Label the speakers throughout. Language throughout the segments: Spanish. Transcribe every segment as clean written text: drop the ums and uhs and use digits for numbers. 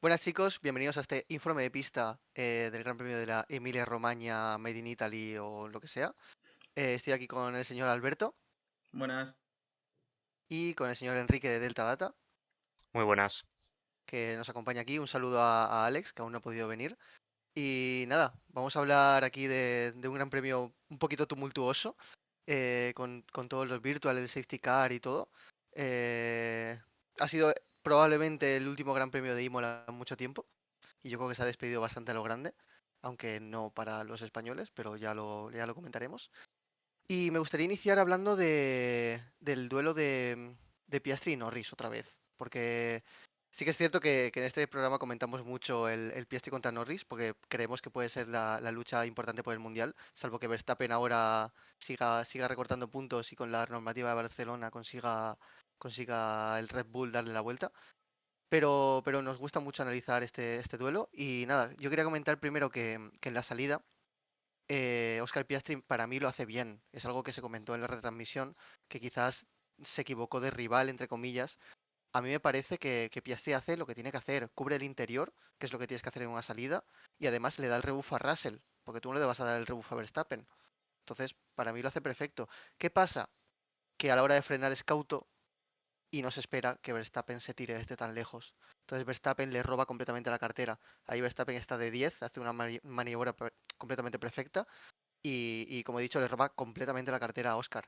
Speaker 1: Buenas chicos, bienvenidos a este informe de pista del Gran Premio de la Emilia-Romagna Made in Italy o lo que sea. Estoy aquí con el señor Alberto
Speaker 2: Buenas.
Speaker 1: y con el señor Enrique de Delta Data,
Speaker 3: Muy buenas.
Speaker 1: que nos acompaña aquí. Un saludo a Alex, que aún no ha podido venir. Y nada, vamos a hablar aquí de un Gran Premio un poquito tumultuoso, con todos los virtual, el safety car y todo. Ha sido probablemente el último Gran Premio de Imola en mucho tiempo. Y yo creo que se ha despedido bastante a lo grande, aunque no para los españoles, pero ya lo comentaremos. Y me gustaría iniciar hablando del duelo de Piastri y Norris otra vez, porque sí que es cierto que en este programa comentamos mucho el Piastri contra Norris, porque creemos que puede ser la lucha importante por el Mundial, salvo que Verstappen ahora siga recortando puntos y con la normativa de Barcelona consiga el Red Bull darle la vuelta. Pero nos gusta mucho analizar este duelo. Y nada, yo quería comentar primero que en la salida, Oscar Piastri para mí lo hace bien. Es algo que se comentó en la retransmisión, que quizás se equivocó de rival, entre comillas. A mí me parece que Piastri hace lo que tiene que hacer. Cubre el interior, que es lo que tienes que hacer en una salida, y además le da el rebufo a Russell, porque tú no le vas a dar el rebufo a Verstappen. Entonces, para mí lo hace perfecto. ¿Qué pasa? Que a la hora de frenar es cauto y no se espera que Verstappen se tire desde tan lejos. Entonces Verstappen le roba completamente la cartera. Ahí Verstappen está de 10, hace una maniobra completamente perfecta y, como he dicho, le roba completamente la cartera a Oscar.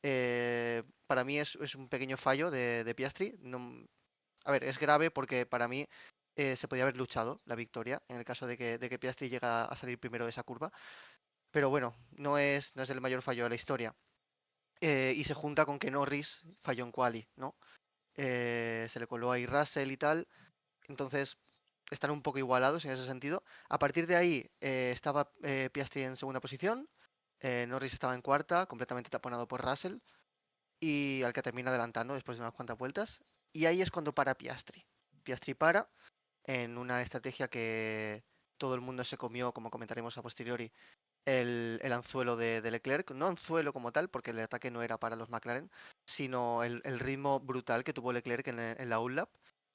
Speaker 1: Para mí es un pequeño fallo de Piastri. No, a ver, es grave porque para mí se podía haber luchado la victoria en el caso de que Piastri llega a salir primero de esa curva. Pero bueno, no es el mayor fallo de la historia. Y se junta con que Norris falló en quali, ¿no? Se le coló ahí Russell y tal. Entonces están un poco igualados en ese sentido. A partir de ahí estaba Piastri en segunda posición, Norris estaba en cuarta, completamente taponado por Russell, y al que termina adelantando después de unas cuantas vueltas. Y ahí es cuando para Piastri. Piastri para en una estrategia que todo el mundo se comió, como comentaremos a posteriori, el anzuelo de Leclerc, no anzuelo como tal, porque el ataque no era para los McLaren, sino el ritmo brutal que tuvo Leclerc en la ULAP,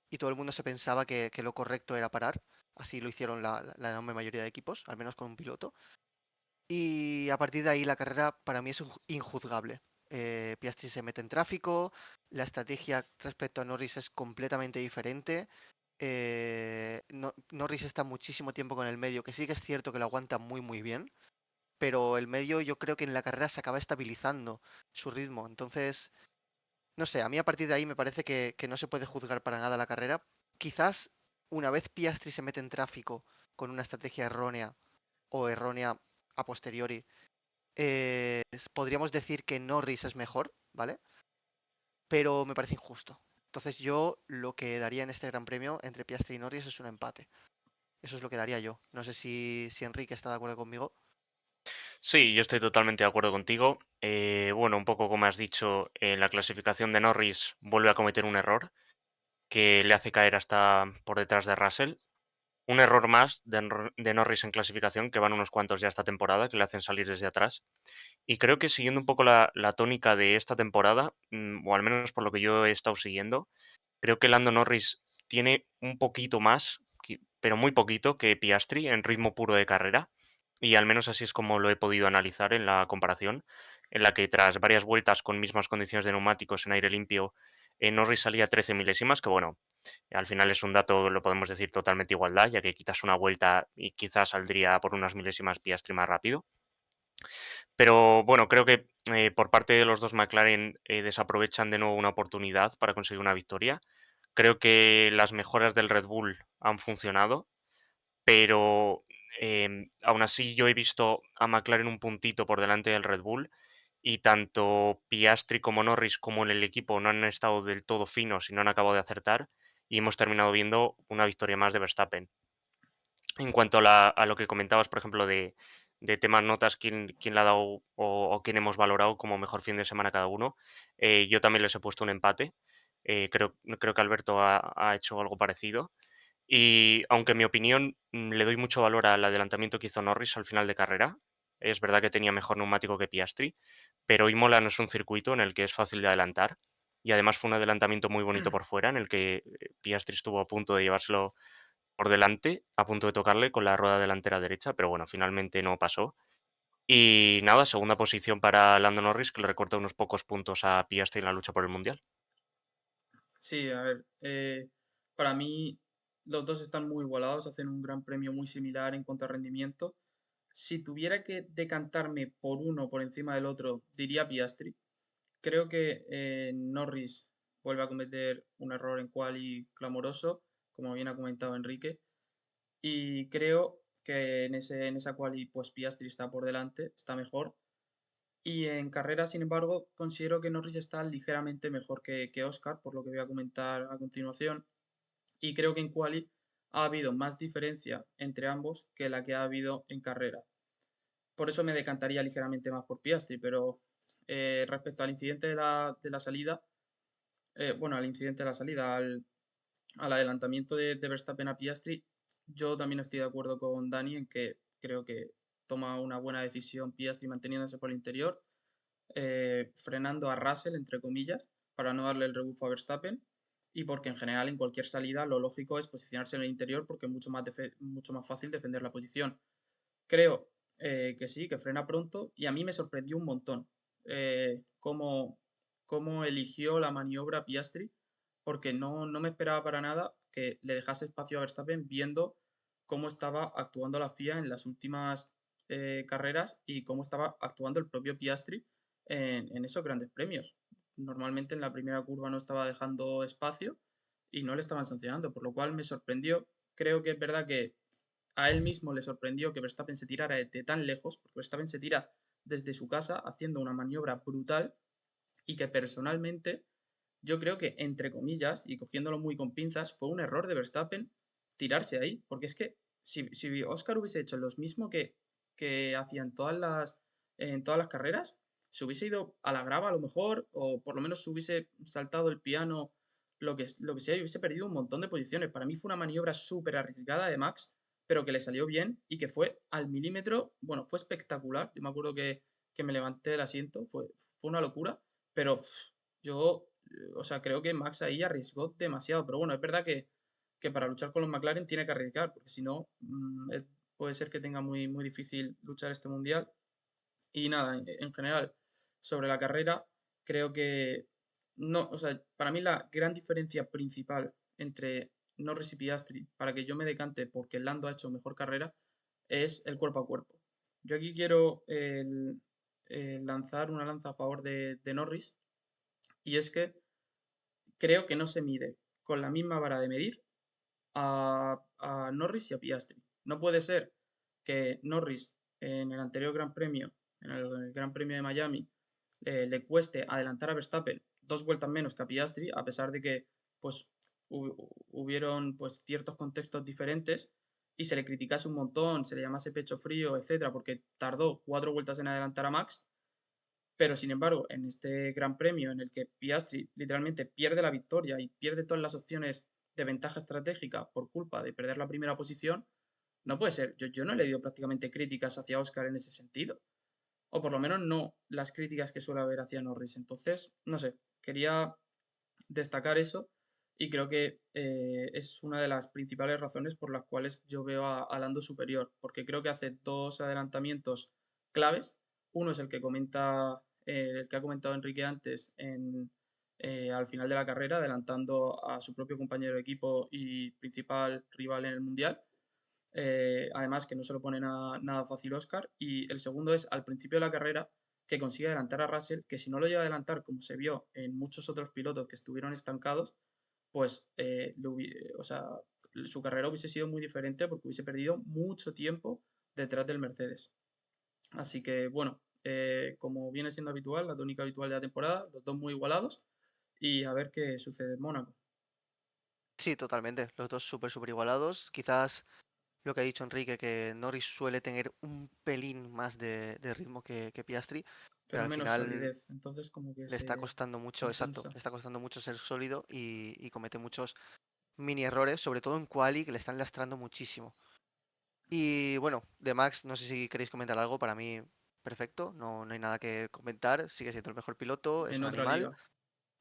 Speaker 1: y todo el mundo se pensaba que lo correcto era parar, así lo hicieron la enorme mayoría de equipos, al menos con un piloto, y a partir de ahí la carrera para mí es injuzgable. Piastri se mete en tráfico, la estrategia respecto a Norris es completamente diferente. Norris está muchísimo tiempo con el medio, que sí que es cierto que lo aguanta muy muy bien, pero el medio yo creo que en la carrera se acaba estabilizando su ritmo. Entonces, no sé, a mí a partir de ahí me parece que no se puede juzgar para nada la carrera. Quizás una vez Piastri se mete en tráfico con una estrategia errónea o errónea a posteriori, podríamos decir que Norris es mejor, ¿vale? Pero me parece injusto. Entonces yo lo que daría en este Gran Premio entre Piastri y Norris es un empate. Eso es lo que daría yo. No sé si Enrique está de acuerdo conmigo.
Speaker 3: Sí, yo estoy totalmente de acuerdo contigo. Bueno, un poco como has dicho, la clasificación de Norris vuelve a cometer un error que le hace caer hasta por detrás de Russell. Un error más de Norris en clasificación, que van unos cuantos ya esta temporada, que le hacen salir desde atrás. Y creo que siguiendo un poco la tónica de esta temporada, o al menos por lo que yo he estado siguiendo, creo que Lando Norris tiene un poquito más, pero muy poquito, que Piastri en ritmo puro de carrera. Y al menos así es como lo he podido analizar en la comparación, en la que tras varias vueltas con mismas condiciones de neumáticos en aire limpio, Norris salía 13 milésimas, que bueno, al final es un dato, lo podemos decir, totalmente igualdad, ya que quitas una vuelta y quizás saldría por unas milésimas Piastri más rápido. Pero bueno, creo que por parte de los dos McLaren desaprovechan de nuevo una oportunidad para conseguir una victoria. Creo que las mejoras del Red Bull han funcionado, pero aún así yo he visto a McLaren un puntito por delante del Red Bull y tanto Piastri como Norris como en el equipo no han estado del todo finos y no han acabado de acertar y hemos terminado viendo una victoria más de Verstappen. En cuanto a lo que comentabas, por ejemplo, de temas notas, quién le ha dado o quién hemos valorado como mejor fin de semana cada uno, yo también les he puesto un empate. Creo que Alberto ha hecho algo parecido. Y aunque en mi opinión le doy mucho valor al adelantamiento que hizo Norris al final de carrera, es verdad que tenía mejor neumático que Piastri, pero Imola no es un circuito en el que es fácil de adelantar. Y además fue un adelantamiento muy bonito por fuera, en el que Piastri estuvo a punto de llevárselo por delante, a punto de tocarle con la rueda delantera derecha, pero bueno, finalmente no pasó. Y nada, segunda posición para Lando Norris, que le recorta unos pocos puntos a Piastri en la lucha por el Mundial.
Speaker 2: Sí, a ver, para mí los dos están muy igualados, hacen un gran premio muy similar en cuanto a rendimiento. Si tuviera que decantarme por uno por encima del otro, diría Piastri. Creo que Norris vuelve a cometer un error en quali clamoroso, como bien ha comentado Enrique, y creo que en esa quali pues Piastri está por delante, está mejor. Y en carrera, sin embargo, considero que Norris está ligeramente mejor que Oscar, por lo que voy a comentar a continuación. Y creo que en quali ha habido más diferencia entre ambos que la que ha habido en carrera. Por eso me decantaría ligeramente más por Piastri, pero respecto al incidente de la salida, bueno, al incidente de la salida, al adelantamiento de Verstappen a Piastri, yo también estoy de acuerdo con Dani en que creo que toma una buena decisión Piastri manteniéndose por el interior, frenando a Russell, entre comillas, para no darle el rebufo a Verstappen, y porque en general en cualquier salida lo lógico es posicionarse en el interior porque es mucho más fácil defender la posición. Creo que sí, que frena pronto y a mí me sorprendió un montón cómo, cómo eligió la maniobra Piastri, porque no me esperaba para nada que le dejase espacio a Verstappen viendo cómo estaba actuando la FIA en las últimas carreras y cómo estaba actuando el propio Piastri en esos grandes premios. Normalmente en la primera curva no estaba dejando espacio y no le estaban sancionando, por lo cual me sorprendió. Creo que es verdad que a él mismo le sorprendió que Verstappen se tirara de tan lejos, porque Verstappen se tira desde su casa haciendo una maniobra brutal y que personalmente yo creo que, entre comillas, y cogiéndolo muy con pinzas, fue un error de Verstappen tirarse ahí, porque es que si Oscar hubiese hecho lo mismo que hacía en todas las carreras, se hubiese ido a la grava a lo mejor, o por lo menos se hubiese saltado el piano, lo que sea, y hubiese perdido un montón de posiciones. Para mí fue una maniobra súper arriesgada de Max, pero que le salió bien y que fue al milímetro, bueno, fue espectacular. Yo me acuerdo que me levanté del asiento, fue una locura, pero yo, o sea, creo que Max ahí arriesgó demasiado, pero bueno, es verdad que para luchar con los McLaren tiene que arriesgar, porque si no, puede ser que tenga muy difícil luchar este mundial. Y nada, en general, sobre la carrera, creo que no, o sea, para mí la gran diferencia principal entre Norris y Piastri, para que yo me decante porque Lando ha hecho mejor carrera, es el cuerpo a cuerpo. Yo aquí quiero lanzar una lanza a favor de Norris, y es que creo que no se mide con la misma vara de medir a Norris y a Piastri. No puede ser que Norris en el anterior Gran Premio, en el Gran Premio de Miami, le cueste adelantar a Verstappen 2 vueltas menos que a Piastri, a pesar de que pues, hubieron pues, ciertos contextos diferentes y se le criticase un montón, se le llamase pecho frío, etcétera, porque tardó 4 vueltas en adelantar a Max. Pero sin embargo, en este Gran Premio en el que Piastri literalmente pierde la victoria y pierde todas las opciones de ventaja estratégica por culpa de perder la primera posición, no puede ser. Yo no he leído prácticamente críticas hacia Oscar en ese sentido. O por lo menos no las críticas que suele haber hacia Norris. Entonces, no sé, quería destacar eso y creo que es una de las principales razones por las cuales yo veo a Lando superior, porque creo que hace dos adelantamientos claves. Uno es el que ha comentado Enrique antes al final de la carrera, adelantando a su propio compañero de equipo y principal rival en el Mundial. Además, que no se lo pone nada fácil Oscar. Y el segundo es al principio de la carrera, que consigue adelantar a Russell, que si no lo llega a adelantar, como se vio en muchos otros pilotos que estuvieron estancados, pues o sea, su carrera hubiese sido muy diferente porque hubiese perdido mucho tiempo detrás del Mercedes. Así que bueno, como viene siendo habitual, la tónica habitual de la temporada, los dos muy igualados y a ver qué sucede en Mónaco.
Speaker 1: Sí, totalmente. Los dos súper igualados. Quizás lo que ha dicho Enrique, que Norris suele tener un pelín más de ritmo que Piastri, pero
Speaker 2: Pero
Speaker 1: al
Speaker 2: menos
Speaker 1: final
Speaker 2: solidez, entonces como que
Speaker 1: le está
Speaker 2: se
Speaker 1: costando mucho, exacto,
Speaker 2: compensa.
Speaker 1: le está costando mucho ser sólido y comete muchos mini errores, sobre todo en quali, que le están lastrando muchísimo. Y bueno, de Max, no sé si queréis comentar algo, para mí perfecto, no hay nada que comentar, sigue siendo el mejor piloto, es
Speaker 2: En
Speaker 1: un
Speaker 2: otra
Speaker 1: animal
Speaker 2: liga.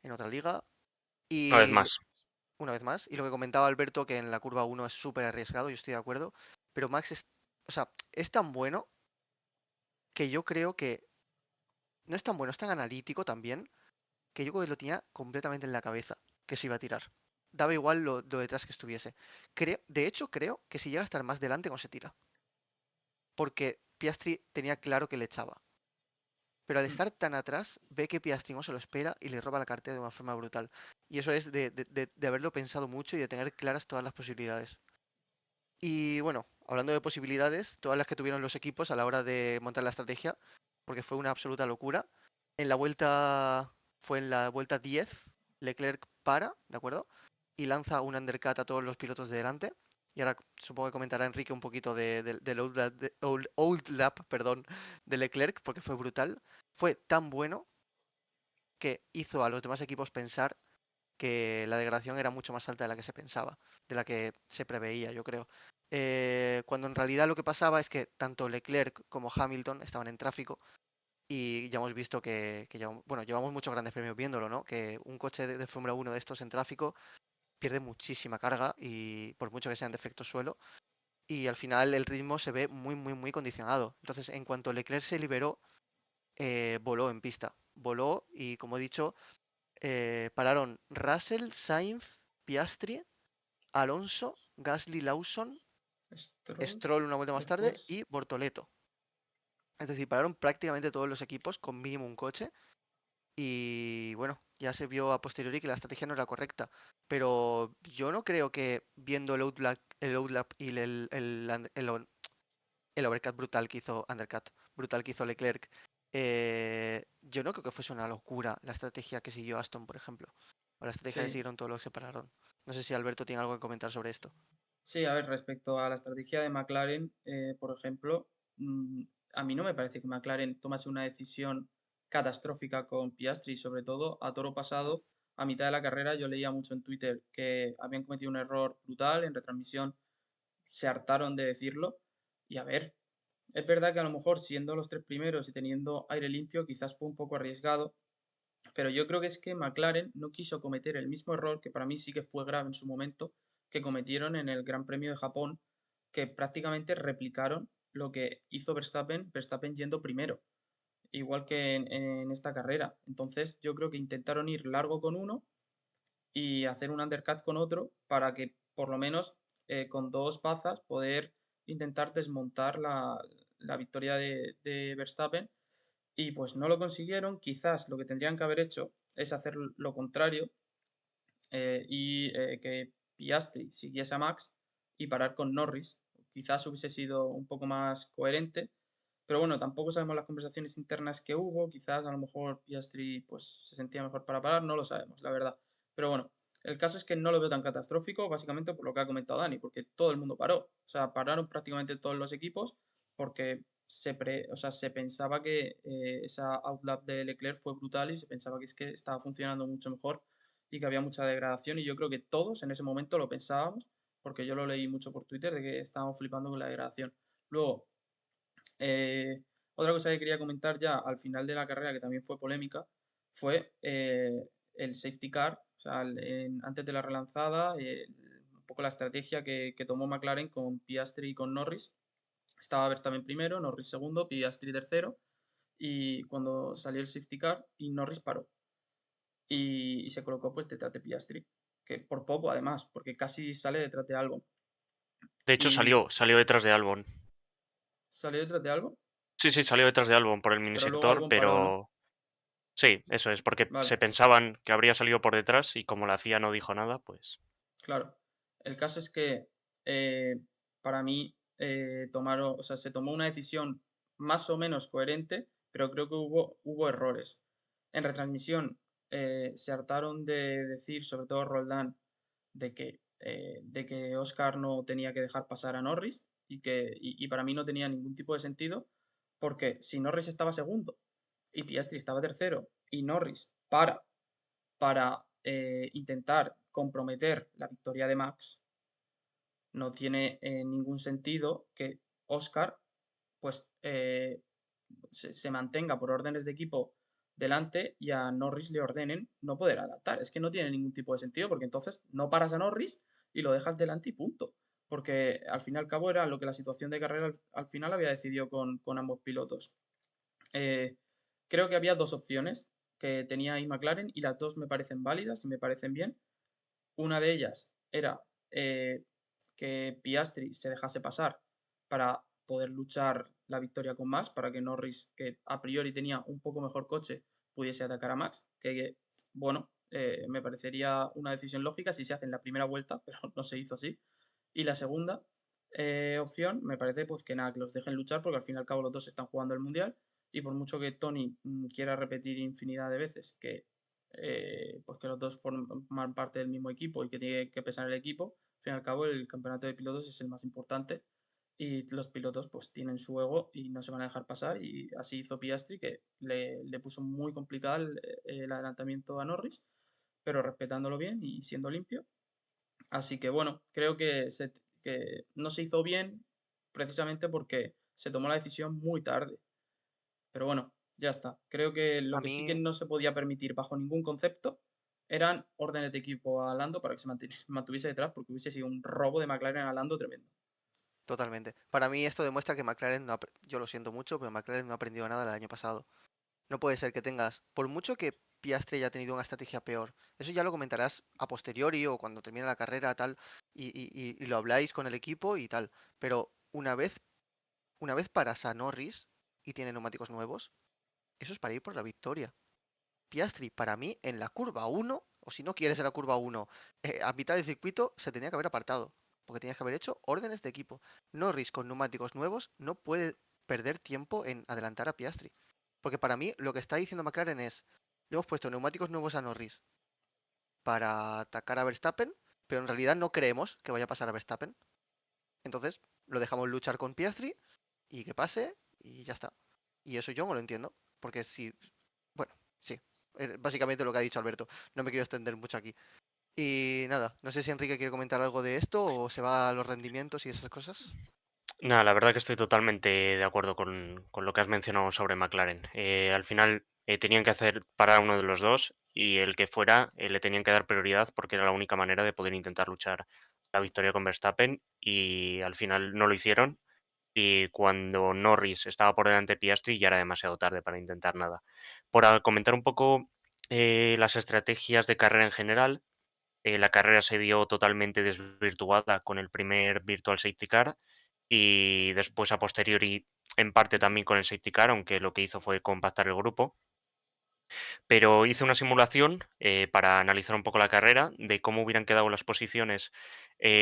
Speaker 1: en otra liga.
Speaker 3: Una vez
Speaker 1: Y
Speaker 3: más.
Speaker 1: una vez más. Y lo que comentaba Alberto, que en la curva 1 es súper arriesgado, yo estoy de acuerdo. Pero Max o sea, es tan bueno que yo creo que no es tan bueno, es tan analítico también, que yo creo que lo tenía completamente en la cabeza que se iba a tirar. Daba igual lo detrás que estuviese. De hecho, creo que si llega a estar más delante no se tira. Porque Piastri tenía claro que le echaba. Pero al
Speaker 2: Mm.
Speaker 1: estar tan atrás, ve que Piastri no se lo espera y le roba la cartera de una forma brutal. Y eso es de haberlo pensado mucho y de tener claras todas las posibilidades. Y bueno, hablando de posibilidades, todas las que tuvieron los equipos a la hora de montar la estrategia, porque fue una absoluta locura. Fue en la vuelta 10, Leclerc para, ¿de acuerdo? Y lanza un undercut a todos los pilotos de delante. Y ahora supongo que comentará Enrique un poquito del old lap, perdón, de Leclerc, porque fue brutal. Fue tan bueno que hizo a los demás equipos pensar que la degradación era mucho más alta de la que se pensaba, de la que se preveía, yo creo. Cuando en realidad lo que pasaba es que tanto Leclerc como Hamilton estaban en tráfico y ya hemos visto que llevamos muchos grandes premios viéndolo, ¿no? Que un coche de Fórmula 1 de estos en tráfico pierde muchísima carga y por mucho que sean de efecto suelo y al final el ritmo se ve muy, muy, muy condicionado. Entonces, en cuanto Leclerc se liberó, voló en pista. Voló y, como he dicho, pararon Russell, Sainz, Piastri, Alonso, Gasly, Lawson,
Speaker 2: Stroll,
Speaker 1: Stroll una vuelta más tarde
Speaker 2: después.
Speaker 1: y Bortoleto. Es decir, pararon prácticamente todos los equipos con mínimo un coche y bueno, ya se vio a posteriori que la estrategia no era correcta. Pero yo no creo que viendo el outlap y el overcut brutal que hizo undercut, brutal que hizo Leclerc, yo no creo que fuese una locura la estrategia que siguió Aston, por ejemplo, o la estrategia que
Speaker 2: Sí,
Speaker 1: siguieron todos los que se pararon. No sé si Alberto tiene algo que comentar sobre esto.
Speaker 2: sí, a ver, respecto a la estrategia de McLaren, por ejemplo, mm, a mí no me parece que McLaren tomase una decisión catastrófica con Piastri, sobre todo a toro
Speaker 1: Mm.
Speaker 2: pasado, a mitad de la carrera yo leía mucho en Twitter que habían cometido un error brutal en retransmisión, se hartaron de decirlo, y a ver, es verdad que a lo mejor siendo los tres primeros y teniendo aire limpio quizás fue un poco arriesgado, pero yo creo que es que McLaren no quiso cometer el mismo error, que para mí sí que fue grave en su momento, que cometieron en el Gran Premio de Japón, que prácticamente replicaron lo que hizo Verstappen yendo primero, igual que en esta carrera. Entonces yo creo que intentaron ir largo con uno y hacer un undercut con otro para que por lo menos con dos bazas poder intentar desmontar la victoria de Verstappen y pues no lo consiguieron. Quizás lo que tendrían que haber hecho es hacer lo contrario que Piastri siguiese a Max y parar con Norris. Quizás hubiese sido un poco más coherente, pero bueno, tampoco sabemos las conversaciones internas que hubo. Quizás a lo mejor Piastri pues, se sentía mejor para parar, no lo sabemos, la verdad. Pero bueno, el caso es que no lo veo tan catastrófico, básicamente por lo que ha comentado Dani, porque todo el mundo paró. O sea, pararon prácticamente todos los equipos porque o sea, se pensaba que esa outlap de Leclerc fue brutal y se pensaba que es que estaba funcionando mucho mejor y que había mucha degradación y yo creo que todos en ese momento lo pensábamos, porque yo lo leí mucho por Twitter de que estábamos flipando con la degradación. Luego, otra cosa que quería comentar ya al final de la carrera, que también fue polémica, fue el safety car, o sea, antes de la relanzada, un poco la estrategia que tomó McLaren con Piastri y con Norris. Estaba Verstappen primero, Norris segundo, Piastri tercero, y cuando salió el safety car y Norris paró y se colocó pues detrás de Piastri, que por poco además, porque casi sale detrás de Albon.
Speaker 3: De hecho,
Speaker 2: Y
Speaker 3: salió detrás de Albon.
Speaker 2: salió detrás de Albon,
Speaker 3: Sí, sí, salió detrás de Albon por el
Speaker 2: pero luego
Speaker 3: minisector,
Speaker 2: Albon paró, ¿no?
Speaker 3: pero sí, eso es, porque
Speaker 2: Vale,
Speaker 3: se pensaban que habría salido por detrás y como la FIA no dijo nada, pues
Speaker 2: claro. El caso es que eh, para mí o sea, se tomó una decisión más o menos coherente, pero creo que hubo errores. En retransmisión se hartaron de decir, sobre todo Roldán, de que Oscar no tenía que dejar pasar a Norris y para mí no tenía ningún tipo de sentido, porque si Norris estaba segundo y Piastri estaba tercero y Norris para intentar comprometer la victoria de Max, no tiene ningún sentido que Oscar pues se mantenga por órdenes de equipo delante y a Norris le ordenen no poder adaptar. Es que no tiene ningún tipo de sentido porque entonces no paras a Norris y lo dejas delante y punto. Porque al fin y al cabo era lo que la situación de carrera al final había decidido con ambos pilotos. Eh, Creo que había dos opciones que tenía ahí McLaren y las dos me parecen válidas y me parecen bien. Una de ellas era que Piastri se dejase pasar para poder luchar la victoria con Max, para que Norris, que a priori tenía un poco mejor coche, pudiese atacar a Max, que bueno, me parecería una decisión lógica si se hace en la primera vuelta, pero no se hizo así. Y la segunda opción me parece pues que nada, que los dejen luchar porque al fin y al cabo los dos están jugando el Mundial y por mucho que Tony quiera repetir infinidad de veces que pues que los dos forman parte del mismo equipo y que tiene que pesar el equipo, al fin y al cabo el campeonato de pilotos es el más importante y los pilotos pues tienen su ego y no se van a dejar pasar y así hizo Piastri que le puso muy complicado el adelantamiento a Norris, pero respetándolo bien y siendo limpio. Así que bueno, creo que no se hizo bien precisamente porque se tomó la decisión muy tarde. Pero bueno, ya está. Creo que lo
Speaker 1: A
Speaker 2: que sí que
Speaker 1: mí,
Speaker 2: no se podía permitir bajo ningún concepto eran órdenes de equipo a Lando para que se mantuviese detrás, porque hubiese sido un robo de McLaren a Lando tremendo.
Speaker 1: totalmente. Para mí esto demuestra que McLaren no yo lo siento mucho, pero McLaren no ha aprendido nada el año pasado. No puede ser que tengas, por mucho que Piastri haya tenido una estrategia peor, eso ya lo comentarás a posteriori o cuando termine la carrera tal, y lo habláis con el equipo y tal. Pero una vez paras a Norris y tiene neumáticos nuevos, eso es para ir por la victoria. Piastri, para mí, en la curva 1, o si no quieres en la curva 1, a mitad del circuito, se tenía que haber apartado. Porque tenías que haber hecho órdenes de equipo. Norris con neumáticos nuevos no puede perder tiempo en adelantar a Piastri. Porque para mí, lo que está diciendo McLaren es: le hemos puesto neumáticos nuevos a Norris para atacar a Verstappen, pero en realidad no creemos que vaya a pasar a Verstappen. Entonces, lo dejamos luchar con Piastri y que pase y ya está. Y eso yo no lo entiendo. Porque si, bueno, sí. Básicamente lo que ha dicho Alberto. No me quiero extender mucho aquí. Y nada, no sé si Enrique quiere comentar algo de esto o se va a los rendimientos y esas cosas.
Speaker 3: Nada, la verdad que estoy totalmente de acuerdo con lo que has mencionado sobre McLaren. Al final tenían que hacer parar a uno de los dos y el que fuera le tenían que dar prioridad porque era la única manera de poder intentar luchar la victoria con Verstappen y al final no lo hicieron. Y cuando Norris estaba por delante de Piastri ya era demasiado tarde para intentar nada. Comentar un poco las estrategias de carrera en general, la carrera se vio totalmente desvirtuada con el primer Virtual Safety Car y después a posteriori en parte también con el Safety Car, aunque lo que hizo fue compactar el grupo. Pero hice una simulación para analizar un poco la carrera de cómo hubieran quedado las posiciones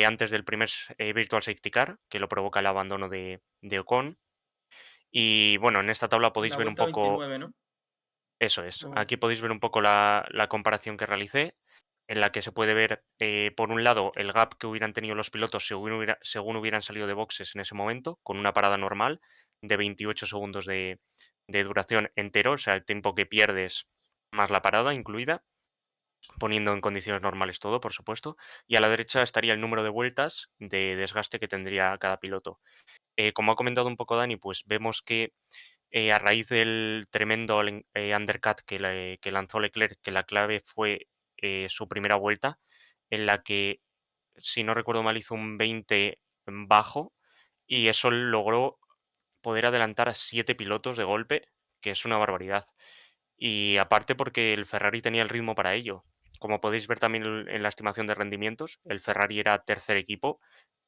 Speaker 3: antes del primer Virtual Safety Car, que lo provoca el abandono de Ocon. Y bueno, en esta tabla
Speaker 2: En
Speaker 3: podéis
Speaker 2: la
Speaker 3: ver un
Speaker 2: vuelta
Speaker 3: poco,
Speaker 2: 29, ¿no?
Speaker 3: eso es,
Speaker 2: O-
Speaker 3: aquí podéis ver un poco la comparación que realicé, en la que se puede ver, por un lado, el gap que hubieran tenido los pilotos según hubieran salido de boxes en ese momento, con una parada normal de 28 segundos de duración entero, o sea, el tiempo que pierdes más la parada incluida, poniendo en condiciones normales todo, por supuesto. Y a la derecha estaría el número de vueltas de desgaste que tendría cada piloto. Como ha comentado un poco Dani, pues vemos que a raíz del tremendo undercut que lanzó Leclerc, que la clave fue su primera vuelta, en la que, si no recuerdo mal, hizo un 20 en bajo y eso logró poder adelantar a 7 pilotos de golpe, que es una barbaridad. Y aparte porque el Ferrari tenía el ritmo para ello. Como podéis ver también en la estimación de rendimientos, el Ferrari era tercer equipo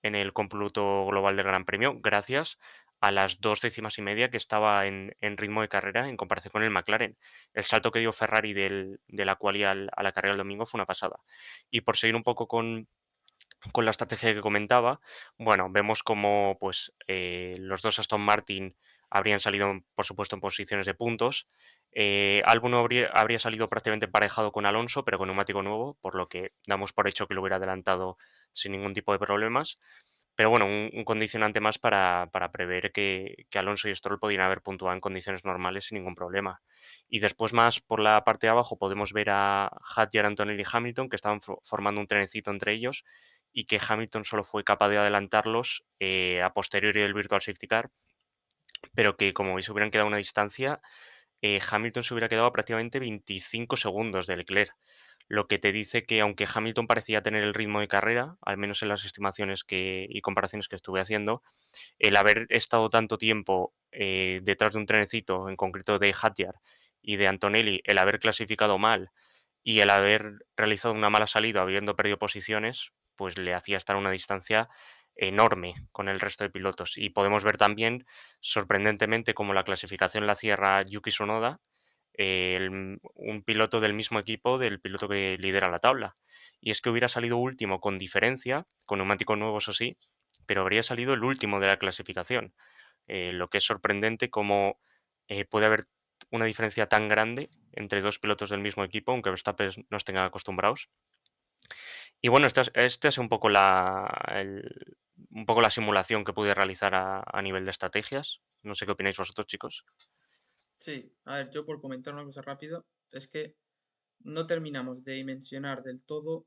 Speaker 3: en el cómputo global del Gran Premio, gracias a las 2 décimas y media que estaba en ritmo de carrera en comparación con el McLaren. El salto que dio Ferrari de la quali a la carrera del domingo fue una pasada. Y por seguir un poco con la estrategia que comentaba, bueno, vemos como pues, los dos Aston Martin habrían salido, por supuesto, en posiciones de puntos. Albon habría salido prácticamente emparejado con Alonso, pero con neumático nuevo, por lo que damos por hecho que lo hubiera adelantado sin ningún tipo de problemas. Pero bueno, un condicionante más para prever que Alonso y Stroll podían haber puntuado en condiciones normales sin ningún problema. Y después más por la parte de abajo podemos ver a Hadjar, Antonelli y Hamilton, que estaban formando un trenecito entre ellos y que Hamilton solo fue capaz de adelantarlos a posteriori del Virtual Safety Car, pero que como veis hubieran quedado a una distancia Hamilton se hubiera quedado a prácticamente 25 segundos de Leclerc, lo que te dice que aunque Hamilton parecía tener el ritmo de carrera, al menos en las estimaciones y comparaciones que estuve haciendo, el haber estado tanto tiempo detrás de un trenecito, en concreto de Hadjar y de Antonelli, el haber clasificado mal y el haber realizado una mala salida habiendo perdido posiciones, pues le hacía estar a una distancia enorme con el resto de pilotos. Y podemos ver también, sorprendentemente, como la clasificación la cierra Yuki Tsunoda, un piloto del mismo equipo del piloto que lidera la tabla. Y es que hubiera salido último con diferencia, con neumáticos nuevos o sí, pero habría salido el último de la clasificación. Lo que es sorprendente como puede haber una diferencia tan grande entre dos pilotos del mismo equipo, aunque Verstappen no estén acostumbrados. Y bueno, esta es un poco un poco la simulación que pude realizar a nivel de estrategias. No sé qué opináis vosotros, chicos.
Speaker 2: Sí, a ver, yo por comentar una cosa rápido, es que no terminamos de dimensionar del todo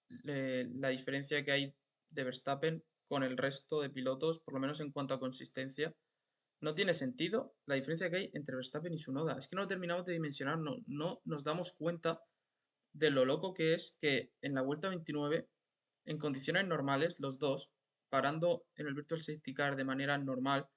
Speaker 2: la diferencia que hay de Verstappen con el resto de pilotos, por lo menos en cuanto a consistencia. No tiene sentido la diferencia que hay entre Verstappen y Tsunoda. Es que no lo terminamos de dimensionar, no nos damos cuenta de lo loco que es que en la vuelta 29, en condiciones normales, los dos, parando en el Virtual Safety Car de manera normal,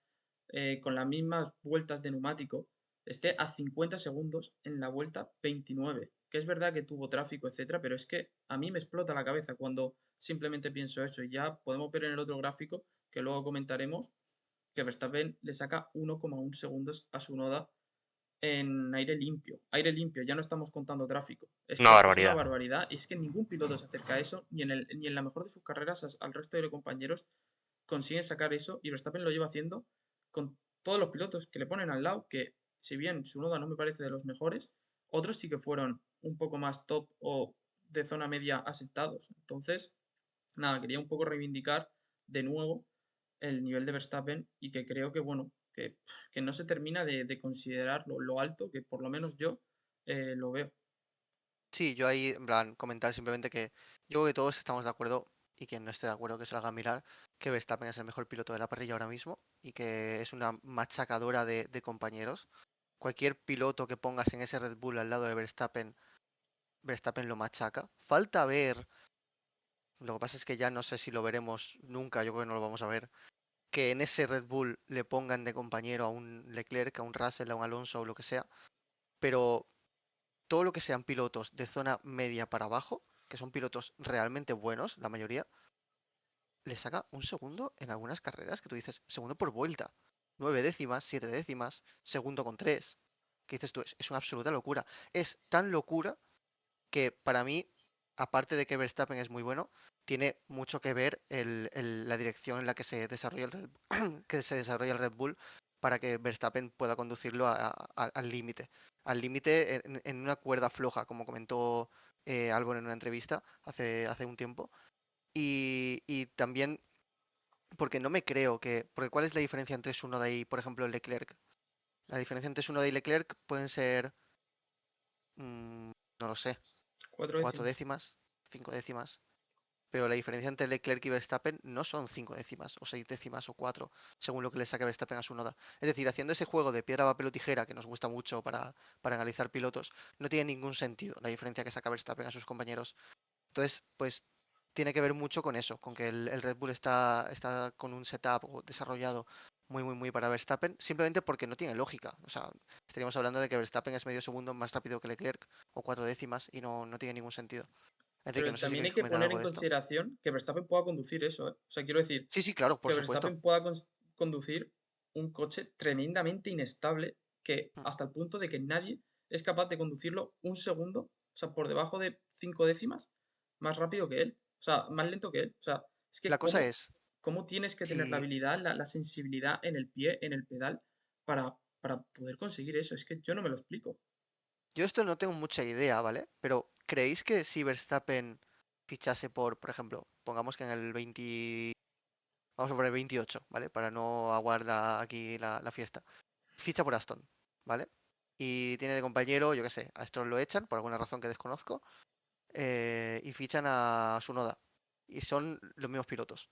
Speaker 2: con las mismas vueltas de neumático, esté a 50 segundos en la vuelta 29. Que es verdad que tuvo tráfico, etcétera, pero es que a mí me explota la cabeza cuando simplemente pienso eso. Y ya podemos ver en el otro gráfico, que luego comentaremos, que Verstappen le saca 1,1 segundos a su noda en aire limpio. Aire limpio, ya no estamos contando tráfico. Es
Speaker 3: Una
Speaker 2: que es una
Speaker 3: barbaridad.
Speaker 2: barbaridad y es que ningún piloto se acerca a eso, ni en la mejor de sus carreras al resto de compañeros consiguen sacar eso y Verstappen lo lleva haciendo con todos los pilotos que le ponen al lado, que si bien su noda no me parece de los mejores, otros sí que fueron un poco más top o de zona media asentados. Entonces, nada, quería un poco reivindicar de nuevo el nivel de Verstappen y que creo que, bueno, que no se termina de considerar lo alto que por lo menos yo lo veo.
Speaker 1: Sí, yo ahí, en plan, comentar simplemente que yo creo que todos estamos de acuerdo, y quien no esté de acuerdo que se lo haga mirar, que Verstappen es el mejor piloto de la parrilla ahora mismo y que es una machacadora de compañeros. Cualquier piloto que pongas en ese Red Bull al lado de Verstappen, Verstappen lo machaca. Falta ver, lo que pasa es que ya no sé si lo veremos nunca, yo creo que no lo vamos a ver, que en ese Red Bull le pongan de compañero a un Leclerc, a un Russell, a un Alonso o lo que sea, pero todo lo que sean pilotos de zona media para abajo, que son pilotos realmente buenos, la mayoría, le saca un segundo en algunas carreras que tú dices, segundo por vuelta, 9 décimas, 7 décimas, segundo con 3, que dices tú, es una absoluta locura. Es tan locura que para mí, aparte de que Verstappen es muy bueno, tiene mucho que ver la dirección en la que se desarrolla que se desarrolla el Red Bull para que Verstappen pueda conducirlo al límite. Al límite en una cuerda floja, como comentó Albon en una entrevista hace un tiempo. Y también porque no me creo que... Porque ¿cuál es la diferencia entre Tsunoda y, por ejemplo, Leclerc? La diferencia entre Tsunoda y Leclerc pueden ser, no lo sé,
Speaker 2: Cuatro
Speaker 1: 4 décimas, 5 décimas. Pero la diferencia entre Leclerc y Verstappen no son 5 décimas, o 6 décimas, o 4, según lo que le saque Verstappen a su noda. Es decir, haciendo ese juego de piedra, papel o tijera, que nos gusta mucho para analizar pilotos, no tiene ningún sentido la diferencia que saca Verstappen a sus compañeros. Entonces, pues tiene que ver mucho con eso, con que el Red Bull está con un setup desarrollado muy, muy, muy para Verstappen, simplemente porque no tiene lógica. O sea, estaríamos hablando de que Verstappen es medio segundo más rápido que Leclerc, o 4 décimas, y no tiene ningún sentido. Enrique,
Speaker 2: Pero
Speaker 1: no sé si
Speaker 2: también hay
Speaker 1: queréis
Speaker 2: que
Speaker 1: comentar
Speaker 2: poner
Speaker 1: algo
Speaker 2: en
Speaker 1: de esto.
Speaker 2: consideración que Verstappen pueda conducir eso, ¿eh? O sea, quiero decir,
Speaker 1: Sí, sí, claro, por
Speaker 2: que
Speaker 1: supuesto.
Speaker 2: Verstappen pueda conducir un coche tremendamente inestable que
Speaker 1: Mm.
Speaker 2: hasta el punto de que nadie es capaz de conducirlo un segundo, o sea, por debajo de 5 décimas, más rápido que él, o sea, más lento que él. O sea, es que
Speaker 1: La cosa
Speaker 2: cómo,
Speaker 1: es,
Speaker 2: cómo tienes que tener la
Speaker 1: si
Speaker 2: habilidad, la sensibilidad en el pie, en el pedal, para poder conseguir eso. Es que yo no me lo explico.
Speaker 1: yo esto no tengo mucha idea, ¿vale? Pero ¿creéis que si Verstappen fichase por ejemplo, pongamos que en el 20, vamos a poner 28, ¿vale? Para no aguardar aquí la fiesta. Ficha por Aston, ¿vale? Y tiene de compañero, yo qué sé, a Stroll lo echan por alguna razón que desconozco, y fichan a Tsunoda. Y son los mismos pilotos.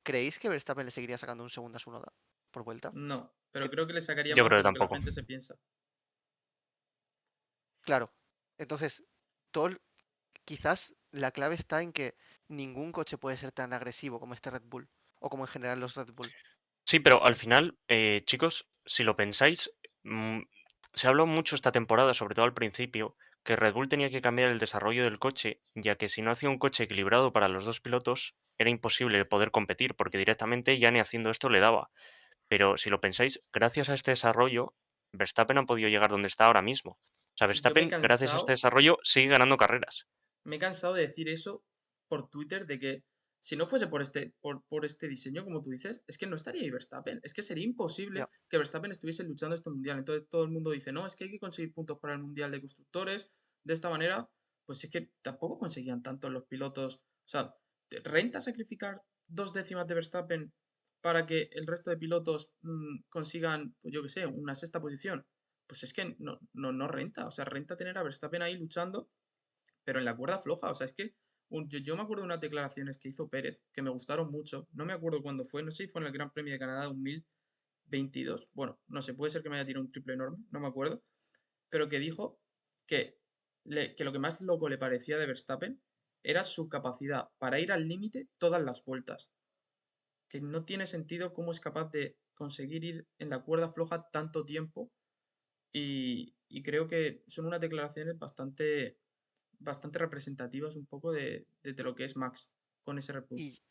Speaker 1: ¿Creéis que Verstappen le seguiría sacando un segundo a Tsunoda por vuelta?
Speaker 2: No, pero
Speaker 1: Que-
Speaker 2: creo que le sacaría
Speaker 3: Yo
Speaker 2: más
Speaker 3: creo
Speaker 2: de
Speaker 3: que
Speaker 2: lo que la
Speaker 3: tampoco.
Speaker 2: gente se piensa.
Speaker 1: Claro. Entonces, todo, quizás la clave está en que ningún coche puede ser tan agresivo como este Red Bull, o como en general los Red Bull.
Speaker 3: Sí, pero al final, chicos, si lo pensáis, mm, se habló mucho esta temporada, sobre todo al principio, que Red Bull tenía que cambiar el desarrollo del coche, ya que si no hacía un coche equilibrado para los dos pilotos, era imposible poder competir, porque directamente ya ni haciendo esto le daba. Pero si lo pensáis, gracias a este desarrollo, Verstappen ha podido llegar donde está ahora mismo. O sea,
Speaker 2: Sí, yo me he
Speaker 3: Verstappen, gracias a este
Speaker 2: cansado
Speaker 3: desarrollo, sigue ganando carreras.
Speaker 2: Me he cansado de decir eso por Twitter, de que si no fuese por este diseño, como tú dices, es que no estaría ahí Verstappen. Es que sería imposible
Speaker 1: Ya.
Speaker 2: que Verstappen estuviese luchando este mundial. Entonces todo el mundo dice, no, es que hay que conseguir puntos para el mundial de constructores. De esta manera, pues es que tampoco conseguían tanto los pilotos. O sea, ¿te renta sacrificar 2 décimas de Verstappen para que el resto de pilotos consigan, pues yo qué sé, una sexta posición? Pues es que no renta. O sea, renta tener a Verstappen ahí luchando pero en la cuerda floja. O sea, es que yo me acuerdo de unas declaraciones que hizo Pérez que me gustaron mucho. No me acuerdo cuándo fue, no sé si fue en el Gran Premio de Canadá 2022. Bueno, no sé, puede ser que me haya tirado un triple enorme, no me acuerdo. Pero que dijo que, que lo que más loco le parecía de Verstappen era su capacidad para ir al límite todas las vueltas. Que no tiene sentido cómo es capaz de conseguir ir en la cuerda floja tanto tiempo y creo que son unas declaraciones bastante representativas un poco de lo que es Max con ese Red Bull.
Speaker 1: Y,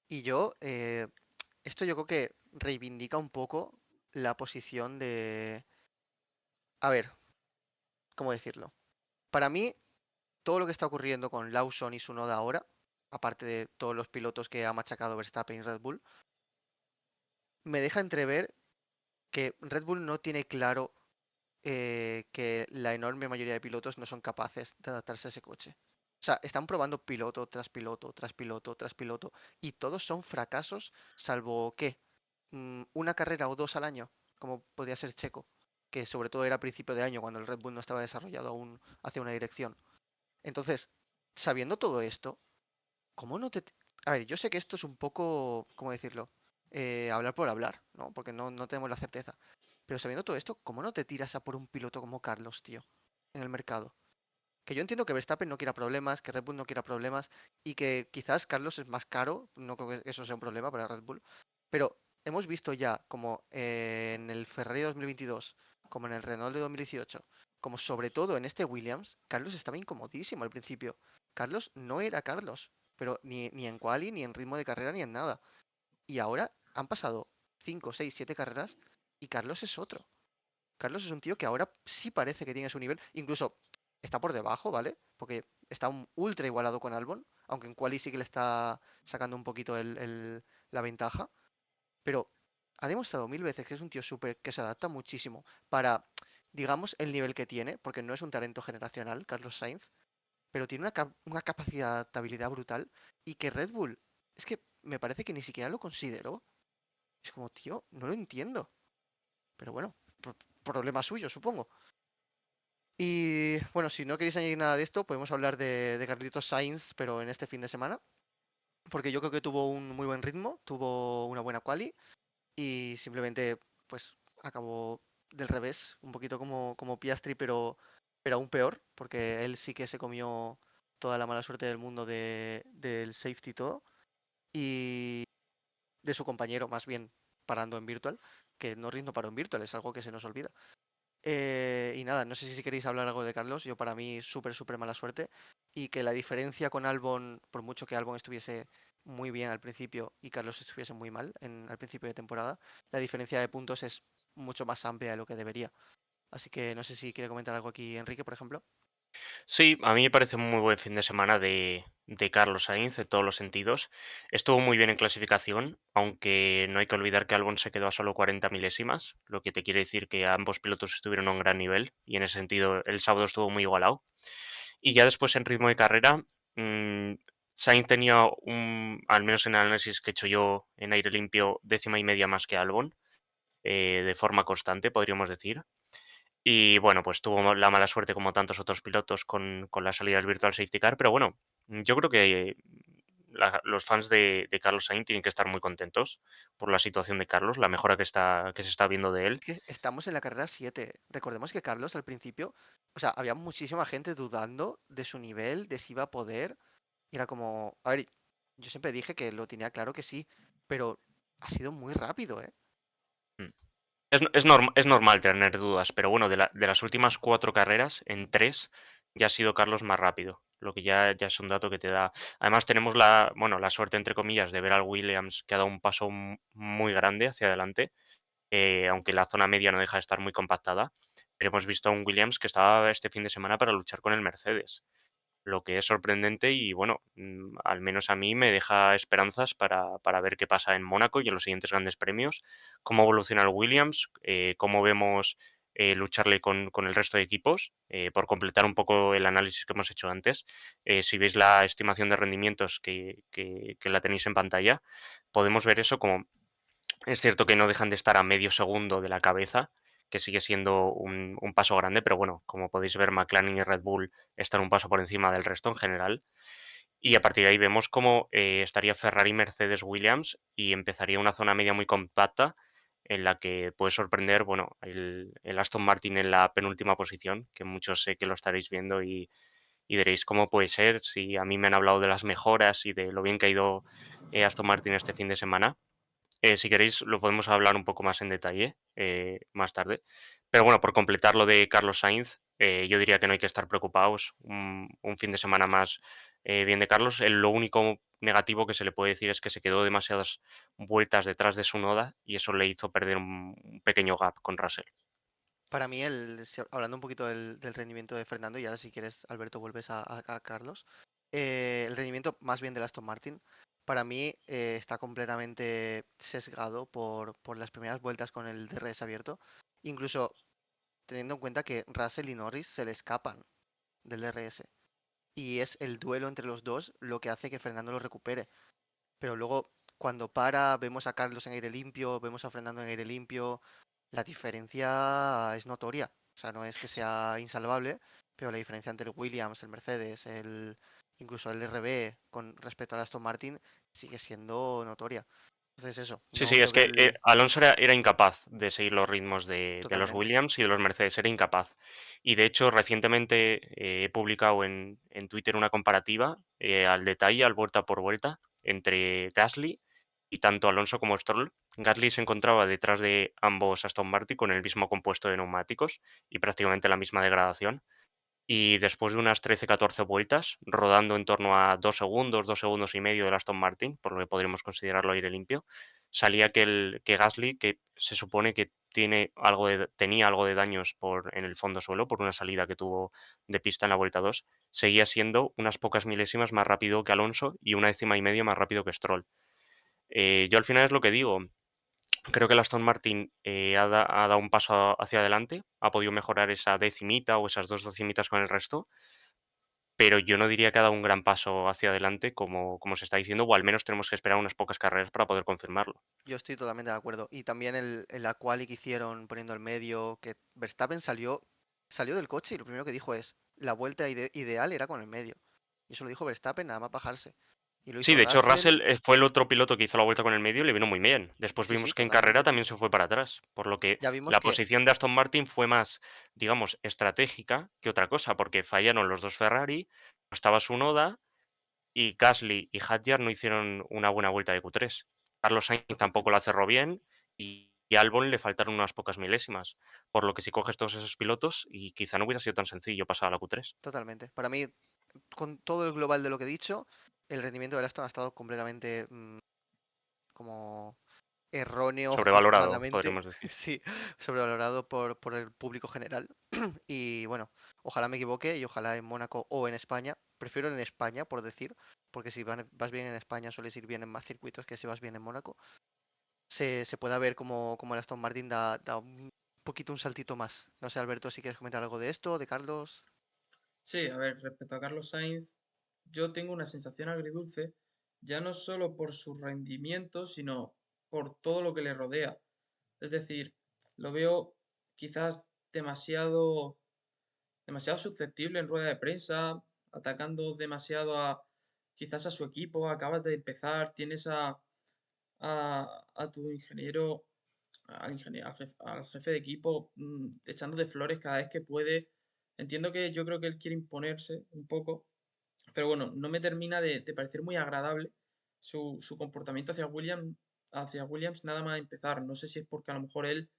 Speaker 1: y yo, esto yo creo que reivindica un poco la posición de... A ver, ¿cómo decirlo? Para mí, todo lo que está ocurriendo con Lawson y Tsunoda ahora, aparte de todos los pilotos que ha machacado Verstappen y Red Bull, me deja entrever que Red Bull no tiene claro que la enorme mayoría de pilotos no son capaces de adaptarse a ese coche. O sea, están probando piloto tras piloto, tras piloto, tras piloto, y todos son fracasos, salvo que una carrera o dos al año, como podría ser Checo, que sobre todo era a principio de año, cuando el Red Bull no estaba desarrollado aún hacia una dirección. Entonces, sabiendo todo esto, ¿cómo no te... A ver, yo sé que esto es un poco, ¿cómo decirlo? Hablar por hablar, ¿no? Porque no tenemos la certeza. Pero sabiendo todo esto, ¿cómo no te tiras a por un piloto como Carlos, tío, en el mercado? Que yo entiendo que Verstappen no quiera problemas, que Red Bull no quiera problemas y que quizás Carlos es más caro, no creo que eso sea un problema para Red Bull, pero hemos visto ya como en el Ferrari 2022, como en el Renault de 2018, como sobre todo en este Williams, Carlos estaba incomodísimo al principio. Carlos no era Carlos, pero ni en quali, ni en ritmo de carrera, ni en nada. Y ahora han pasado 5, 6, 7 carreras y Carlos es otro. Carlos es un tío que ahora sí parece que tiene su nivel, incluso está por debajo, ¿vale? Porque está ultra igualado con Albon, aunque en quali sí que le está sacando un poquito la ventaja, pero ha demostrado mil veces que es un tío súper que se adapta muchísimo para, digamos, el nivel que tiene, porque no es un talento generacional, Carlos Sainz, pero tiene una capacidad de adaptabilidad brutal y que Red Bull, es que me parece que ni siquiera lo consideró. Es como, tío, no lo entiendo. Pero bueno, problema suyo, supongo. Y bueno, si no queréis añadir nada de esto, podemos hablar de Carlitos Sainz, pero en este fin de semana. Porque yo creo que tuvo un muy buen ritmo, tuvo una buena quali y simplemente pues acabó del revés, un poquito como Piastri, pero aún peor, porque él sí que se comió toda la mala suerte del mundo del safety y todo. Y de su compañero, más bien parando en virtual, que Norris no paró en virtual, es algo que se nos olvida. Y nada, no sé si queréis hablar algo de Carlos. Yo para mí súper mala suerte. Y que la diferencia con Albon, por mucho que Albon estuviese muy bien al principio y Carlos estuviese muy mal al principio de temporada, la diferencia de puntos es mucho más amplia de lo que debería. Así que no sé si quiere comentar algo aquí Enrique, por ejemplo.
Speaker 3: Sí, a mí me parece un muy buen fin de semana de Carlos Sainz en todos los sentidos. Estuvo muy bien en clasificación, aunque no hay que olvidar que Albon se quedó a solo 40 milésimas, lo que te quiere decir que ambos pilotos estuvieron a un gran nivel y en ese sentido el sábado estuvo muy igualado. Y ya después en ritmo de carrera, mm, Sainz tenía al menos en el análisis que he hecho yo en aire limpio, décima y media más que Albon, de forma constante, podríamos decir. Y bueno, pues tuvo la mala suerte como tantos otros pilotos con la salida del Virtual Safety Car, pero bueno, yo creo que los fans de Carlos Sainz tienen que estar muy contentos por la situación de Carlos, la mejora que se está viendo de él.
Speaker 1: Que estamos en la carrera 7. Recordemos que Carlos al principio, o sea, había muchísima gente dudando de su nivel, de si iba a poder. Y era como, a ver, yo siempre dije que lo tenía claro que sí, pero ha sido muy rápido, ¿eh?
Speaker 3: Mm. Es normal tener dudas, pero bueno, de las últimas 4 carreras, en 3 ya ha sido Carlos más rápido, lo que ya es un dato que te da. Además, tenemos bueno, la suerte, entre comillas, de ver al Williams que ha dado un paso muy grande hacia adelante, aunque la zona media no deja de estar muy compactada. Pero hemos visto a un Williams que estaba este fin de semana para luchar con el Mercedes, lo que es sorprendente y bueno, al menos a mí me deja esperanzas para ver qué pasa en Mónaco y en los siguientes grandes premios, cómo evoluciona el Williams, cómo vemos lucharle con el resto de equipos. Por completar un poco el análisis que hemos hecho antes, si veis la estimación de rendimientos que la tenéis en pantalla, podemos ver eso como es cierto que no dejan de estar a medio segundo de la cabeza, que sigue siendo un paso grande, pero bueno, como podéis ver, McLaren y Red Bull están un paso por encima del resto en general. Y a partir de ahí vemos cómo estaría Ferrari, Mercedes, Williams y empezaría una zona media muy compacta en la que puede sorprender, bueno, el Aston Martin en la penúltima posición, que muchos sé que lo estaréis viendo y diréis cómo puede ser, si a mí me han hablado de las mejoras y de lo bien que ha ido Aston Martin este fin de semana. Si queréis, lo podemos hablar un poco más en detalle más tarde. Pero bueno, por completar lo de Carlos Sainz, yo diría que no hay que estar preocupados. Un fin de semana más bien de Carlos. Lo único negativo que se le puede decir es que se quedó demasiadas vueltas detrás de su noda y eso le hizo perder un pequeño gap con Russell.
Speaker 1: Para mí, hablando un poquito del rendimiento de Fernando, y ahora si quieres, Alberto, vuelves a Carlos, el rendimiento más bien del Aston Martin, para mí está completamente sesgado por las primeras vueltas con el DRS abierto, incluso teniendo en cuenta que Russell y Norris se le escapan del DRS, y es el duelo entre los dos lo que hace que Fernando lo recupere. Pero luego, cuando para, vemos a Carlos en aire limpio, vemos a Fernando en aire limpio, la diferencia es notoria. O sea, no es que sea insalvable, pero la diferencia entre el Williams, el Mercedes, incluso el RB con respecto al Aston Martin sigue siendo notoria. Entonces eso,
Speaker 3: Sí,
Speaker 1: no
Speaker 3: sí,
Speaker 1: creo
Speaker 3: es
Speaker 1: que
Speaker 3: que
Speaker 1: el...
Speaker 3: Alonso era incapaz de seguir los ritmos de los
Speaker 1: Totalmente.
Speaker 3: Williams y de los Mercedes, era incapaz. Y de hecho, recientemente he publicado en Twitter una comparativa al detalle, al vuelta por vuelta, entre Gasly y tanto Alonso como Stroll. Gasly se encontraba detrás de ambos Aston Martin con el mismo compuesto de neumáticos y prácticamente la misma degradación. Y después de unas 13-14 vueltas, rodando en torno a 2 segundos, 2 segundos y medio del Aston Martin, por lo que podríamos considerarlo aire limpio, salía que Gasly, que se supone que tenía algo de daños en el fondo suelo, por una salida que tuvo de pista en la vuelta 2, seguía siendo unas pocas milésimas más rápido que Alonso y una décima y media más rápido que Stroll. Yo al final es lo que digo, creo que el Aston Martin ha dado un paso hacia adelante, ha podido mejorar esa decimita o esas 2 decimitas con el resto, pero yo no diría que ha dado un gran paso hacia adelante como se está diciendo, o al menos tenemos que esperar unas pocas carreras para poder confirmarlo.
Speaker 1: Yo estoy totalmente de acuerdo. Y también la quali que hicieron poniendo el medio, que Verstappen salió del coche y lo primero que dijo es, la vuelta ideal era con el medio. Y eso lo dijo Verstappen nada más bajarse. Y lo
Speaker 3: Sí,
Speaker 1: hizo
Speaker 3: de hecho
Speaker 1: Russell.
Speaker 3: Russell fue el otro piloto que hizo la vuelta con el medio y le vino muy bien. Después
Speaker 1: Sí, sí,
Speaker 3: vimos que en carrera
Speaker 1: totalmente.
Speaker 3: también se fue para atrás, por lo que
Speaker 1: Ya vimos
Speaker 3: la
Speaker 1: que,
Speaker 3: posición de Aston Martin fue más, digamos, estratégica que otra cosa, porque fallaron los dos Ferrari, no estaba su Noda y Gasly y Hadjar no hicieron una buena vuelta de Q3. Carlos Sainz tampoco
Speaker 1: totalmente,
Speaker 3: la cerró bien y Albon le faltaron unas pocas milésimas. Por lo que si coges todos esos pilotos y quizá no hubiera sido tan sencillo pasar a la Q3.
Speaker 1: totalmente. Para mí, con todo el global de lo que he dicho, el rendimiento de Aston ha estado completamente como erróneo,
Speaker 3: Sobrevalorado,
Speaker 1: juzgadamente,
Speaker 3: podríamos decir.
Speaker 1: sí, sobrevalorado por el público general. Y bueno, ojalá me equivoque y ojalá en Mónaco o en España, prefiero en España por decir, porque si vas bien en España sueles ir bien en más circuitos que si vas bien en Mónaco, se pueda ver como el Aston Martin da un poquito un saltito más. No sé, Alberto, si quieres comentar algo de esto, de Carlos.
Speaker 2: Sí, a ver, respecto a Carlos Sainz, yo tengo una sensación agridulce, ya no solo por su rendimiento, sino por todo lo que le rodea. Es decir, lo veo quizás demasiado susceptible en rueda de prensa, atacando demasiado quizás a su equipo, acabas de empezar, tienes a tu ingeniero, al jefe de equipo, echándote flores cada vez que puede. Entiendo que yo creo que él quiere imponerse un poco, pero bueno, no me termina de parecer muy agradable su comportamiento hacia Williams nada más empezar. No sé si es porque a lo mejor él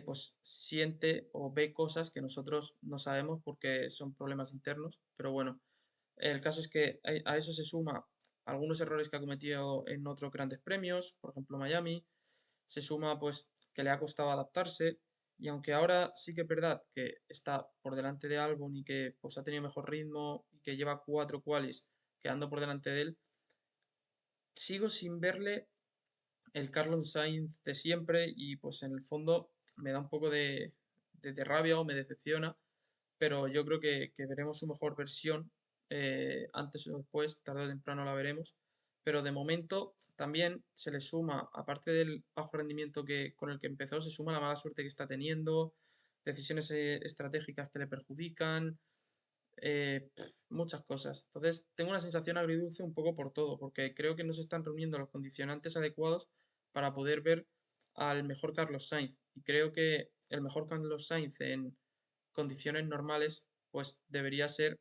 Speaker 2: pues siente o ve cosas que nosotros no sabemos porque son problemas internos, pero bueno, el caso es que a eso se suma algunos errores que ha cometido en otros grandes premios, por ejemplo Miami, se suma pues que le ha costado adaptarse y aunque ahora sí que es verdad que está por delante de Albon y que pues ha tenido mejor ritmo y que lleva 4 qualis quedando por delante de él, sigo sin verle el Carlos Sainz de siempre y pues en el fondo me da un poco de rabia o me decepciona, pero yo creo que veremos su mejor versión antes o después, tarde o temprano la veremos. Pero de momento también se le suma, aparte del bajo rendimiento con el que empezó, se suma la mala suerte que está teniendo, decisiones estratégicas que le perjudican, muchas cosas. Entonces, tengo una sensación agridulce un poco por todo, porque creo que no se están reuniendo los condicionantes adecuados para poder ver al mejor Carlos Sainz. Y creo que el mejor Carlos Sainz en condiciones normales, pues debería ser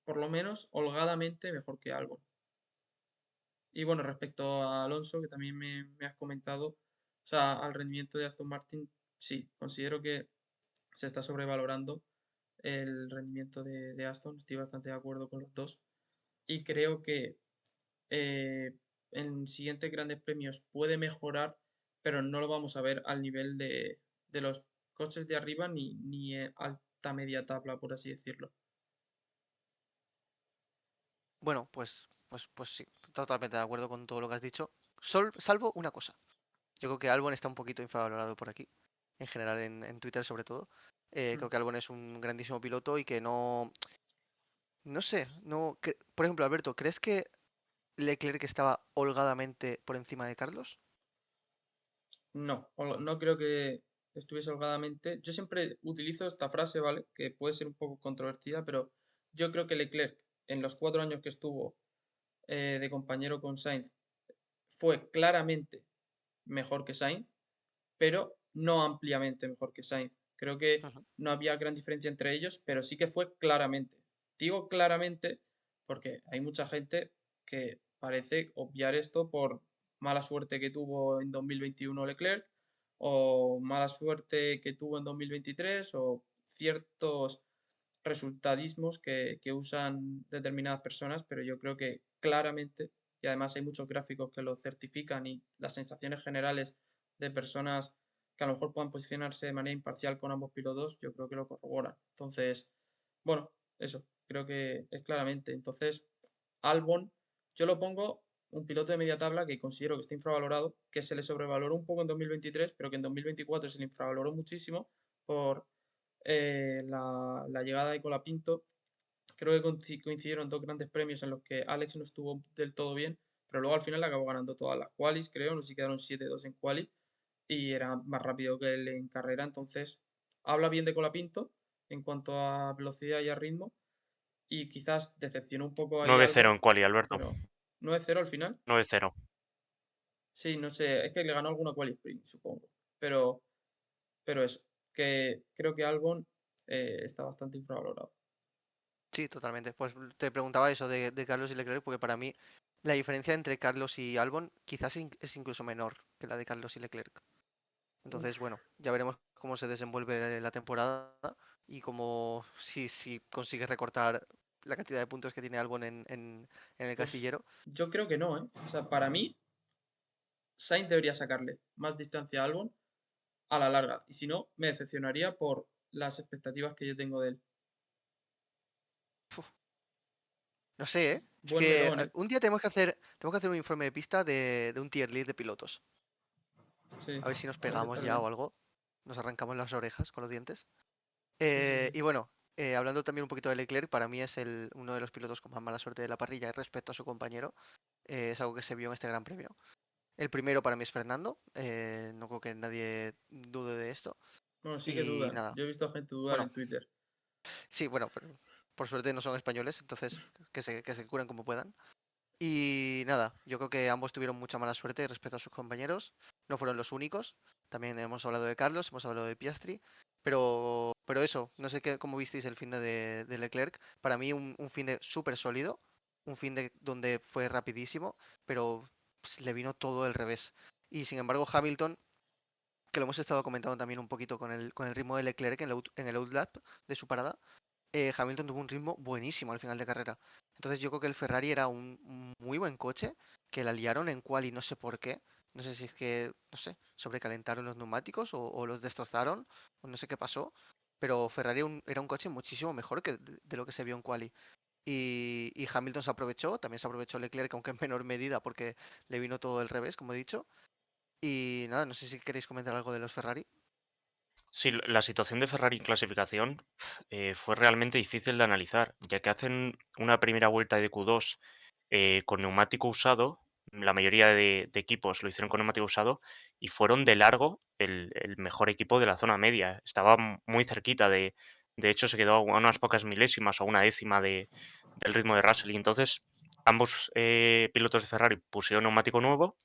Speaker 2: por lo menos holgadamente mejor que Albon. Y bueno, respecto a Alonso, que también me has comentado, o sea, al rendimiento de Aston Martin, sí, considero que se está sobrevalorando el rendimiento de Aston, estoy bastante de acuerdo con los dos. Y creo que eh, en siguientes grandes premios puede mejorar, pero no lo vamos a ver al nivel de los coches de arriba ni alta media tabla, por así decirlo.
Speaker 1: Bueno, pues sí, totalmente de acuerdo con todo lo que has dicho. Salvo una cosa. Yo creo que Albon está un poquito infravalorado por aquí, en general en Twitter sobre todo.
Speaker 2: Mm.
Speaker 1: Creo que Albon es un grandísimo piloto y que no sé, por ejemplo, Alberto, ¿crees que Leclerc estaba holgadamente por encima de Carlos?
Speaker 2: No, no creo que estuviese holgadamente. Yo siempre utilizo esta frase, ¿vale? Que puede ser un poco controvertida, pero yo creo que Leclerc, en los 4 años que estuvo de compañero con Sainz, fue claramente mejor que Sainz, pero no ampliamente mejor que Sainz. Creo que
Speaker 1: Ujú.
Speaker 2: no había gran diferencia entre ellos, pero sí que fue claramente. Digo claramente porque hay mucha gente que parece obviar esto por mala suerte que tuvo en 2021 Leclerc o mala suerte que tuvo en 2023 o ciertos resultadismos que usan determinadas personas, pero yo creo que claramente, y además hay muchos gráficos que lo certifican y las sensaciones generales de personas que a lo mejor puedan posicionarse de manera imparcial con ambos pilotos, yo creo que lo corroboran. Entonces, bueno, eso, creo que es claramente. Entonces, Albon, yo lo pongo un piloto de media tabla que considero que está infravalorado, que se le sobrevaloró un poco en 2023, pero que en 2024 se le infravaloró muchísimo por la llegada de Colapinto. Creo que coincidieron dos grandes premios en los que Alex no estuvo del todo bien, pero luego al final acabó ganando todas las qualis, creo, no sé si quedaron 7-2 en quali y era más rápido que él en carrera, entonces habla bien de Colapinto en cuanto a velocidad y a ritmo y quizás decepcionó un poco ahí
Speaker 3: 9-0
Speaker 2: Albon,
Speaker 3: en quali, Alberto.
Speaker 2: pero 9-0 al final.
Speaker 3: 9-0.
Speaker 2: Sí, no sé, es que le ganó alguna quali sprint, supongo, pero, pero eso, que creo que Albon está bastante infravalorado.
Speaker 1: Sí, totalmente. Pues te preguntaba eso de Carlos y Leclerc, porque para mí la diferencia entre Carlos y Albon quizás es incluso menor que la de Carlos y Leclerc. Entonces,
Speaker 2: Uf,
Speaker 1: bueno, ya veremos cómo se desenvuelve la temporada y cómo si consigue recortar la cantidad de puntos que tiene Albon en el
Speaker 2: pues
Speaker 1: casillero.
Speaker 2: yo creo que no, ¿eh? O sea, para mí, Sainz debería sacarle más distancia a Albon a la larga. Y si no, me decepcionaría por las expectativas que yo tengo de él.
Speaker 1: Uf, no sé, ¿eh? Es
Speaker 2: Buen
Speaker 1: que
Speaker 2: melón, ¿eh?
Speaker 1: un día tenemos que hacer un informe de pista de un tier list de pilotos.
Speaker 2: Sí,
Speaker 1: A ver si nos
Speaker 2: podría
Speaker 1: pegamos
Speaker 2: estar
Speaker 1: ya o
Speaker 2: bien.
Speaker 1: algo. Nos arrancamos las orejas con los dientes.
Speaker 2: Sí, sí, sí.
Speaker 1: Y bueno, hablando también un poquito de Leclerc, para mí es uno de los pilotos con más mala suerte de la parrilla respecto a su compañero. Es algo que se vio en este Gran Premio. El primero para mí es Fernando. No creo que nadie dude de esto.
Speaker 2: Bueno, sí que
Speaker 1: Y
Speaker 2: dudan.
Speaker 1: nada.
Speaker 2: Yo he visto a gente dudar
Speaker 1: Bueno,
Speaker 2: en Twitter.
Speaker 1: sí, bueno, pero Por suerte no son españoles, entonces que se curen como puedan. Y nada, yo creo que ambos tuvieron mucha mala suerte respecto a sus compañeros. No fueron los únicos. También hemos hablado de Carlos, hemos hablado de Piastri. Pero eso, no sé cómo visteis el fin de Leclerc. Para mí un fin de súper sólido. Un fin de donde fue rapidísimo, pero le vino todo al revés. Y sin embargo, Hamilton, que lo hemos estado comentando también un poquito con el ritmo de Leclerc en el outlap de su parada, Hamilton tuvo un ritmo buenísimo al final de carrera. Entonces yo creo que el Ferrari era un muy buen coche, que la liaron en quali, no sé por qué. No sé si es que, no sé, sobrecalentaron los neumáticos o los destrozaron, o no sé qué pasó. Pero Ferrari era un coche muchísimo mejor que de lo que se vio en quali. Y Hamilton se aprovechó, también se aprovechó Leclerc, aunque en menor medida, porque le vino todo del revés, como he dicho. Y nada, no sé si queréis comentar algo de los Ferrari.
Speaker 3: Sí, la situación de Ferrari en clasificación fue realmente difícil de analizar, ya que hacen una primera vuelta de Q2 con neumático usado, la mayoría de equipos lo hicieron con neumático usado y fueron de largo el mejor equipo de la zona media. Estaba muy cerquita de hecho se quedó a unas pocas milésimas o una décima del ritmo de Russell y entonces ambos pilotos de Ferrari pusieron neumático nuevo.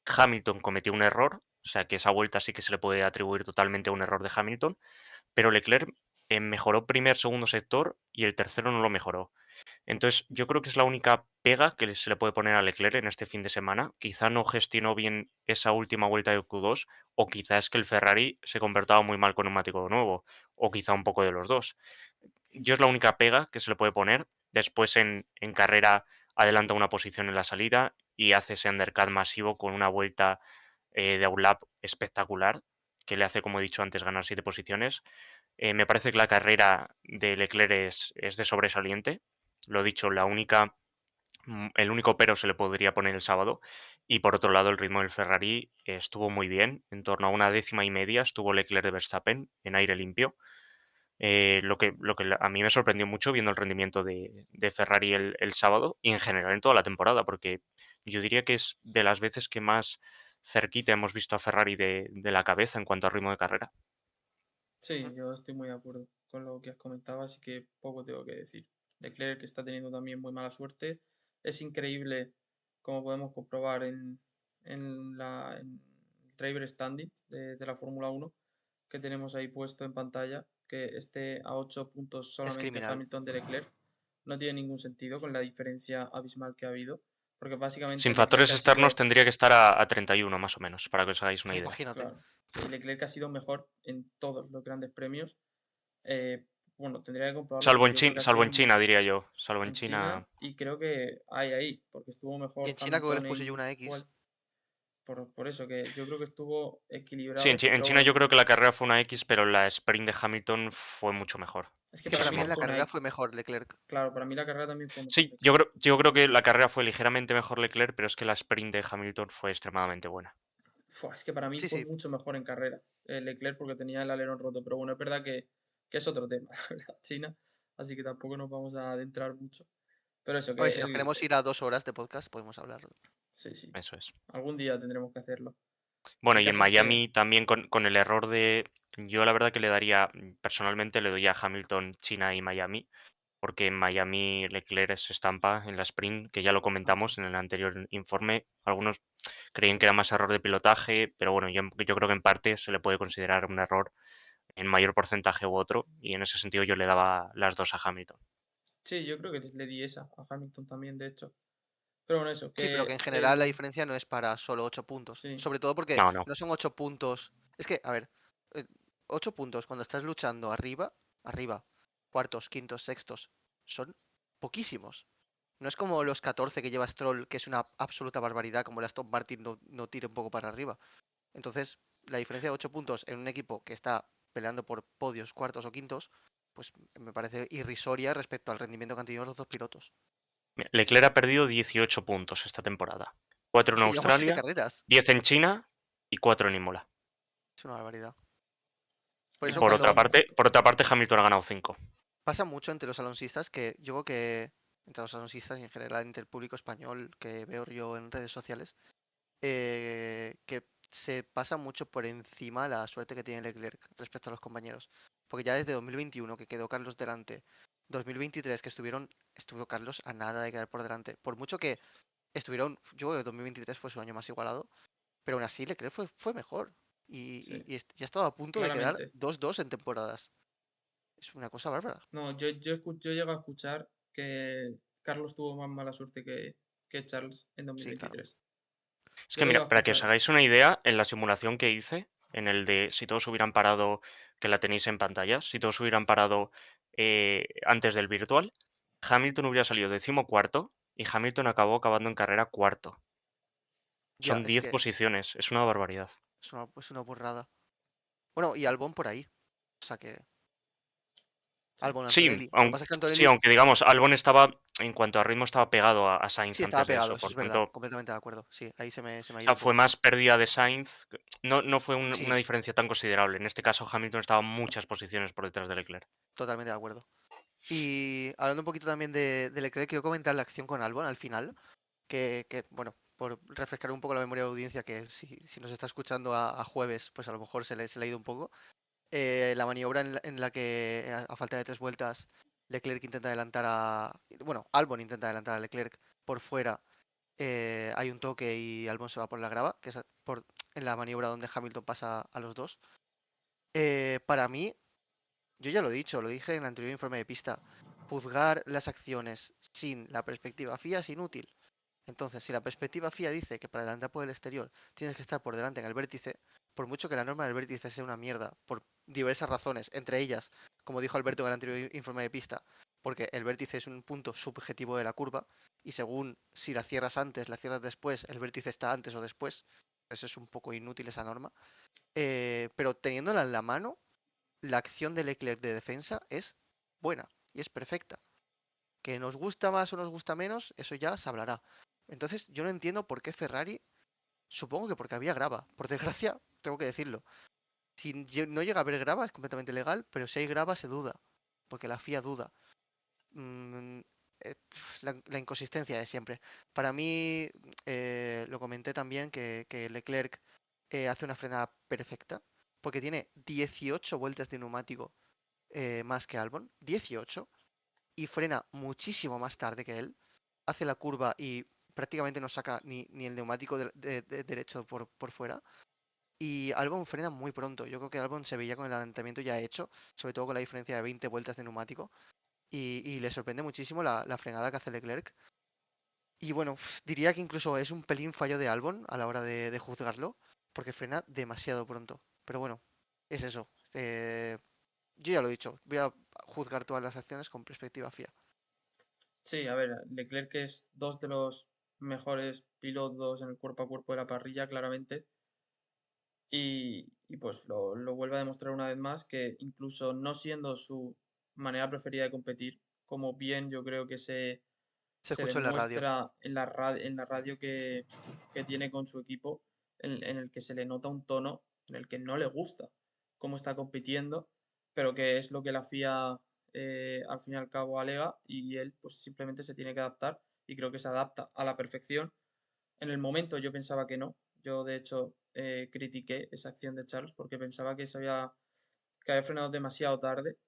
Speaker 3: Hamilton cometió un error, o sea que esa vuelta sí que se le puede atribuir totalmente a un error de Hamilton, pero Leclerc mejoró primer, segundo sector y el tercero no lo mejoró. Entonces, yo creo que es la única pega que se le puede poner a Leclerc en este fin de semana. Quizá no gestionó bien esa última vuelta de Q2, o quizá es que el Ferrari se comportaba muy mal con neumático nuevo, o quizá un poco de los dos. Yo es la única pega que se le puede poner. Después en carrera adelanta una posición en la salida y hace ese undercut masivo con una vuelta de outlap espectacular, que le hace, como he dicho antes, ganar 7 posiciones. Me parece que la carrera de Leclerc es de sobresaliente. Lo dicho, el único pero se le podría poner el sábado. Y por otro lado, el ritmo del Ferrari estuvo muy bien. En torno a una décima y media estuvo Leclerc de Verstappen en aire limpio. Lo que a mí me sorprendió mucho viendo el rendimiento de Ferrari el sábado y en general en toda la temporada, porque yo diría que es de las veces que más cerquita hemos visto a Ferrari de la cabeza en cuanto a ritmo de carrera.
Speaker 2: Sí, yo estoy muy de acuerdo con lo que has comentado, así que poco tengo que decir. Leclerc, que está teniendo también muy mala suerte. Es increíble, como podemos comprobar en el driver standing de la Fórmula 1, que tenemos ahí puesto en pantalla, que esté a 8 puntos
Speaker 1: Es
Speaker 2: solamente
Speaker 1: criminal.
Speaker 2: Hamilton de Leclerc. No tiene ningún sentido con la diferencia abismal que ha habido, porque
Speaker 3: Sin
Speaker 2: básicamente Leclerc
Speaker 3: factores
Speaker 2: ha
Speaker 3: externos
Speaker 2: sido,
Speaker 3: tendría que estar a 31 más o menos, para que os hagáis una idea.
Speaker 1: Imagínate.
Speaker 2: claro, sí, Leclerc ha sido mejor en todos los grandes premios. eh, bueno, tendría que comprobarlo, pero yo creo que ha
Speaker 3: Salvo
Speaker 2: sido
Speaker 3: en China, diría yo. Salvo en
Speaker 2: en China
Speaker 3: China.
Speaker 2: y creo que hay ahí, porque estuvo
Speaker 1: Y
Speaker 2: mejor
Speaker 1: en China creo que les
Speaker 2: Hamilton
Speaker 1: puse yo
Speaker 2: en
Speaker 1: una X.
Speaker 2: por eso, que yo creo que estuvo
Speaker 3: Sí,
Speaker 2: equilibrado,
Speaker 3: En
Speaker 2: pero
Speaker 3: China
Speaker 2: bueno,
Speaker 3: yo creo que la carrera fue una X, pero la sprint de Hamilton fue mucho mejor.
Speaker 2: es que
Speaker 1: Sí,
Speaker 2: para
Speaker 1: para
Speaker 2: mí
Speaker 1: mí
Speaker 2: no
Speaker 1: en
Speaker 3: Muchísimo.
Speaker 1: la
Speaker 2: fue una
Speaker 1: carrera
Speaker 2: X.
Speaker 1: fue mejor Leclerc.
Speaker 2: Claro, para mí la carrera también fue mejor
Speaker 3: Sí,
Speaker 2: Leclerc.
Speaker 3: yo creo que la carrera fue ligeramente mejor Leclerc, pero es que la sprint de Hamilton fue extremadamente buena.
Speaker 2: Fua, es que para mí
Speaker 1: Sí,
Speaker 2: fue
Speaker 1: sí.
Speaker 2: mucho mejor en carrera Leclerc porque tenía el alerón roto, pero bueno, es verdad que es otro tema, la verdad, China, así que tampoco nos vamos a adentrar mucho. Pero eso,
Speaker 1: A ver,
Speaker 2: que
Speaker 1: si nos queremos ir a 2 horas de podcast, podemos hablarlo.
Speaker 2: sí, sí,
Speaker 3: Eso es.
Speaker 2: algún día tendremos que hacerlo.
Speaker 3: Bueno,
Speaker 2: El
Speaker 3: y en
Speaker 2: caso es que,
Speaker 3: Miami también con el error de... Yo la verdad que le daría, personalmente le doy a Hamilton, China y Miami, porque en Miami Leclerc se estampa en la sprint, que ya lo comentamos en el anterior informe. Algunos creían que era más error de pilotaje, pero bueno, yo creo que en parte se le puede considerar un error en mayor porcentaje u otro, y en ese sentido yo le daba las dos a Hamilton.
Speaker 2: sí, yo creo que le di esa a Hamilton también, de hecho. Pero bueno, eso,
Speaker 1: Sí, pero que
Speaker 2: que
Speaker 1: en general la
Speaker 2: el...
Speaker 1: diferencia no es para solo 8 puntos.
Speaker 2: Sí,
Speaker 1: Sobre todo porque
Speaker 3: No, no.
Speaker 1: no son 8 puntos. Es que, a ver, eh, 8 puntos cuando estás luchando arriba, cuartos, quintos, sextos, son poquísimos. No es como los 14 que lleva Stroll, que es una absoluta barbaridad, como el Aston Martin no tire un poco para arriba. Entonces, la diferencia de 8 puntos en un equipo que está peleando por podios, cuartos o quintos, pues me parece irrisoria respecto al rendimiento que han tenido los dos pilotos.
Speaker 3: Mira, Leclerc ha perdido 18 puntos esta temporada. 4
Speaker 1: Es
Speaker 3: en
Speaker 1: que llevamos 7
Speaker 3: Australia,
Speaker 1: carreras.
Speaker 3: 10 en China y 4 en Imola.
Speaker 1: Es una barbaridad. Por
Speaker 3: Y
Speaker 1: eso
Speaker 3: por
Speaker 1: cuando
Speaker 3: otra parte Hamilton ha ganado 5.
Speaker 1: pasa mucho entre los alonsistas, que yo creo que entre los alonsistas y en general entre el público español que veo yo en redes sociales, que se pasa mucho por encima la suerte que tiene Leclerc respecto a los compañeros. Porque ya desde 2021 que quedó Carlos delante 2023 que estuvo Carlos a nada de quedar por delante. Por mucho que estuvieron, yo creo que 2023 fue su año más igualado, pero aún así Leclerc fue mejor.
Speaker 2: Sí,
Speaker 1: Ya estaba a punto de quedar
Speaker 2: claramente.
Speaker 1: 2-2 en temporadas. Es una cosa bárbara.
Speaker 2: No, yo llego a escuchar que Carlos tuvo más mala suerte que Charles en
Speaker 1: Sí, claro.
Speaker 2: 2023.
Speaker 3: Es
Speaker 2: Yo
Speaker 3: que
Speaker 2: lo llego
Speaker 3: mira,
Speaker 2: a
Speaker 3: para que os
Speaker 2: escuchar.
Speaker 3: hagáis una idea, en la simulación que hice, en el de si todos hubieran parado, que la tenéis en pantalla, si todos hubieran parado antes del virtual, Hamilton hubiera salido 14º y Hamilton acabando en carrera cuarto.
Speaker 1: Ya,
Speaker 3: Son
Speaker 1: es
Speaker 3: 10
Speaker 1: que
Speaker 3: posiciones, es una barbaridad.
Speaker 1: es una burrada. Bueno, y Albon por ahí. O sea que
Speaker 2: Sí,
Speaker 1: Albon
Speaker 3: Sí,
Speaker 1: Antonelli. Lo que pasa es que
Speaker 3: sí,
Speaker 1: Antonelli
Speaker 3: aunque digamos, Albon estaba, en cuanto a ritmo, estaba pegado a Sainz
Speaker 1: sí estaba
Speaker 3: antes de
Speaker 1: pegado,
Speaker 3: eso,
Speaker 1: eso
Speaker 3: por
Speaker 1: es verdad.
Speaker 3: tanto,
Speaker 1: Completamente de acuerdo. Sí, ahí se me ha
Speaker 3: o
Speaker 1: ido
Speaker 3: sea,
Speaker 1: un
Speaker 3: fue
Speaker 1: poco.
Speaker 3: más pérdida de Sainz, no fue una
Speaker 1: Sí,
Speaker 3: diferencia tan considerable. En este caso, Hamilton estaba muchas posiciones por detrás de Leclerc.
Speaker 1: totalmente de acuerdo. Y hablando un poquito también de Leclerc, quiero comentar la acción con Albon al final, bueno, por refrescar un poco la memoria de la audiencia, que si nos está escuchando a jueves, pues a lo mejor se le ha ido un poco. La maniobra en la que a falta de 3 vueltas Leclerc intenta adelantar bueno, Albon intenta adelantar a Leclerc por fuera. Hay un toque y Albon se va por la grava, que es en la maniobra donde Hamilton pasa a los dos. Para mí, yo ya lo he dicho, lo dije en el anterior informe de pista, juzgar las acciones sin la perspectiva FIA es inútil. Entonces, si la perspectiva FIA dice que para adelantar por el exterior tienes que estar por delante en el vértice, por mucho que la norma del vértice sea una mierda, por diversas razones, entre ellas, como dijo Alberto en el anterior informe de pista, porque el vértice es un punto subjetivo de la curva, y según si la cierras antes, la cierras después, el vértice está antes o después, eso es un poco inútil esa norma. Pero teniéndola en la mano, la acción de Leclerc de defensa es buena y es perfecta. Que nos gusta más o nos gusta menos, eso ya se hablará. Entonces, yo no entiendo por qué Ferrari, supongo que porque había grava. Por desgracia, tengo que decirlo. Si no llega a haber grava es completamente legal, pero si hay grava se duda, porque la FIA duda. Mm, la inconsistencia de siempre. Para mí, lo comenté también que Leclerc hace una frenada perfecta, porque tiene 18 vueltas de neumático más que Albon, 18, y frena muchísimo más tarde que él. Hace la curva y prácticamente no saca ni el neumático derecho por fuera. Y Albon frena muy pronto. Yo creo que Albon se veía con el adelantamiento ya hecho, sobre todo con la diferencia de 20 vueltas de neumático. Y le sorprende muchísimo la frenada que hace Leclerc. Y bueno, diría que incluso es un pelín fallo de Albon a la hora de juzgarlo, porque frena demasiado pronto. Pero bueno, es eso. Yo ya lo he dicho, voy a juzgar todas las acciones con perspectiva FIA.
Speaker 2: Sí, a ver, Leclerc es dos de los mejores pilotos en el cuerpo a cuerpo de la parrilla, claramente. Y pues lo vuelve a demostrar una vez más que incluso no siendo su manera preferida de competir, como bien yo creo que
Speaker 1: Se
Speaker 2: se
Speaker 1: escuchó en la radio.
Speaker 2: demuestra en la radio que tiene con su equipo, en el que se le nota un tono en el que no le gusta cómo está compitiendo, pero que es lo que la FIA al fin y al cabo alega y él pues simplemente se tiene que adaptar y creo que se adapta a la perfección. En el momento yo pensaba que no, yo de hecho critiqué esa acción de Charles porque pensaba que había frenado demasiado tarde,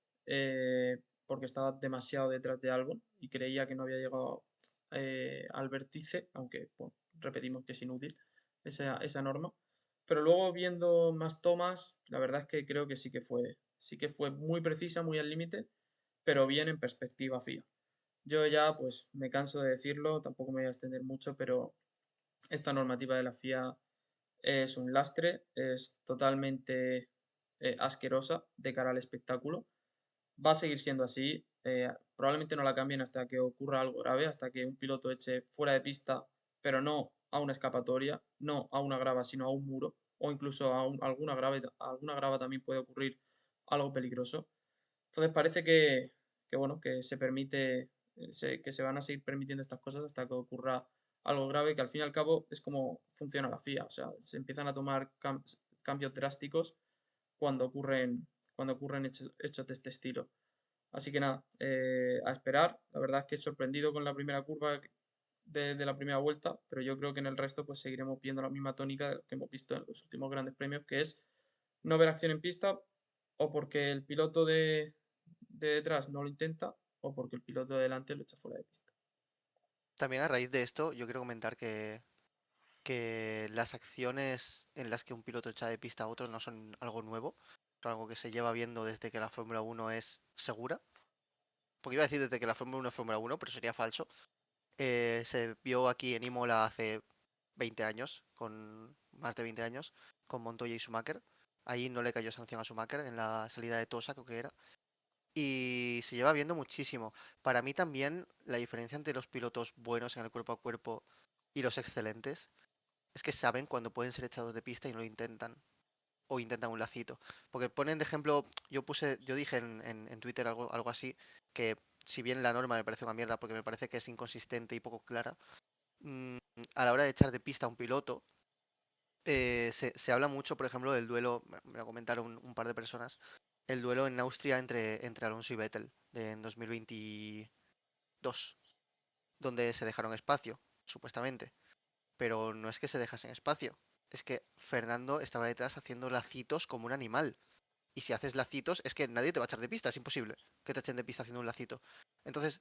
Speaker 2: porque estaba demasiado detrás de Albon y creía que no había llegado al vértice, aunque bueno, repetimos que es inútil esa norma. Pero luego viendo más tomas, la verdad es que creo que sí que fue muy precisa, muy al límite, pero bien en perspectiva FIA. Yo ya pues me canso de decirlo, tampoco me voy a extender mucho, pero esta normativa de la FIA es un lastre, es totalmente asquerosa de cara al espectáculo. Va a seguir siendo así. Probablemente no la cambien hasta que ocurra algo grave, hasta que un piloto eche fuera de pista, pero no a una escapatoria, no a una grava, sino a un muro, o incluso a alguna grava también puede ocurrir algo peligroso. Entonces parece que bueno, que se permite, que se van a seguir permitiendo estas cosas hasta que ocurra algo grave, que al fin y al cabo es como funciona la FIA. O sea, se empiezan a tomar cambios drásticos cuando ocurren hechos de este estilo. Así que nada, a esperar. La verdad es que he sorprendido con la primera curva de la primera vuelta, pero yo creo que en el resto pues seguiremos viendo la misma tónica de lo que hemos visto en los últimos grandes premios, que es no ver acción en pista o porque el piloto de detrás no lo intenta o porque el piloto de delante lo echa fuera de pista.
Speaker 1: También a raíz de esto, yo quiero comentar que las acciones en las que un piloto echa de pista a otro no son algo nuevo, son algo que se lleva viendo desde que la Fórmula 1 es segura. Porque iba a decir desde que la Fórmula 1 es Fórmula 1, pero sería falso. Se vio aquí en Imola hace 20 años, con más de 20 años, con Montoya y Schumacher. Ahí no le cayó sanción a Schumacher en la salida de Tosa, creo que era. Y se lleva viendo muchísimo. Para mí también la diferencia entre los pilotos buenos en el cuerpo a cuerpo y los excelentes es que saben cuando pueden ser echados de pista y no lo intentan. O intentan un lacito. Porque ponen de ejemplo, yo dije en Twitter algo así, que si bien la norma me parece una mierda porque me parece que es inconsistente y poco clara, mm, a la hora de echar de pista a un piloto, se habla mucho, por ejemplo, del duelo, me lo comentaron un par de personas, el duelo en Austria entre Alonso y Vettel en 2022, donde se dejaron espacio, supuestamente. Pero no es que se dejasen espacio, es que Fernando estaba detrás haciendo lacitos como un animal. Y si haces lacitos, es que nadie te va a echar de pista, es imposible que te echen de pista haciendo un lacito. Entonces,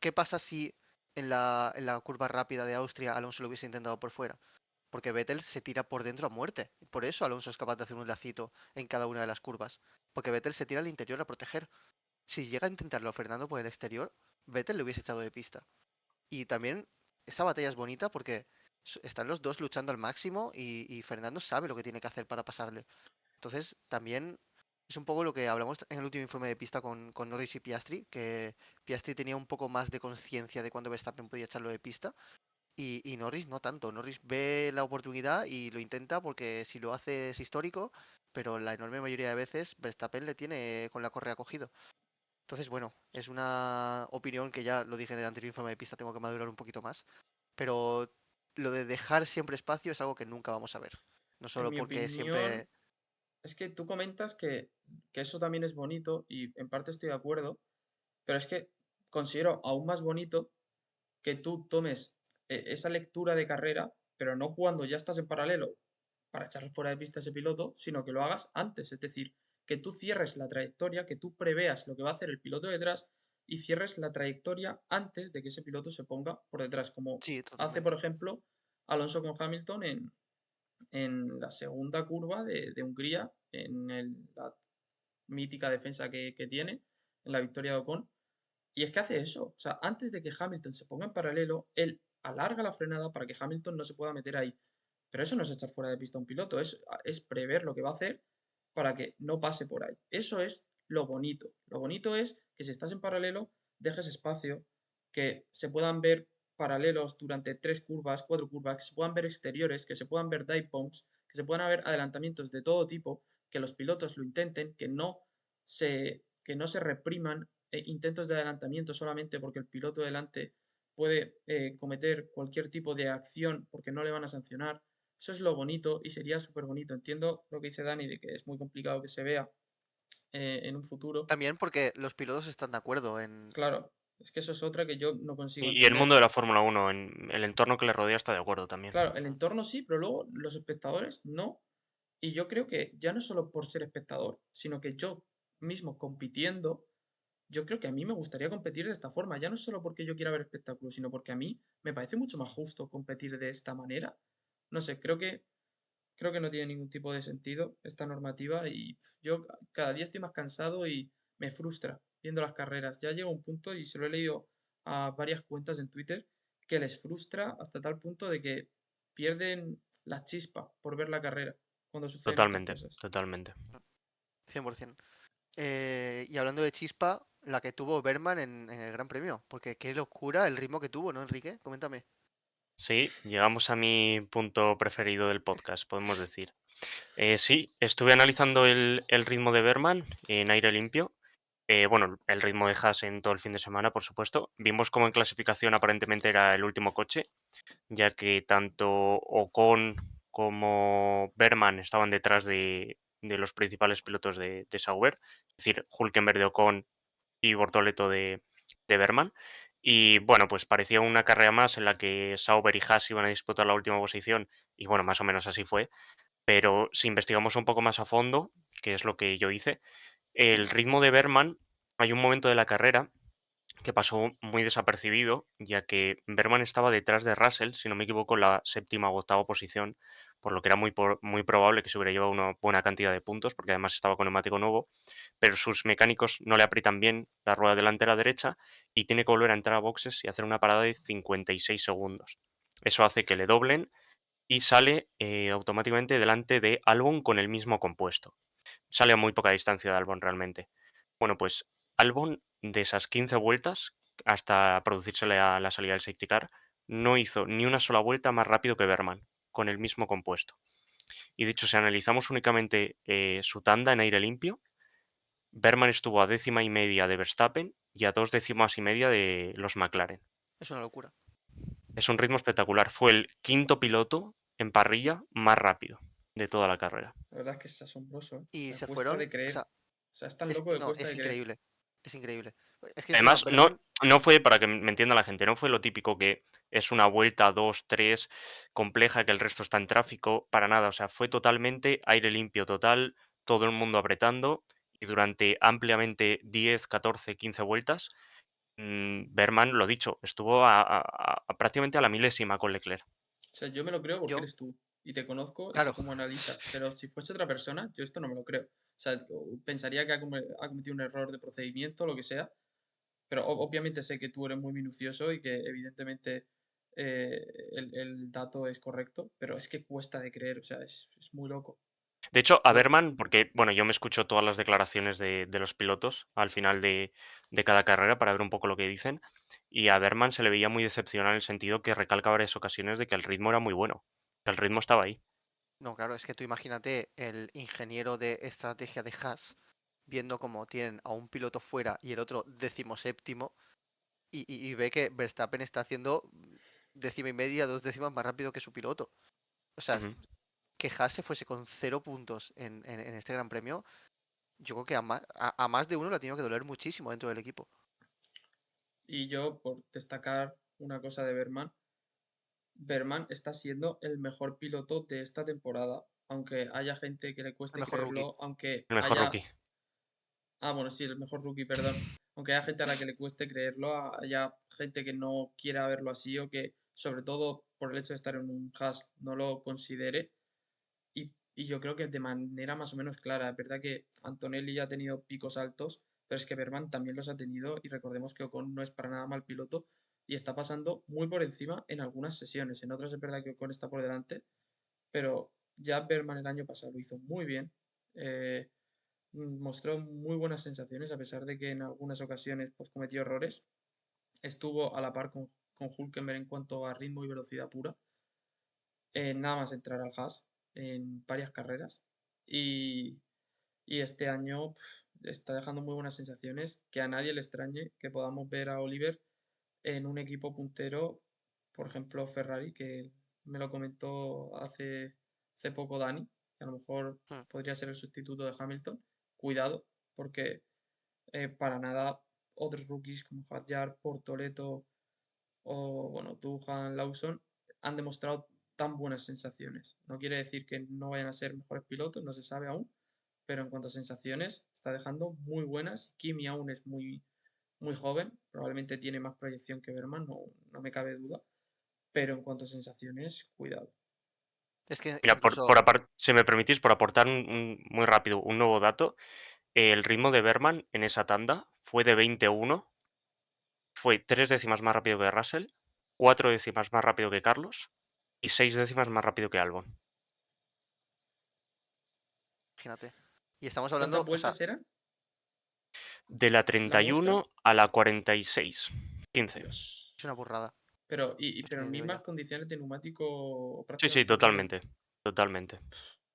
Speaker 1: ¿qué pasa si en la curva rápida de Austria Alonso lo hubiese intentado por fuera? Porque Vettel se tira por dentro a muerte. Por eso Alonso es capaz de hacer un lacito en cada una de las curvas. Porque Vettel se tira al interior a proteger. Si llega a intentarlo Fernando por el exterior, Vettel le hubiese echado de pista. Y también esa batalla es bonita porque están los dos luchando al máximo y Fernando sabe lo que tiene que hacer para pasarle. Entonces, también es un poco lo que hablamos en el último informe de pista con Norris y Piastri, que Piastri tenía un poco más de conciencia de cuándo Verstappen podía echarlo de pista y Norris no tanto. Norris ve la oportunidad y lo intenta porque si lo hace es histórico, pero la enorme mayoría de veces Verstappen le tiene con la correa cogido. Entonces, bueno, es una opinión que ya lo dije en el anterior informe de pista, tengo que madurar un poquito más, pero lo de dejar siempre espacio es algo que nunca vamos a ver. No
Speaker 2: En
Speaker 1: solo
Speaker 2: mi
Speaker 1: porque
Speaker 2: opinión,
Speaker 1: siempre...
Speaker 2: es que tú comentas que eso también es bonito y en parte estoy de acuerdo, pero es que considero aún más bonito que tú tomes esa lectura de carrera, pero no cuando ya estás en paralelo para echar fuera de pista a ese piloto, sino que lo hagas antes, es decir, que tú cierres la trayectoria, que tú preveas lo que va a hacer el piloto detrás y cierres la trayectoria antes de que ese piloto se ponga por detrás, como
Speaker 1: Sí,
Speaker 2: hace, por
Speaker 1: totalmente.
Speaker 2: ejemplo, Alonso con Hamilton en la segunda curva de Hungría, la mítica defensa que tiene, en la victoria de Ocon. Y es que hace eso. O sea, antes de que Hamilton se ponga en paralelo, él alarga la frenada para que Hamilton no se pueda meter ahí. Pero eso no es echar fuera de pista a un piloto, es prever lo que va a hacer para que no pase por ahí. Eso es lo bonito. Lo bonito es que si estás en paralelo, dejes espacio, que se puedan ver paralelos durante 3 curvas, 4 curvas, que se puedan ver exteriores, que se puedan ver dive bombs, que se puedan ver adelantamientos de todo tipo, que los pilotos lo intenten, que no se repriman intentos de adelantamiento solamente porque el piloto delante puede cometer cualquier tipo de acción porque no le van a sancionar. Eso es lo bonito y sería súper bonito. Entiendo lo que dice Dani de que es muy complicado que se vea en un futuro.
Speaker 1: También porque los pilotos están de acuerdo en...
Speaker 2: Claro, es que eso es otra que yo no consigo
Speaker 3: Y el mundo
Speaker 2: entender.
Speaker 3: de la Fórmula 1, en el entorno que le rodea, está de acuerdo también.
Speaker 2: Claro, el entorno sí, pero luego los espectadores no. Y yo creo que ya no solo por ser espectador, sino que yo mismo compitiendo, yo creo que a mí me gustaría competir de esta forma, ya no solo porque yo quiera ver espectáculos, sino porque a mí me parece mucho más justo competir de esta manera. No sé, creo que no tiene ningún tipo de sentido esta normativa y yo cada día estoy más cansado y me frustra viendo las carreras. Ya llega un punto, y se lo he leído a varias cuentas en Twitter, que les frustra hasta tal punto de que pierden la chispa por ver la carrera cuando suceden estas
Speaker 3: Totalmente,
Speaker 2: cosas.
Speaker 3: totalmente.
Speaker 1: 100%. Y hablando de chispa, la que tuvo Berman en el Gran Premio, porque qué locura el ritmo que tuvo, ¿no, Enrique? Coméntame.
Speaker 3: Sí, llegamos a mi punto preferido del podcast, podemos decir. Sí, estuve analizando el ritmo de Berman en aire limpio. Bueno, el ritmo de Haas en todo el fin de semana, por supuesto. Vimos como en clasificación aparentemente era el último coche, ya que tanto Ocon como Berman estaban detrás de los principales pilotos de Sauber, es decir, Hülkenberg de Ocon y Bortoleto de Berman. Y bueno, pues parecía una carrera más en la que Sauber y Haas iban a disputar la última posición, y bueno, más o menos así fue. Pero si investigamos un poco más a fondo, que es lo que yo hice, el ritmo de Berman, hay un momento de la carrera que pasó muy desapercibido, ya que Berman estaba detrás de Russell, si no me equivoco, en la séptima o octava posición, por lo que era muy probable que se hubiera llevado una buena cantidad de puntos, porque además estaba con neumático nuevo, pero sus mecánicos no le aprietan bien la rueda delantera derecha y tiene que volver a entrar a boxes y hacer una parada de 56 segundos. Eso hace que le doblen y sale automáticamente delante de Albon con el mismo compuesto. Sale a muy poca distancia de Albon realmente. Bueno, pues Albon, de esas 15 vueltas, hasta producirse la salida del safety car, no hizo ni una sola vuelta más rápido que Berman, con el mismo compuesto. Y de hecho, si analizamos únicamente su tanda en aire limpio, Berman estuvo a 10ª y media de Verstappen y a 2 décimas y media de los McLaren.
Speaker 1: Es una locura.
Speaker 3: Es un ritmo espectacular. Fue el quinto piloto en parrilla más rápido de toda la carrera.
Speaker 2: La verdad es que es asombroso, ¿eh? O
Speaker 1: Y
Speaker 2: sea,
Speaker 1: se
Speaker 2: cuesta
Speaker 1: fueron,
Speaker 2: de
Speaker 1: o
Speaker 2: creer.
Speaker 1: sea,
Speaker 2: O sea, es tan loco que
Speaker 1: no,
Speaker 2: cuesta
Speaker 1: es
Speaker 2: de creer.
Speaker 1: increíble. Es increíble. Es que encima
Speaker 3: Además, no,
Speaker 1: Berman,
Speaker 3: no fue, para que me entienda la gente, no fue lo típico que es una vuelta, dos, tres, compleja, que el resto está en tráfico, para nada. O sea, fue totalmente aire limpio total, todo el mundo apretando y durante ampliamente 10, 14, 15 vueltas, Berman, lo dicho, estuvo prácticamente a la milésima con Leclerc.
Speaker 2: O sea, yo me lo creo porque
Speaker 1: yo,
Speaker 2: eres tú y te conozco y sé
Speaker 1: claro,
Speaker 2: cómo analizas, pero si fuese otra persona, yo esto no me lo creo. O sea, pensaría que ha cometido un error de procedimiento, lo que sea, pero obviamente sé que tú eres muy minucioso y que evidentemente eh, el dato es correcto, pero es que cuesta de creer, o sea, es muy loco.
Speaker 3: De hecho, a
Speaker 1: yo,
Speaker 3: Berman, porque bueno, yo me escucho todas las declaraciones de los pilotos al final de cada carrera para ver un poco lo que dicen, y a Berman se le veía muy decepcionado en el sentido que recalca varias ocasiones de que el ritmo era muy bueno, que el ritmo estaba ahí.
Speaker 1: no, claro, es que tú imagínate el ingeniero de estrategia de Haas viendo cómo tienen a un piloto fuera y el otro 17º y ve que Verstappen está haciendo 10ª y media, 2 décimas más rápido que su piloto. O sea,
Speaker 3: Ujú.
Speaker 1: que Haas se fuese con 0 puntos en este Gran Premio, yo creo que a más de uno le ha tenido que doler muchísimo dentro del equipo.
Speaker 2: Y yo, por destacar una cosa de Berman, Berman está siendo el mejor piloto de esta temporada, aunque haya gente que le
Speaker 1: El
Speaker 2: cueste
Speaker 1: mejor rookie.
Speaker 2: creerlo, aunque
Speaker 3: El mejor
Speaker 2: haya...
Speaker 3: rookie.
Speaker 2: Ah, bueno, sí, el mejor rookie, perdón. Aunque haya gente a la que le cueste creerlo, haya gente que no quiera verlo así o que, sobre todo por el hecho de estar en un Haas, no lo considere. Y yo creo que de manera más o menos clara. Es verdad que Antonelli ha tenido picos altos, pero es que Berman también los ha tenido y recordemos que Ocon no es para nada mal piloto y está pasando muy por encima en algunas sesiones. En otras es verdad que Ocon está por delante, pero ya Berman el año pasado lo hizo muy bien. eh, Mostró muy buenas sensaciones a pesar de que en algunas ocasiones pues, cometió errores. Estuvo a la par con Hülkenberg en cuanto a ritmo y velocidad pura. Nada más entrar al Haas en varias carreras. Y, y este año está dejando muy buenas sensaciones. Que a nadie le extrañe que podamos ver a Oliver en un equipo puntero, por ejemplo Ferrari, que me lo comentó hace poco Dani, que a lo mejor
Speaker 1: Hmm.
Speaker 2: podría ser el sustituto de Hamilton. Cuidado, porque para nada otros rookies como Hadjar, Portoleto o bueno, Tuhan, Lawson han demostrado tan buenas sensaciones. No quiere decir que no vayan a ser mejores pilotos, no se sabe aún, pero en cuanto a sensaciones está dejando muy buenas. Kimi aún es muy joven, probablemente tiene más proyección que Berman, no me cabe duda, pero en cuanto a sensaciones, cuidado.
Speaker 1: Es que
Speaker 3: Mira,
Speaker 1: incluso,
Speaker 3: si me permitís, por aportar muy rápido un nuevo dato, el ritmo de Berman en esa tanda fue de 21, fue 3 décimas más rápido que Russell, 4 décimas más rápido que Carlos y 6 décimas más rápido que Albon.
Speaker 1: imagínate. Y estamos
Speaker 2: ¿Cuántas
Speaker 1: hablando, o sea,
Speaker 2: vueltas eran?
Speaker 3: De la
Speaker 2: La muestra.
Speaker 3: 31 a la 46. 15.
Speaker 2: Dios.
Speaker 1: es una burrada.
Speaker 2: Pero
Speaker 1: Es
Speaker 2: pero
Speaker 1: que
Speaker 2: en
Speaker 1: digo
Speaker 2: mismas
Speaker 1: ya.
Speaker 2: condiciones de neumático
Speaker 3: Sí, sí,
Speaker 2: prácticamente nuevo.
Speaker 3: totalmente. Totalmente.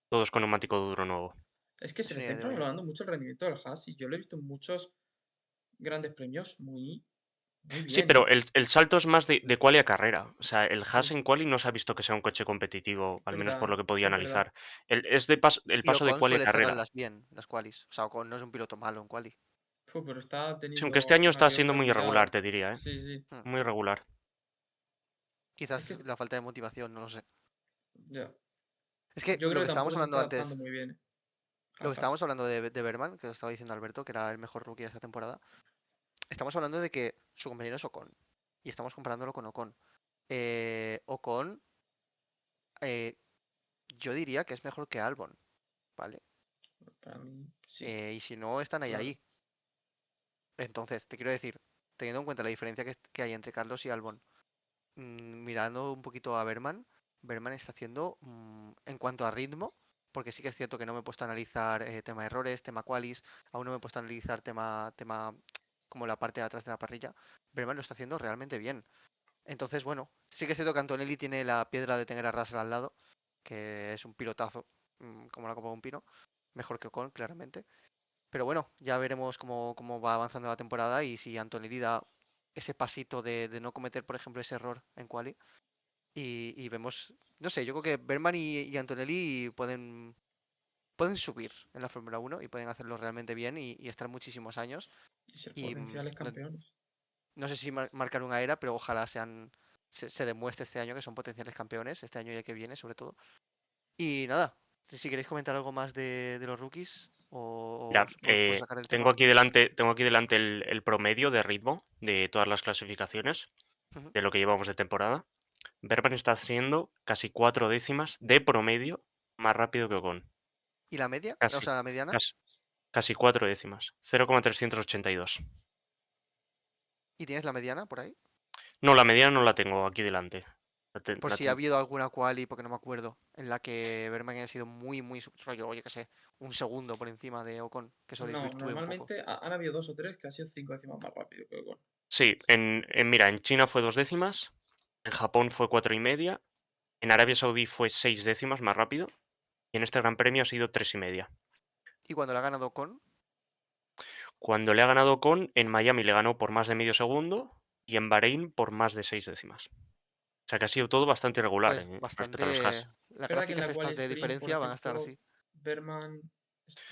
Speaker 3: Todos con neumático duro nuevo.
Speaker 2: Es que se
Speaker 1: Es
Speaker 2: le
Speaker 1: una
Speaker 2: está
Speaker 1: idea de olla.
Speaker 2: infravalorando mucho el rendimiento del Haas y yo lo he visto en muchos grandes premios muy
Speaker 3: Sí,
Speaker 2: bien,
Speaker 3: pero
Speaker 2: ¿eh?
Speaker 3: el salto es más de quali a carrera. O sea, el Haas
Speaker 2: Sí,
Speaker 3: en quali no se ha visto que sea un coche competitivo,
Speaker 2: es
Speaker 3: al menos por
Speaker 2: verdad,
Speaker 3: lo que podía
Speaker 2: eso es verdad.
Speaker 3: analizar. El
Speaker 1: Y
Speaker 3: paso de
Speaker 1: Ocon
Speaker 3: quali a
Speaker 1: suele
Speaker 3: carrera.
Speaker 1: cerrarlas bien, las qualis. O sea, Ocon no es un piloto malo en quali.
Speaker 2: Pero está
Speaker 3: Sí, aunque este
Speaker 2: teniendo
Speaker 3: año
Speaker 2: una
Speaker 3: está
Speaker 2: que
Speaker 3: siendo
Speaker 2: otra,
Speaker 3: muy irregular,
Speaker 2: cuidado.
Speaker 3: te diría, ¿eh?
Speaker 2: Sí, sí.
Speaker 1: Hmm.
Speaker 3: Muy irregular.
Speaker 2: Es que,
Speaker 1: Quizás la falta de motivación, no lo sé.
Speaker 2: ya.
Speaker 1: Es que
Speaker 2: Yo
Speaker 1: lo
Speaker 2: creo
Speaker 1: que
Speaker 2: que
Speaker 1: estábamos
Speaker 2: tampoco se
Speaker 1: hablando
Speaker 2: está adaptando
Speaker 1: antes,
Speaker 2: muy bien, ¿eh?
Speaker 1: lo
Speaker 2: Al
Speaker 1: que
Speaker 2: Haas.
Speaker 1: estábamos hablando de Berman, que lo estaba diciendo Alberto, que era el mejor rookie de esta temporada. estamos hablando de que su compañero es Ocon. Y estamos comparándolo con Ocon. Ocon, eh, yo diría que es mejor que Albon, ¿vale?
Speaker 2: Para mí, sí,
Speaker 1: Y si no, están ahí,
Speaker 2: claro.
Speaker 1: ahí. Entonces, te quiero decir, teniendo en cuenta la diferencia que hay entre Carlos y Albon, mirando un poquito a Berman, Berman está haciendo, en cuanto a ritmo, porque sí que es cierto que no me he puesto a analizar tema errores, tema qualis, aún no me he puesto a analizar tema como la parte de atrás de la parrilla, Berman lo está haciendo realmente bien. Entonces, bueno, sí que es cierto que Antonelli tiene la piedra de tener a Russell al lado, que es un pilotazo, como la copa de un pino, mejor que Ocon, claramente. Pero bueno, ya veremos cómo va avanzando la temporada y si Antonelli da ese pasito de no cometer, por ejemplo, ese error en quali. Y vemos, no sé, yo creo que Berman y Antonelli pueden subir en la Fórmula 1 y pueden hacerlo realmente bien y estar muchísimos años.
Speaker 2: Y ser
Speaker 1: Y
Speaker 2: potenciales
Speaker 1: no,
Speaker 2: campeones.
Speaker 1: no sé si marcar una era, pero ojalá se demuestre este año que son potenciales campeones, este año y el que viene, sobre todo. Y nada, si queréis comentar algo más de los rookies o
Speaker 3: Mira,
Speaker 1: por sacar el tema.
Speaker 3: tengo aquí delante el promedio de ritmo de todas las clasificaciones
Speaker 1: Ujú.
Speaker 3: de lo que llevamos de temporada. Verban está haciendo casi 4 décimas de promedio más rápido que Ocon.
Speaker 1: ¿Y la media? O
Speaker 3: Casi,
Speaker 1: sea, la mediana.
Speaker 3: casi, casi 4 décimas. 0,382.
Speaker 1: ¿Y tienes la mediana por ahí?
Speaker 3: No, la mediana no la tengo aquí delante.
Speaker 1: Por si ha habido alguna quali, porque no me acuerdo, en la que Berman haya sido muy, rollo, oye, qué sé, un segundo por encima de Ocon, que eso
Speaker 2: No,
Speaker 1: desvirtúe un poco.
Speaker 2: normalmente han habido 2 o 3 que ha sido 5 décimas más rápido que Ocon.
Speaker 3: Sí, mira, en China fue 2 décimas, en Japón fue 4,5, en Arabia Saudí fue 6 décimas más rápido y en este Gran Premio ha sido 3,5.
Speaker 1: Y cuando la ha ganado Ocon,
Speaker 3: Cuando le ha ganado Ocon, en Miami le ganó por más de medio segundo y en Bahrein por más de 6 décimas. O sea que ha sido todo bastante irregular respecto a los
Speaker 1: bastante.
Speaker 3: Haas.
Speaker 2: Es
Speaker 1: Las
Speaker 2: verdad que en
Speaker 1: gráficas
Speaker 2: la
Speaker 1: estas
Speaker 2: quali
Speaker 1: de
Speaker 2: sprint, por
Speaker 1: diferencia van a estar
Speaker 2: ejemplo,
Speaker 1: así.
Speaker 2: Berman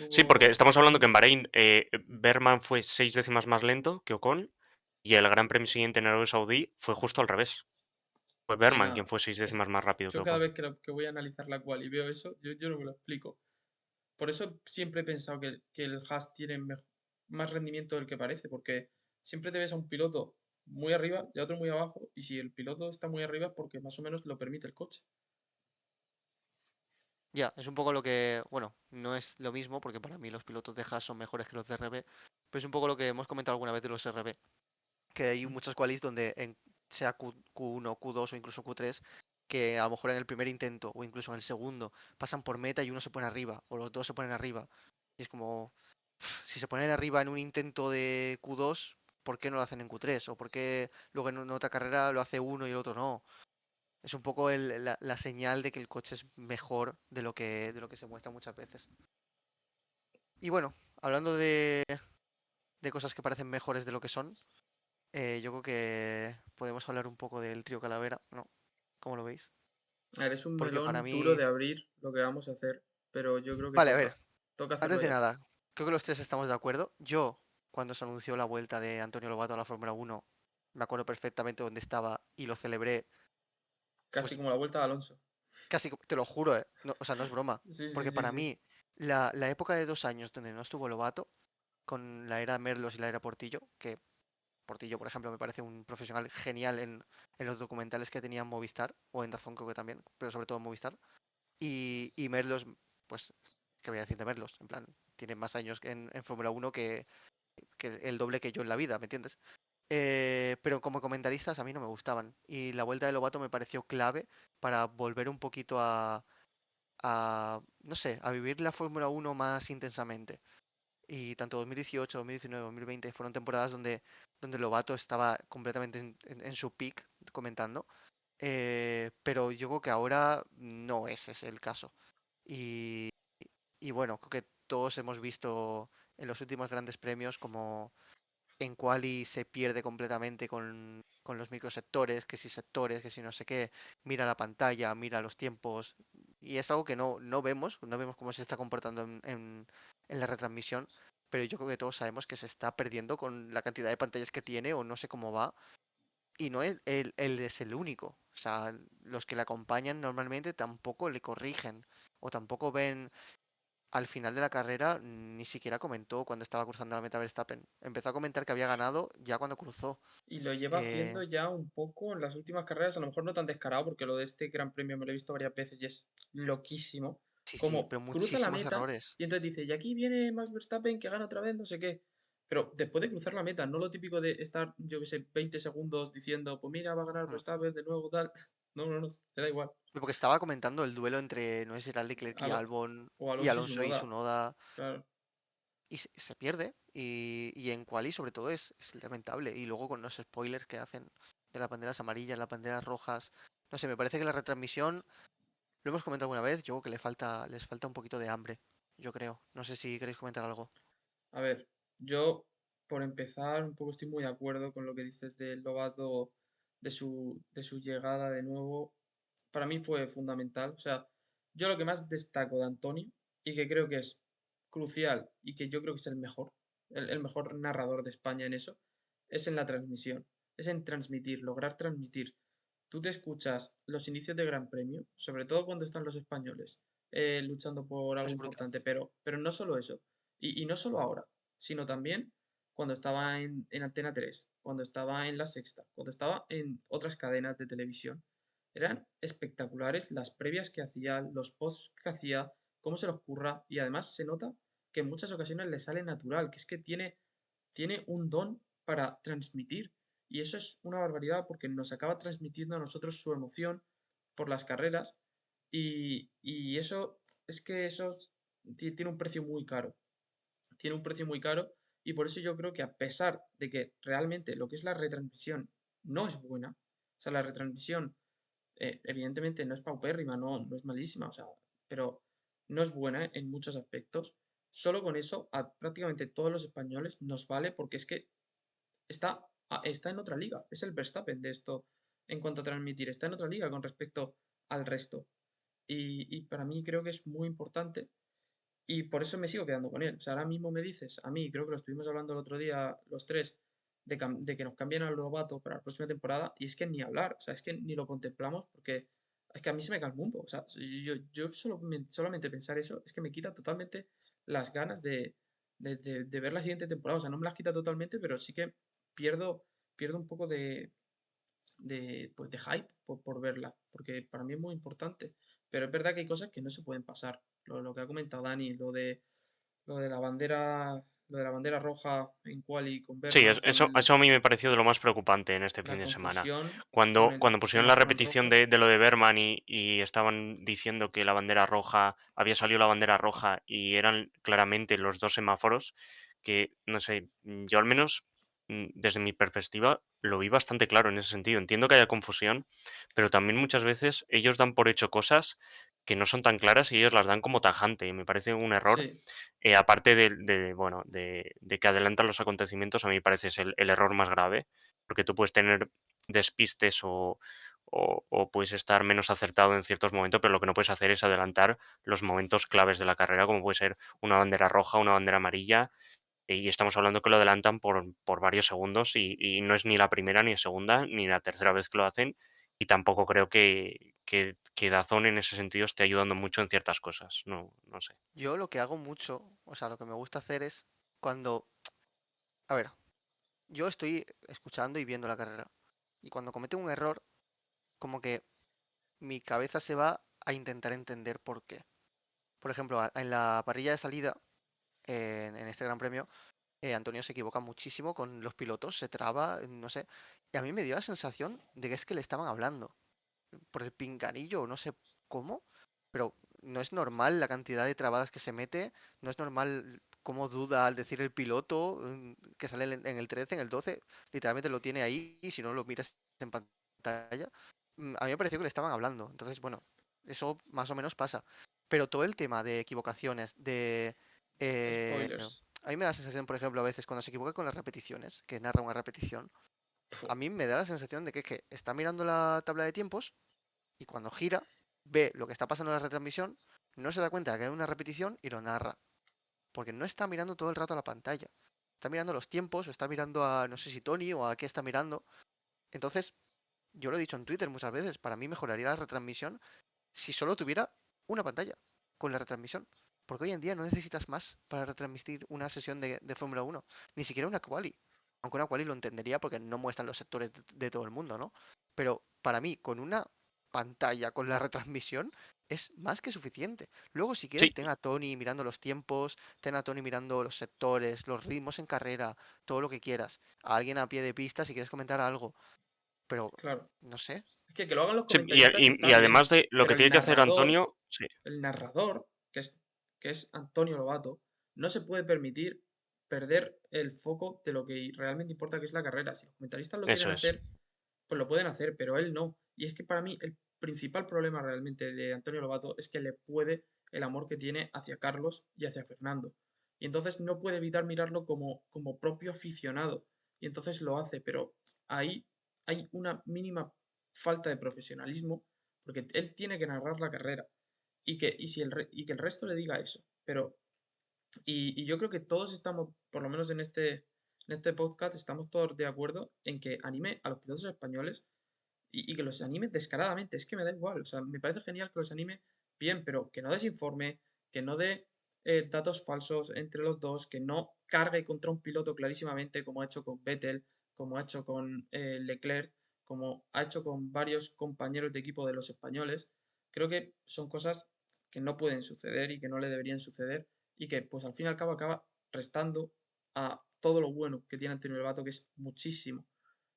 Speaker 3: Sí, porque
Speaker 2: estuvo
Speaker 3: estamos hablando que en
Speaker 2: primero.
Speaker 3: Bahrein Berman fue 6 décimas más lento que Ocon y el Gran Premio siguiente en Arabia Saudí fue justo al revés. Fue
Speaker 2: Sí,
Speaker 3: Berman quien
Speaker 2: nada.
Speaker 3: fue 6 décimas más rápido que
Speaker 2: Yo cada
Speaker 3: Ocon.
Speaker 2: vez que voy a analizar la quali y veo eso, yo no me lo explico. Por eso siempre he pensado que el Haas tiene más rendimiento del que parece, porque siempre te ves a un piloto muy arriba y a otro muy abajo, y si el piloto está muy arriba es porque más o menos lo permite el coche.
Speaker 1: Ya, es un poco lo que, bueno, no es lo mismo, porque para mí los pilotos de Haas son mejores que los de RB, pero es un poco lo que hemos comentado alguna vez de los RB, que hay
Speaker 2: Mm.
Speaker 1: muchas qualis donde sea Q1, Q2 o incluso Q3, que a lo mejor en el primer intento o incluso en el segundo pasan por meta y uno se pone arriba o los dos se ponen arriba. Y es como, si se ponen arriba en un intento de Q2, ¿por qué no lo hacen en Q3? ¿O por qué luego en otra carrera lo hace uno y el otro no? Es un poco la señal de que el coche es mejor de lo que se muestra muchas veces. Y bueno, hablando de cosas que parecen mejores de lo que son, yo creo que podemos hablar un poco del trío Calavera, ¿no? ¿Cómo lo veis?
Speaker 2: A ver, es un
Speaker 1: Porque para
Speaker 2: melón duro
Speaker 1: mí...
Speaker 2: de abrir lo que vamos a hacer, pero yo creo que
Speaker 1: Vale, a
Speaker 2: toca.
Speaker 1: ver,
Speaker 2: Toca
Speaker 1: antes
Speaker 2: hacerlo
Speaker 1: de
Speaker 2: ya.
Speaker 1: nada, creo que los tres estamos de acuerdo. Yo, cuando se anunció la vuelta de Antonio Lobato a la Fórmula 1, me acuerdo perfectamente dónde estaba y lo celebré,
Speaker 2: Casi
Speaker 1: pues
Speaker 2: como la vuelta de Alonso.
Speaker 1: casi, te lo juro, o sea, no es broma.
Speaker 2: Sí, sí,
Speaker 1: Porque
Speaker 2: sí,
Speaker 1: para
Speaker 2: sí.
Speaker 1: mí, la época de 2 años donde no estuvo Lobato, con la era Merlos y la era Portillo, que Portillo, por ejemplo, me parece un profesional genial en los documentales que tenía en Movistar, o en Dazón creo que también, pero sobre todo en Movistar. Y Merlos, pues, ¿qué voy a decir de Merlos? En plan, tiene más años en Fórmula 1 que el doble que yo en la vida, ¿me entiendes? Pero como comentaristas a mí no me gustaban. Y la vuelta de Lobato me pareció clave para volver un poquito no sé, a vivir la Fórmula 1 más intensamente. Y tanto 2018, 2019, 2020 fueron temporadas donde Lobato estaba completamente en su peak comentando. Pero yo creo que ahora no ese es el caso. Y, y bueno, creo que todos hemos visto en los últimos grandes premios como en quali se pierde completamente con los microsectores, que si no sé qué, mira la pantalla, mira los tiempos, y es algo que no vemos cómo se está comportando en la retransmisión, pero yo creo que todos sabemos que se está perdiendo con la cantidad de pantallas que tiene o no sé cómo va, y no él es el único, o sea, los que le acompañan normalmente tampoco le corrigen o tampoco ven al final de la carrera ni siquiera comentó cuando estaba cruzando la meta Verstappen. Empezó a comentar que había ganado ya cuando cruzó.
Speaker 2: Y lo lleva
Speaker 1: Eh,
Speaker 2: haciendo ya un poco en las últimas carreras, a lo mejor no tan descarado, porque lo de este Gran Premio me lo he visto varias veces y es loquísimo.
Speaker 1: sí, sí,
Speaker 2: Como
Speaker 1: pero
Speaker 2: cruza la
Speaker 1: muchísimos
Speaker 2: meta
Speaker 1: errores.
Speaker 2: y entonces dice, y aquí viene Max Verstappen que gana otra vez, no sé qué. Pero después de cruzar la meta, no lo típico de estar, yo que sé, 20 segundos diciendo, pues mira, va a ganar
Speaker 1: Mm.
Speaker 2: Verstappen de nuevo, tal. No, no, no, le da igual.
Speaker 1: Porque estaba comentando el duelo entre, no sé si era Leclerc y
Speaker 2: Alo-
Speaker 1: Albon
Speaker 2: o
Speaker 1: y
Speaker 2: Alonso y su
Speaker 1: Alonso y
Speaker 2: noda,
Speaker 1: Tsunoda,
Speaker 2: claro.
Speaker 1: y se pierde. Y en quali sobre todo es lamentable. Y luego con los spoilers que hacen de las banderas amarillas, las banderas rojas. No sé, me parece que la retransmisión, lo hemos comentado alguna vez, yo creo que les falta un poquito de hambre, yo creo. No sé si queréis comentar algo.
Speaker 2: A ver, yo, por empezar, un poco estoy muy de acuerdo con lo que dices de Lobato, de su llegada de nuevo. Para mí fue fundamental. O sea, yo lo que más destaco de Antonio y que creo que es crucial y que yo creo que es el mejor narrador de España en eso, es en la transmisión. Es en transmitir, lograr transmitir. Tú te escuchas los inicios de Gran Premio, sobre todo cuando están los españoles luchando por algo
Speaker 1: Es brutal.
Speaker 2: importante, pero no solo eso. Y no solo ahora, sino también cuando estaba en Antena 3, cuando estaba en La Sexta, cuando estaba en otras cadenas de televisión. Eran espectaculares las previas que hacía, los posts que hacía, cómo se los curra y además se nota que en muchas ocasiones le sale natural, que es que tiene un don para transmitir y eso es una barbaridad porque nos acaba transmitiendo a nosotros su emoción por las carreras y eso es que eso tiene un precio muy caro, tiene un precio muy caro y por eso yo creo que a pesar de que realmente lo que es la retransmisión no es buena, o sea, la retransmisión evidentemente no es paupérrima, no es malísima, o sea, pero no es buena en muchos aspectos. Solo con eso a prácticamente todos los españoles nos vale porque es que está en otra liga. Es el Verstappen de esto en cuanto a transmitir. Está en otra liga con respecto al resto. Y para mí creo que es muy importante y por eso me sigo quedando con él. O sea, ahora mismo me dices, a mí creo que lo estuvimos hablando el otro día los tres, de que nos cambien al Lobato para la próxima temporada y es que ni hablar, o sea, es que ni lo contemplamos porque es que a mí se me cae el mundo. O sea, yo solamente pensar eso es que me quita totalmente las ganas de ver la siguiente temporada. O sea, no me las quita totalmente, pero sí que pierdo un poco pues de hype por verla, porque para mí es muy importante. Pero es verdad que hay cosas que no se pueden pasar. Lo que ha comentado Dani, lo de la bandera roja en quali con
Speaker 3: Sí,
Speaker 2: Berman,
Speaker 3: eso a mí me pareció de lo más preocupante en este fin
Speaker 2: la
Speaker 3: de semana.
Speaker 2: confusión con
Speaker 3: Cuando
Speaker 2: el
Speaker 3: pusieron la
Speaker 2: semáforo en
Speaker 3: repetición
Speaker 2: rojo.
Speaker 3: de lo de Berman y estaban diciendo que la bandera roja, había salido la bandera roja y eran claramente los dos semáforos, que no sé, yo al menos desde mi perspectiva lo vi bastante claro en ese sentido. Entiendo que haya confusión, pero también muchas veces ellos dan por hecho cosas que no son tan claras y ellos las dan como tajante. Y me parece un error
Speaker 2: Sí,
Speaker 3: aparte bueno, de que adelantan los acontecimientos, a mí me parece es el error más grave, porque tú puedes tener despistes o puedes estar menos acertado en ciertos momentos, pero lo que no puedes hacer es adelantar los momentos claves de la carrera, como puede ser una bandera roja, una bandera amarilla, y estamos hablando que lo adelantan por varios segundos y no es ni la primera, ni la segunda, ni la tercera vez que lo hacen, y tampoco creo que DAZN en ese sentido esté ayudando mucho en ciertas cosas, no sé.
Speaker 1: Yo lo que hago mucho, o sea, lo que me gusta hacer es cuando, a ver, yo estoy escuchando y viendo la carrera. Y cuando comete un error, como que mi cabeza se va a intentar entender por qué. Por ejemplo, en la parrilla de salida, en este Gran Premio, Antonio se equivoca muchísimo con los pilotos, se traba, no sé. Y a mí me dio la sensación de que es que le estaban hablando por el pinganillo o no sé cómo, pero no es normal la cantidad de trabadas que se mete, no es normal cómo duda al decir el piloto, que sale en el 13, en el 12, literalmente lo tiene ahí y si no lo miras en pantalla. A mí me pareció que le estaban hablando, entonces bueno, eso más o menos pasa. Pero todo el tema de equivocaciones,
Speaker 2: spoilers.
Speaker 1: a mí me da la sensación, por ejemplo, a veces cuando se equivoca con las repeticiones, que narra una repetición,
Speaker 2: Pfu,
Speaker 1: a mí me da la sensación de que es que está mirando la tabla de tiempos y cuando gira, ve lo que está pasando en la retransmisión, no se da cuenta de que hay una repetición y lo narra. Porque no está mirando todo el rato a la pantalla. Está mirando los tiempos o está mirando a, no sé si Tony o a qué está mirando. Entonces, yo lo he dicho en Twitter muchas veces, para mí mejoraría la retransmisión si solo tuviera una pantalla con la retransmisión. Porque hoy en día no necesitas más para retransmitir una sesión de Fórmula 1, ni siquiera una quali. Aunque una quali lo entendería porque no muestran los sectores de todo el mundo, ¿no? Pero para mí, con una pantalla, con la retransmisión, es más que suficiente. Luego, si quieres,
Speaker 3: Sí,
Speaker 1: ten a Tony mirando los tiempos, ten a Tony mirando los sectores, los ritmos en carrera, todo lo que quieras. A alguien a pie de pista si quieres comentar algo. Pero,
Speaker 2: Claro.
Speaker 1: no sé.
Speaker 2: Es que lo hagan los
Speaker 3: sí,
Speaker 2: comentaristas
Speaker 3: y
Speaker 2: está bien,
Speaker 3: además de lo que
Speaker 2: pero
Speaker 3: tiene que hacer Antonio, sí,
Speaker 2: el narrador, que es Antonio Lobato, no se puede permitir perder el foco de lo que realmente importa, que es la carrera. Si los comentaristas lo quieren
Speaker 3: eso es.
Speaker 2: hacer, pues lo pueden hacer, pero él no. Y es que para mí el principal problema realmente de Antonio Lobato es que le puede el amor que tiene hacia Carlos y hacia Fernando. Y entonces no puede evitar mirarlo como propio aficionado. Y entonces lo hace, pero ahí hay una mínima falta de profesionalismo porque él tiene que narrar la carrera y que el resto le diga eso. Pero, y yo creo que todos estamos, por lo menos en este podcast, estamos todos de acuerdo en que anime a los pilotos españoles y que los anime descaradamente. Es que me da igual. O sea, me parece genial que los anime bien, pero que no desinforme, que no dé datos falsos entre los dos, que no cargue contra un piloto clarísimamente, como ha hecho con Vettel, como ha hecho con Leclerc, como ha hecho con varios compañeros de equipo de los españoles. Creo que son cosas que no pueden suceder y que no le deberían suceder y que pues al fin y al cabo acaba restando a todo lo bueno que tiene Antonio Lobato, que es muchísimo.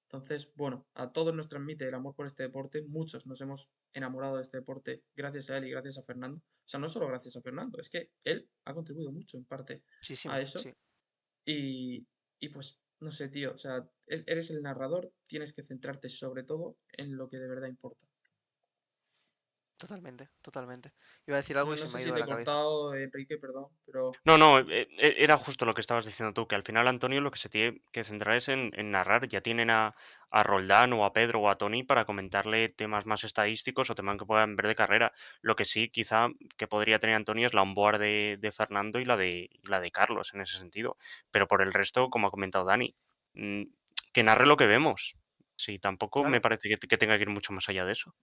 Speaker 2: Entonces, bueno, a todos nos transmite el amor por este deporte, muchos nos hemos enamorado de este deporte gracias a él y gracias a Fernando. O sea, no solo gracias a Fernando, es que él ha contribuido mucho en parte a
Speaker 1: Muchísimo,
Speaker 2: eso
Speaker 1: sí.
Speaker 2: y, y pues, no sé, tío, o sea, eres el narrador, tienes que centrarte sobre todo en lo que de verdad importa.
Speaker 1: Totalmente, totalmente. Iba a decir algo
Speaker 2: No,
Speaker 1: y
Speaker 2: no
Speaker 1: se me
Speaker 2: sé
Speaker 1: ha
Speaker 2: si
Speaker 1: ido de
Speaker 2: te he
Speaker 1: la cabeza.
Speaker 2: cortado, Enrique, perdón, pero
Speaker 3: No, no, era justo lo que estabas diciendo tú, que al final Antonio lo que se tiene que centrar es en narrar. Ya tienen a Roldán o a Pedro o a Tony para comentarle temas más estadísticos o temas que puedan ver de carrera. Lo que sí, quizá, que podría tener Antonio es la onboard de Fernando y la de Carlos en ese sentido. Pero por el resto, como ha comentado Dani, mm, que narre lo que vemos. Sí, tampoco me
Speaker 1: Claro,
Speaker 3: parece que tenga que ir mucho más allá de eso.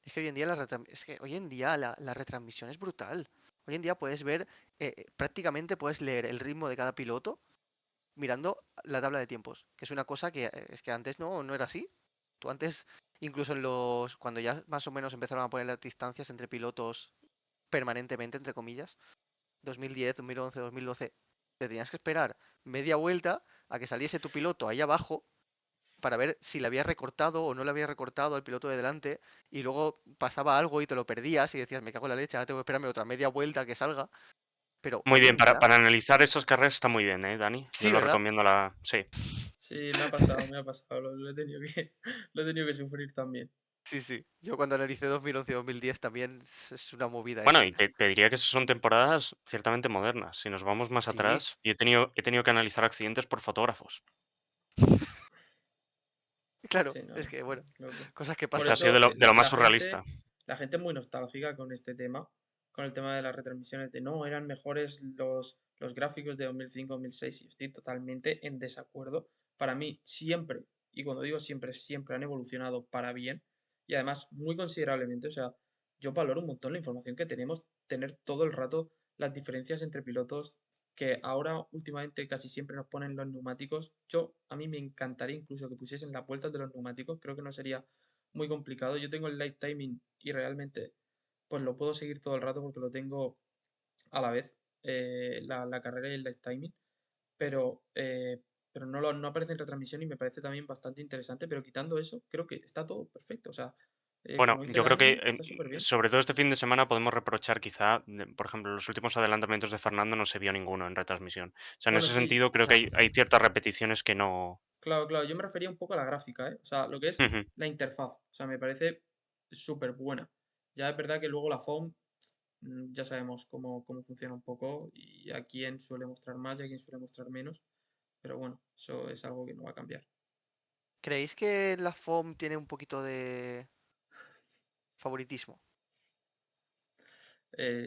Speaker 1: es que hoy en día es que hoy en día la retransmisión es brutal. Hoy en día puedes ver, prácticamente puedes leer el ritmo de cada piloto mirando la tabla de tiempos, que es una cosa que es que antes no era así. Tú antes, incluso cuando ya más o menos empezaron a poner las distancias entre pilotos permanentemente, entre comillas, 2010, 2011, 2012, te tenías que esperar media vuelta a que saliese tu piloto ahí abajo para ver si le había recortado o no le había recortado al piloto de delante y luego pasaba algo y te lo perdías y decías, me cago en la leche, ahora tengo que esperarme otra media vuelta a que salga. Pero
Speaker 3: Muy
Speaker 1: hoy
Speaker 3: bien,
Speaker 1: en día,
Speaker 3: para analizar esos carreras está muy bien, ¿eh, Dani? Yo
Speaker 1: sí,
Speaker 3: lo
Speaker 1: ¿verdad?
Speaker 3: recomiendo sí.
Speaker 2: sí, me ha pasado, lo he tenido que, lo he tenido que sufrir también.
Speaker 1: Sí, sí. Yo cuando analicé 2011 y 2010 también es una movida
Speaker 3: Bueno,
Speaker 1: eso, ¿eh?
Speaker 3: y te diría que esas son temporadas ciertamente modernas. Si nos vamos más
Speaker 1: Sí,
Speaker 3: atrás, yo he tenido que analizar accidentes por fotógrafos.
Speaker 1: claro,
Speaker 2: Sí, no,
Speaker 1: es que bueno,
Speaker 2: es loco.
Speaker 1: cosas que
Speaker 3: O
Speaker 2: Por
Speaker 3: sea, ha
Speaker 1: pasan.
Speaker 3: sido
Speaker 2: eso
Speaker 3: de lo más surrealista.
Speaker 2: la gente es muy nostálgica con este tema, con el tema de las retransmisiones de no, eran mejores los gráficos de 2005-2006 y estoy totalmente en desacuerdo. Para mí siempre, y cuando digo siempre, siempre han evolucionado para bien y además muy considerablemente. O sea, yo valoro un montón la información que tenemos, tener todo el rato las diferencias entre pilotos que ahora últimamente casi siempre nos ponen los neumáticos. A mí me encantaría incluso que pusiesen las vueltas de los neumáticos, creo que no sería muy complicado. Yo tengo el live timing y realmente pues lo puedo seguir todo el rato porque lo tengo a la vez, la carrera y el live timing, pero, pero no aparece en retransmisión y me parece también bastante interesante, pero quitando eso, creo que está todo perfecto. O sea,
Speaker 3: Bueno,
Speaker 2: como dice
Speaker 3: yo creo que
Speaker 2: Dani, está súper bien.
Speaker 3: sobre todo este fin de semana podemos reprochar quizá, por ejemplo, los últimos adelantamientos de Fernando no se vio ninguno en retransmisión. O sea, en
Speaker 2: Bueno,
Speaker 3: ese
Speaker 2: sí,
Speaker 3: sentido creo que
Speaker 1: Claro.
Speaker 3: hay ciertas repeticiones que no...
Speaker 2: claro, claro, yo me refería un poco a la gráfica, ¿eh? O sea, lo que es
Speaker 3: Ujú.
Speaker 2: la interfaz. O sea, me parece súper buena. Ya es verdad que luego la FOM ya sabemos cómo funciona un poco y a quién suele mostrar más y a quién suele mostrar menos. Pero bueno, eso es algo que no va a cambiar.
Speaker 1: ¿Creéis que la FOM tiene un poquito de favoritismo?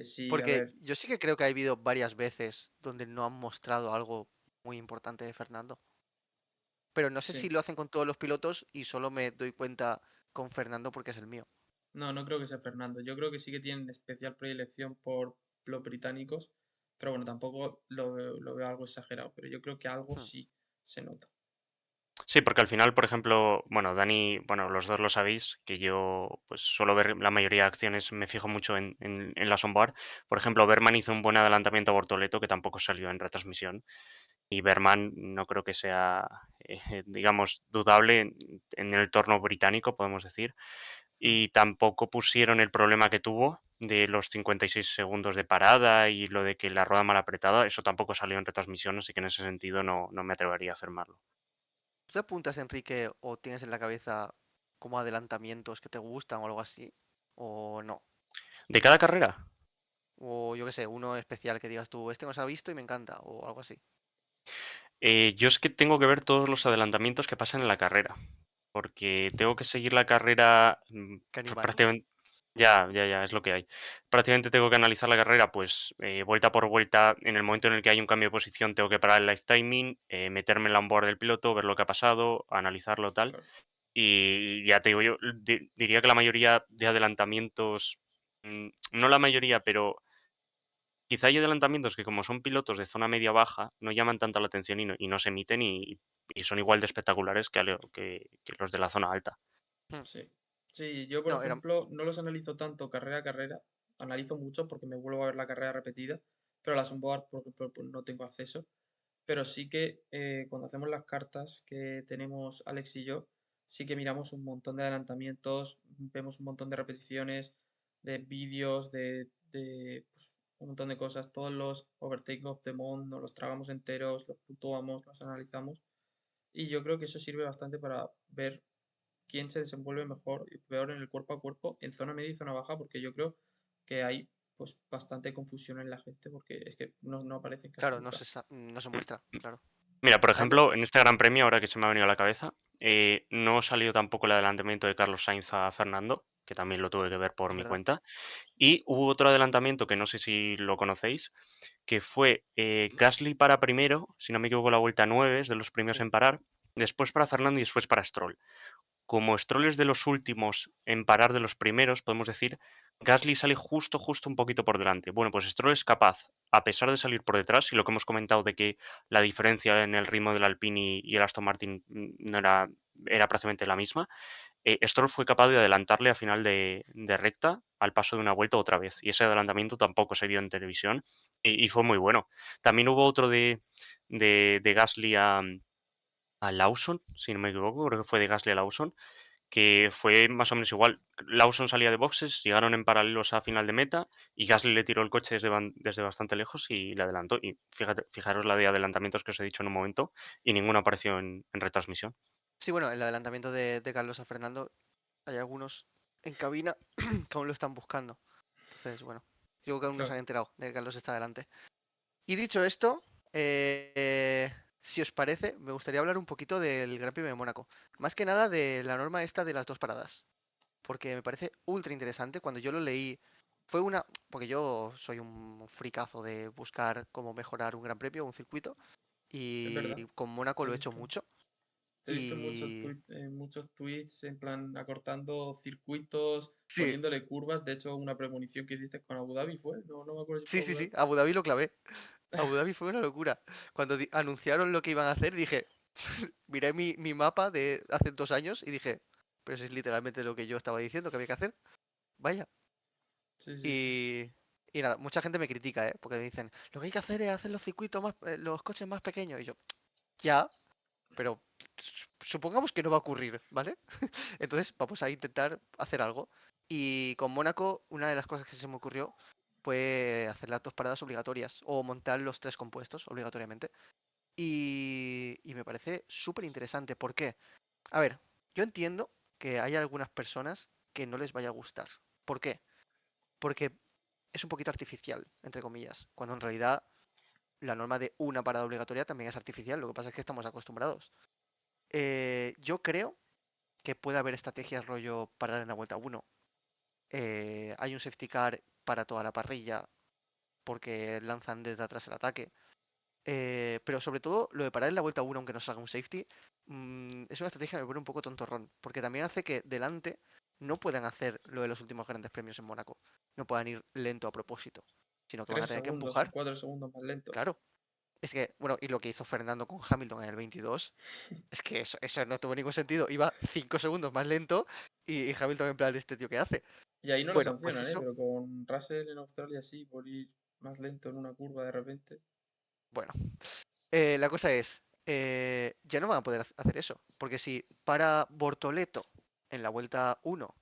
Speaker 2: Sí, a
Speaker 1: Porque
Speaker 2: ver,
Speaker 1: yo sí que creo que ha habido varias veces donde no han mostrado algo muy importante de Fernando. Pero no sé si
Speaker 2: sí.
Speaker 1: lo hacen con todos los pilotos y solo me doy cuenta con Fernando porque es el mío.
Speaker 2: No, no creo que sea Fernando. Yo creo que sí que tienen especial predilección por los británicos. Pero bueno, tampoco lo veo algo exagerado, pero yo creo que algo
Speaker 1: Hmm.
Speaker 2: sí se nota.
Speaker 3: Sí, porque al final, por ejemplo, bueno, Dani, bueno, los dos lo sabéis, que yo pues suelo ver la mayoría de acciones, me fijo mucho en la soundbar. Por ejemplo, Berman hizo un buen adelantamiento a Bortoleto que tampoco salió en retransmisión. Y Berman no creo que sea, digamos, dudable en el entorno británico, podemos decir.
Speaker 2: Mm.
Speaker 3: Y tampoco pusieron el problema que tuvo de los 56 segundos de parada y lo de que la rueda mal apretada, eso tampoco salió en retransmisión, así que en ese sentido no me atrevería a afirmarlo.
Speaker 1: ¿Tú te apuntas, Enrique, o tienes en la cabeza como adelantamientos que te gustan o algo así? ¿O no?
Speaker 3: De cada carrera,
Speaker 1: O yo qué sé, uno especial que digas tú, este no se ha visto y me encanta, o algo así.
Speaker 3: yo es que tengo que ver todos los adelantamientos que pasan en la carrera, porque tengo que seguir la carrera
Speaker 1: Qué animal.
Speaker 3: prácticamente. Ya, es lo que hay. Prácticamente tengo que analizar la carrera, pues vuelta por vuelta. En el momento en el que hay un cambio de posición, tengo que parar el live timing, meterme en la onboard del piloto, ver lo que ha pasado, analizarlo tal.
Speaker 2: Claro.
Speaker 3: Y ya te digo, yo diría que la mayoría de adelantamientos, no la mayoría, pero quizá hay adelantamientos que como son pilotos de zona media-baja, no llaman tanta la atención y no se emiten y son igual de espectaculares que los de la zona alta.
Speaker 1: Hmm.
Speaker 2: Sí. Sí, yo por
Speaker 1: No, era.
Speaker 2: ejemplo no los analizo tanto carrera a carrera, analizo mucho porque me vuelvo a ver la carrera repetida, pero a las onboard, por ejemplo, pues no tengo acceso. Pero sí que cuando hacemos las cartas que tenemos Alex y yo, sí que miramos un montón de adelantamientos, vemos un montón de repeticiones, de vídeos, pues, un montón de cosas. Todos los overtake of the month nos los tragamos enteros, los puntuamos, los analizamos. Y yo creo que eso sirve bastante para ver quién se desenvuelve mejor y peor en el cuerpo a cuerpo, en zona media y zona baja, porque yo creo que hay pues bastante confusión en la gente, porque es que no aparecen casi
Speaker 1: Claro, no
Speaker 2: nunca.
Speaker 1: se, no se
Speaker 3: Mm.
Speaker 1: muestra, claro.
Speaker 3: Mira, por
Speaker 1: A mí me-
Speaker 3: ejemplo, en este Gran Premio, ahora que se me ha venido a la cabeza, no salió tampoco el adelantamiento de Carlos Sainz a Fernando, que también lo tuve que ver por
Speaker 1: Es
Speaker 3: mi
Speaker 1: verdad.
Speaker 3: cuenta. Y hubo otro adelantamiento que no sé si lo conocéis, que fue Gasly para primero, si no me equivoco, la vuelta 9, es de los primeros
Speaker 1: Sí.
Speaker 3: en parar, después para Fernando y después para Stroll. Como Stroll es de los últimos en parar de los primeros, podemos decir, Gasly sale justo un poquito por delante. Bueno, pues Stroll es capaz, a pesar de salir por detrás, y lo que hemos comentado de que la diferencia en el ritmo del Alpine y el Aston Martin no era prácticamente la misma, Stroll fue capaz de adelantarle a final de recta al paso de una vuelta otra vez. Y ese adelantamiento tampoco se vio en televisión y fue muy bueno. También hubo otro de Gasly a Lawson, si no me equivoco, creo que fue de Gasly a Lawson, que fue más o menos igual. Lawson salía de boxes, llegaron en paralelos a final de meta y Gasly le tiró el coche desde bastante lejos y le adelantó. Y fijaros la de adelantamientos que os he dicho en un momento y ninguno apareció en retransmisión.
Speaker 1: Sí, bueno, el adelantamiento de Carlos a Fernando, hay algunos en cabina que aún lo están buscando. Entonces, bueno, digo que aún no se
Speaker 2: Claro,
Speaker 1: han enterado de que Carlos está adelante. Y dicho esto, si os parece, me gustaría hablar un poquito del Gran Premio de Mónaco. Más que nada de la norma esta de las dos paradas. Porque me parece ultra interesante. Cuando yo lo leí, fue una. Porque yo soy un fricazo de buscar cómo mejorar un Gran Premio, un circuito.
Speaker 2: es verdad.
Speaker 1: Y con Mónaco
Speaker 2: Te he
Speaker 1: lo he hecho
Speaker 2: visto.
Speaker 1: mucho.
Speaker 2: Te he visto en
Speaker 1: Y.
Speaker 2: muchos tweets en plan acortando circuitos,
Speaker 1: Sí,
Speaker 2: poniéndole curvas. De hecho, una premonición que hiciste con Abu Dhabi fue. No me acuerdo si fue
Speaker 1: sí,
Speaker 2: Abu
Speaker 1: sí, sí.
Speaker 2: Dhabi.
Speaker 1: Abu Dhabi lo clavé. Abu Dhabi fue una locura. Cuando anunciaron lo que iban a hacer, dije. Miré mi mapa de hace 2 años y dije. Pero eso es literalmente lo que yo estaba diciendo que había que hacer. Vaya.
Speaker 2: Sí.
Speaker 1: Y, y nada, mucha gente me critica, ¿eh? Porque dicen, lo que hay que hacer es hacer los circuitos más, los coches más pequeños. Y yo, ya, pero supongamos que no va a ocurrir, ¿vale? Entonces vamos a intentar hacer algo. Y con Mónaco, una de las cosas que se me ocurrió fue hacer las dos paradas obligatorias o montar los tres compuestos obligatoriamente. Y me parece súper interesante. ¿Por qué? A ver, yo entiendo que hay algunas personas que no les vaya a gustar. ¿Por qué? Porque es un poquito artificial, entre comillas, cuando en realidad la norma de una parada obligatoria también es artificial, lo que pasa es que estamos acostumbrados. Yo creo que puede haber estrategias rollo parar en la vuelta 1. Hay un safety car para toda la parrilla porque lanzan desde atrás el ataque. Pero sobre todo lo de parar en la vuelta 1 aunque no salga un safety, es una estrategia que me pone un poco tontorrón, porque también hace que delante no puedan hacer lo de los últimos grandes premios en Mónaco, no puedan ir lento a propósito. sino que van a
Speaker 2: 3
Speaker 1: tener que
Speaker 2: segundos o
Speaker 1: empujar.
Speaker 2: 4 segundos más lento.
Speaker 1: Claro. Es que, bueno, y lo que hizo Fernando con Hamilton en el 22, es que eso no tuvo ningún sentido. Iba 5 segundos más lento y Hamilton en plan, ¿este tío qué hace?
Speaker 2: Y ahí no le
Speaker 1: Bueno, pues
Speaker 2: sancionan, ¿eh?
Speaker 1: eso,
Speaker 2: Pero con Russell en Australia sí, por ir más lento en una curva de repente.
Speaker 1: bueno. La cosa es, ya no van a poder hacer eso, porque si para Bortoleto en la vuelta 1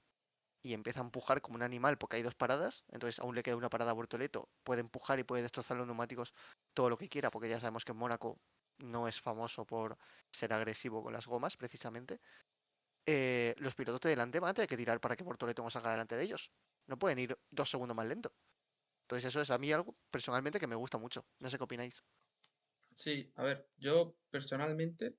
Speaker 1: y empieza a empujar como un animal porque hay 2 paradas, entonces aún le queda una parada a Bortoleto, puede empujar y puede destrozar los neumáticos todo lo que quiera, porque ya sabemos que en Mónaco no es famoso por ser agresivo con las gomas, precisamente. Los pilotos de delante van a tener que tirar para que Bortoleto no salga delante de ellos. No pueden ir 2 segundos más lento. Entonces eso es a mí algo personalmente que me gusta mucho. No sé qué opináis.
Speaker 2: Sí, a ver, yo personalmente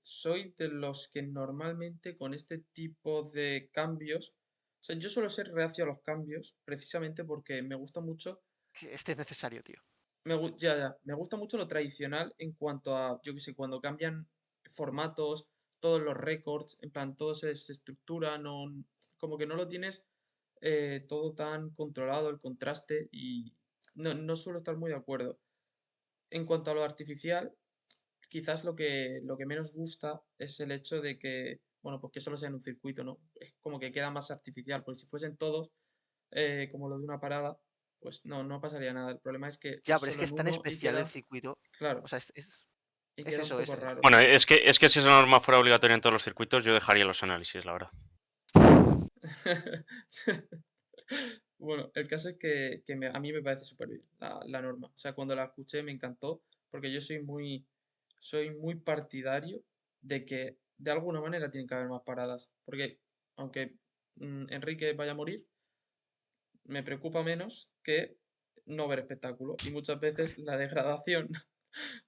Speaker 2: soy de los que normalmente con este tipo de cambios, o sea, yo suelo ser reacio a los cambios precisamente porque me gusta mucho,
Speaker 1: Que este es necesario, tío.
Speaker 2: me gusta mucho lo tradicional en cuanto a, yo qué sé, cuando cambian formatos, todos los récords, en plan, todo se desestructura, no, como que no lo tienes todo tan controlado, el contraste, y no suelo estar muy de acuerdo. En cuanto a lo artificial, quizás lo que menos gusta es el hecho de que, bueno, pues que solo sea en un circuito, ¿no? Es como que queda más artificial, porque si fuesen todos como lo de una parada, pues no pasaría nada. El problema es que
Speaker 1: Ya,
Speaker 2: es
Speaker 1: pero es
Speaker 2: solo
Speaker 1: que
Speaker 2: en
Speaker 1: es tan
Speaker 2: uno y
Speaker 1: especial el
Speaker 2: queda,
Speaker 1: circuito. O
Speaker 2: claro,
Speaker 1: sea,
Speaker 2: y
Speaker 1: es
Speaker 2: queda un
Speaker 1: eso,
Speaker 2: poco raro.
Speaker 3: Bueno, es que si esa norma fuera obligatoria en todos los circuitos, yo dejaría los análisis, la verdad.
Speaker 2: Bueno, el caso es que a mí me parece súper bien la norma. O sea, cuando la escuché me encantó, porque yo soy muy partidario de que de alguna manera tienen que haber más paradas. Porque aunque Enrique vaya a morir, me preocupa menos que no ver espectáculo. Y muchas veces la degradación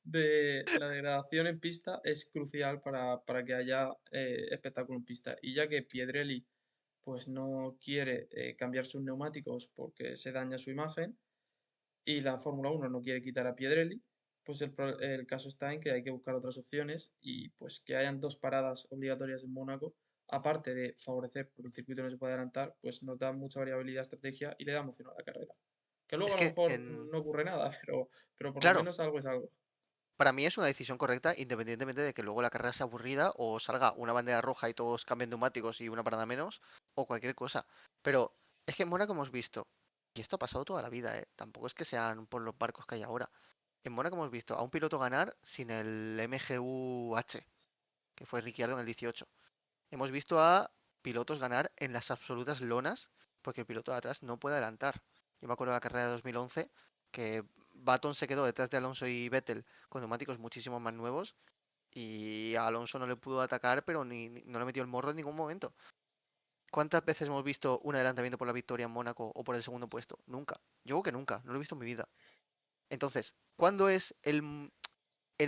Speaker 2: la degradación en pista es crucial para que haya espectáculo en pista. Y ya que Piedrelli pues no quiere cambiar sus neumáticos porque se daña su imagen y la Fórmula 1 no quiere quitar a Piedrelli, pues el caso está en que hay que buscar otras opciones y pues que hayan 2 paradas obligatorias en Mónaco, aparte de favorecer porque el circuito no se puede adelantar, pues nos da mucha variabilidad, estrategia y le da emoción a la carrera. Que luego
Speaker 1: es
Speaker 2: a lo
Speaker 1: que
Speaker 2: mejor no ocurre nada, pero por lo
Speaker 1: claro,
Speaker 2: menos algo es algo.
Speaker 1: para mí es una decisión correcta, independientemente de que luego la carrera sea aburrida o salga una bandera roja y todos cambien neumáticos y una parada menos, o cualquier cosa. Pero es que en Mónaco hemos visto, y esto ha pasado toda la vida, tampoco es que sean por los barcos que hay ahora. En Mónaco hemos visto a un piloto ganar sin el MGU-H, que fue Ricciardo en el 18. Hemos visto a pilotos ganar en las absolutas lonas porque el piloto de atrás no puede adelantar. Yo me acuerdo de la carrera de 2011 que Baton se quedó detrás de Alonso y Vettel con neumáticos muchísimo más nuevos y a Alonso no le pudo atacar, pero no le metió el morro en ningún momento. ¿Cuántas veces hemos visto un adelantamiento por la victoria en Mónaco o por el segundo puesto? Nunca. Yo creo que nunca, no lo he visto en mi vida. Entonces, ¿cuándo es el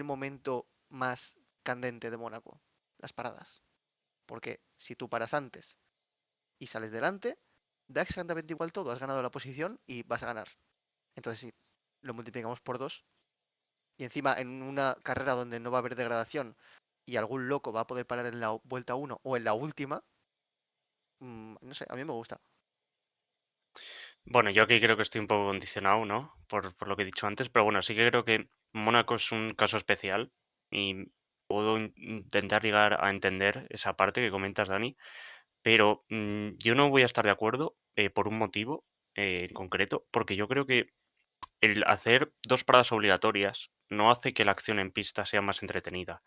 Speaker 1: momento más candente de Mónaco? Las paradas. Porque si tú paras antes y sales delante, da exactamente igual todo. Has ganado la posición y vas a ganar. Entonces, si lo multiplicamos por 2 y encima en una carrera donde no va a haber degradación y algún loco va a poder parar en la vuelta 1 o en la última, no sé, a mí me gusta.
Speaker 3: Bueno, yo aquí creo que estoy un poco condicionado, ¿no? Por lo que he dicho antes, pero bueno, sí que creo que Mónaco es un caso especial y puedo intentar llegar a entender esa parte que comentas, Dani, pero yo no voy a estar de acuerdo por un motivo en concreto, porque yo creo que el hacer 2 paradas obligatorias no hace que la acción en pista sea más entretenida.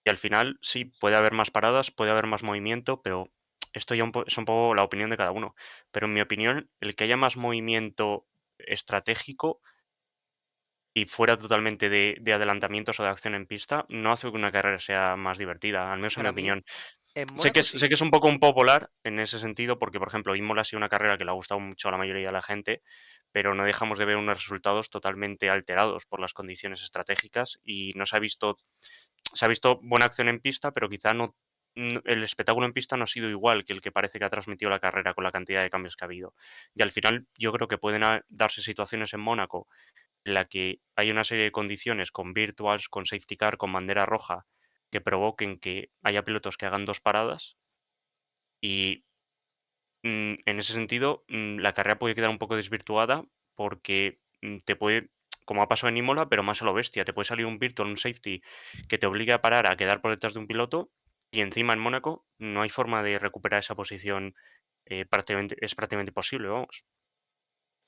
Speaker 3: Y al final, sí, puede haber más paradas, puede haber más movimiento, pero esto ya es un poco la opinión de cada uno. Pero en mi opinión, el que haya más movimiento estratégico y fuera totalmente de adelantamientos o de acción en pista, no hace que una carrera sea más divertida, al menos en mi
Speaker 1: Para mí,
Speaker 3: opinión.
Speaker 1: en
Speaker 3: Sé que
Speaker 1: Mónaco
Speaker 3: es,
Speaker 1: sí.
Speaker 3: sé que es un poco un popular en ese sentido, porque, por ejemplo, Imola ha sido una carrera que le ha gustado mucho a la mayoría de la gente, pero no dejamos de ver unos resultados totalmente alterados por las condiciones estratégicas y no se ha visto buena acción en pista, pero quizá el espectáculo en pista no ha sido igual que el que parece que ha transmitido la carrera con la cantidad de cambios que ha habido. Y al final yo creo que pueden darse situaciones en Mónaco en la que hay una serie de condiciones con virtuals, con safety car, con bandera roja, que provoquen que haya pilotos que hagan 2 paradas y en ese sentido la carrera puede quedar un poco desvirtuada porque te puede, como ha pasado en Imola, pero más a lo bestia, te puede salir un virtual, un safety que te obligue a parar, a quedar por detrás de un piloto y encima en Mónaco no hay forma de recuperar esa posición, es prácticamente imposible, vamos.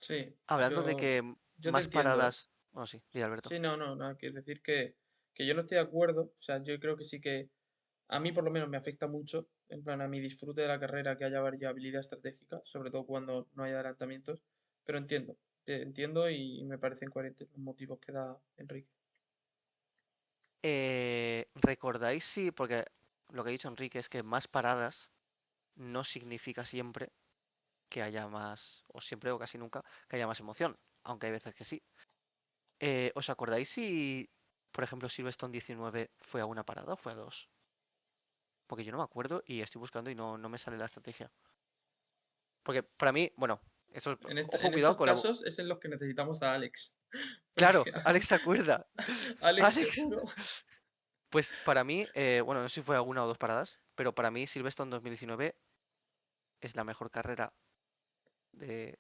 Speaker 2: Sí,
Speaker 1: Hablando de que
Speaker 2: yo te
Speaker 1: más
Speaker 2: entiendo.
Speaker 1: paradas. Bueno, sí, di Alberto.
Speaker 2: Sí, no, no, nada, que es decir que yo no estoy de acuerdo. O sea, yo creo que sí que a mí por lo menos me afecta mucho, en plan a mi disfrute de la carrera que haya variabilidad estratégica, sobre todo cuando no hay adelantamientos, pero entiendo y me parecen coherentes los motivos que da Enrique.
Speaker 1: ¿Recordáis si, porque lo que ha dicho Enrique es que más paradas no significa siempre que haya más, o siempre o casi nunca, que haya más emoción, aunque hay veces que sí. ¿Os acordáis si, por ejemplo, Silverstone 19 fue a una parada o fue a dos? Porque yo no me acuerdo y estoy buscando y no me sale la estrategia. Porque para mí, bueno, eso, ojo,
Speaker 2: En
Speaker 1: cuidado
Speaker 2: estos
Speaker 1: con la.
Speaker 2: casos es en los que necesitamos a Alex.
Speaker 1: Claro,
Speaker 2: Porque
Speaker 1: Alex se acuerda.
Speaker 2: Alex
Speaker 1: Alex.
Speaker 2: seguro.
Speaker 1: Pues para mí, bueno, no sé si fue a una o dos paradas, pero para mí Silverstone 2019 es la mejor carrera de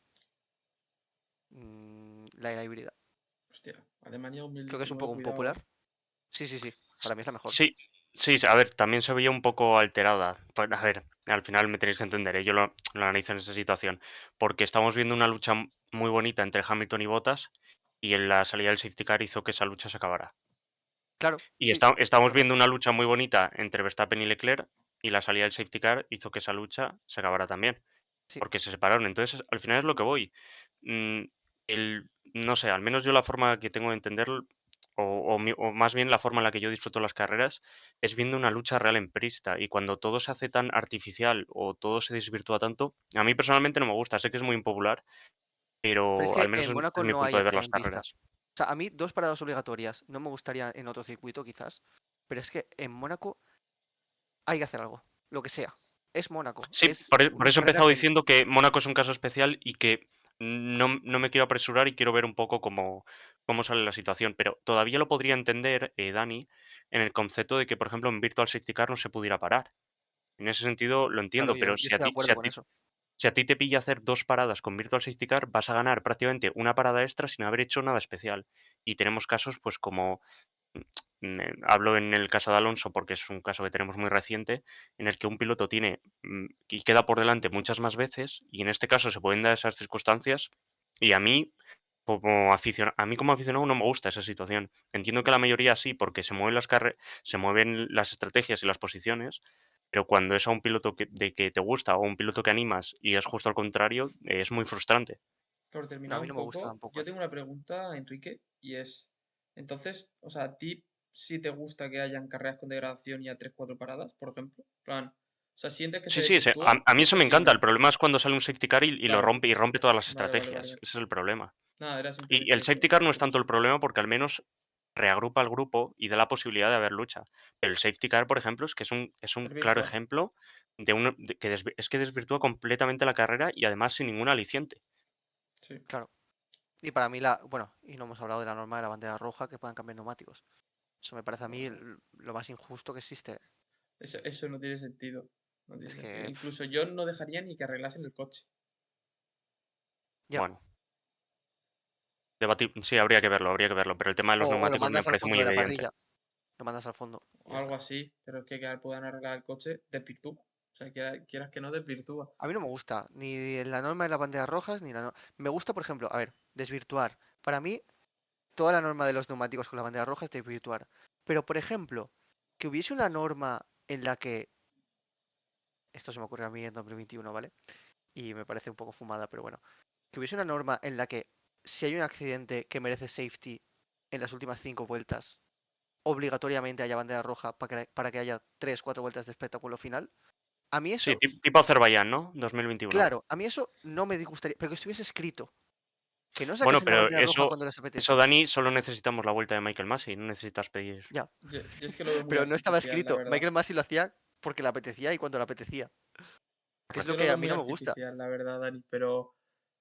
Speaker 1: la era híbrida.
Speaker 2: Hostia, Alemania
Speaker 1: Creo que es un
Speaker 2: 2019,
Speaker 1: poco
Speaker 2: cuidado,
Speaker 1: impopular. Sí, sí, sí. Para mí es la mejor.
Speaker 3: Sí, sí, a ver, también se veía un poco alterada. Pues, a ver, al final me tenéis que entender, yo lo analizo en esa situación, porque estamos viendo una lucha muy bonita entre Hamilton y Bottas y en la salida del safety car hizo que esa lucha se acabara.
Speaker 1: Claro,
Speaker 3: Y
Speaker 1: sí,
Speaker 3: estamos
Speaker 1: verdad.
Speaker 3: viendo una lucha muy bonita entre Verstappen y Leclerc y la salida del safety car hizo que esa lucha se acabara también,
Speaker 1: Sí.
Speaker 3: porque se separaron. Entonces, al final es lo que voy. Mm, no sé, al menos yo la forma que tengo de entender, o más bien la forma en la que yo disfruto las carreras, es viendo una lucha real en pista. Y cuando todo se hace tan artificial o todo se desvirtúa tanto, a mí personalmente no me gusta. Sé que es muy impopular,
Speaker 1: Pero es
Speaker 3: pero al
Speaker 1: que
Speaker 3: menos
Speaker 1: en
Speaker 3: es
Speaker 1: Mónaco
Speaker 3: mi
Speaker 1: no hay
Speaker 3: punto de ver
Speaker 1: acción
Speaker 3: las
Speaker 1: en pista.
Speaker 3: carreras.
Speaker 1: O sea, a mí dos paradas obligatorias no me gustaría en otro circuito quizás, pero es que en Mónaco hay que hacer algo, lo que sea. Es Mónaco,
Speaker 3: Sí,
Speaker 1: es
Speaker 3: por
Speaker 1: una
Speaker 3: eso he
Speaker 1: carrera
Speaker 3: empezado
Speaker 1: que.
Speaker 3: diciendo que Mónaco es un caso especial y que no me quiero apresurar y quiero ver un poco cómo sale la situación. Pero todavía lo podría entender, Dani, en el concepto de que, por ejemplo, en Virtual Safety Car no se pudiera parar. En ese sentido lo
Speaker 1: Claro,
Speaker 3: entiendo,
Speaker 1: yo
Speaker 3: pero
Speaker 1: estoy de acuerdo con eso.
Speaker 3: si a ti te pilla hacer dos paradas con Virtual Safety Car, vas a ganar prácticamente una parada extra sin haber hecho nada especial. Y tenemos casos, pues como hablo en el caso de Alonso porque es un caso que tenemos muy reciente, en el que un piloto tiene y queda por delante muchas más veces, y en este caso se pueden dar esas circunstancias, y a mí como aficionado no me gusta esa situación. Entiendo que la mayoría sí, porque se mueven las estrategias y las posiciones, pero cuando es a un piloto de que te gusta o un piloto que animas y es justo al contrario, es muy frustrante.
Speaker 2: por
Speaker 1: No, a
Speaker 2: terminar
Speaker 1: mí
Speaker 2: un
Speaker 1: no me gusta
Speaker 2: poco,
Speaker 1: tampoco.
Speaker 2: yo tengo una pregunta, Enrique, y es, entonces, o sea, ¿a ti sí te gusta que hayan carreras con degradación y a 3 4 paradas, por ejemplo? Plan, o sea, ¿sientes que se
Speaker 3: Sí, sí,
Speaker 2: desvirtúa?
Speaker 3: a mí eso
Speaker 2: Eso
Speaker 3: me encanta.
Speaker 2: sí,
Speaker 3: El problema es cuando sale un safety car y lo
Speaker 2: claro,
Speaker 3: rompe y rompe todas las
Speaker 2: vale, vale, vale,
Speaker 3: estrategias.
Speaker 2: vale.
Speaker 3: Ese es el problema.
Speaker 2: Nada, era
Speaker 3: Y el
Speaker 2: simplemente eso,
Speaker 3: safety car no es tanto el
Speaker 2: curiosidad.
Speaker 3: problema porque al menos reagrupa al grupo y da la posibilidad de haber lucha. Pero el safety car, por ejemplo, es que es un
Speaker 2: Es
Speaker 3: claro
Speaker 2: virtual,
Speaker 3: ejemplo es que desvirtúa completamente la carrera y además sin ningún aliciente.
Speaker 2: sí.
Speaker 1: Claro. Y para mí bueno, y no hemos hablado de la norma de la bandera roja que puedan cambiar neumáticos. Eso me parece a mí
Speaker 2: Oh,
Speaker 1: lo más injusto que existe.
Speaker 2: eso no tiene sentido. No tiene
Speaker 1: Es
Speaker 2: sentido.
Speaker 1: que,
Speaker 2: Incluso yo no dejaría ni que arreglasen el coche.
Speaker 1: ya.
Speaker 3: Bueno, sí, habría que verlo, pero el tema de los
Speaker 1: O lo
Speaker 3: neumáticos me
Speaker 1: mandas al
Speaker 3: parece
Speaker 1: fondo
Speaker 3: muy
Speaker 1: de la
Speaker 3: evidente.
Speaker 1: parrilla. Lo mandas al fondo y
Speaker 2: O
Speaker 1: ya
Speaker 2: algo
Speaker 1: está.
Speaker 2: así, pero es que puedan arreglar el coche, desvirtúa. O sea, quieras que no, desvirtúa.
Speaker 1: A mí no me gusta ni la norma de las banderas rojas ni la Me gusta, por ejemplo, a ver, desvirtuar. Para mí, toda la norma de los neumáticos con la bandera roja es desvirtuar. Pero, por ejemplo, que hubiese una norma en la que. Esto se me ocurre a mí en 2021, ¿vale? Y me parece un poco fumada, pero bueno. Que hubiese una norma en la que si hay un accidente que merece safety en las últimas 5 vueltas, obligatoriamente haya bandera roja para que haya 3 4 vueltas de espectáculo final. A mí
Speaker 3: Sí,
Speaker 1: eso,
Speaker 3: tipo Azerbaiyán, ¿no? 2021.
Speaker 1: claro, a mí eso no me disgustaría, pero que estuviese escrito. Que no
Speaker 3: Bueno,
Speaker 1: saques una
Speaker 3: pero
Speaker 1: bandera roja cuando les
Speaker 3: eso,
Speaker 1: apetece.
Speaker 3: Dani, solo necesitamos la vuelta de Michael Massey, no necesitas pedir.
Speaker 1: Ya.
Speaker 2: Yo es que lo veo muy
Speaker 1: Pero no estaba
Speaker 2: artificial, la
Speaker 1: escrito.
Speaker 2: verdad.
Speaker 1: Michael Massey lo hacía porque le apetecía y cuando le apetecía. Que es lo
Speaker 2: Yo lo
Speaker 1: que a
Speaker 2: veo
Speaker 1: mí
Speaker 2: muy
Speaker 1: no me gusta.
Speaker 2: artificial, la verdad, Dani, pero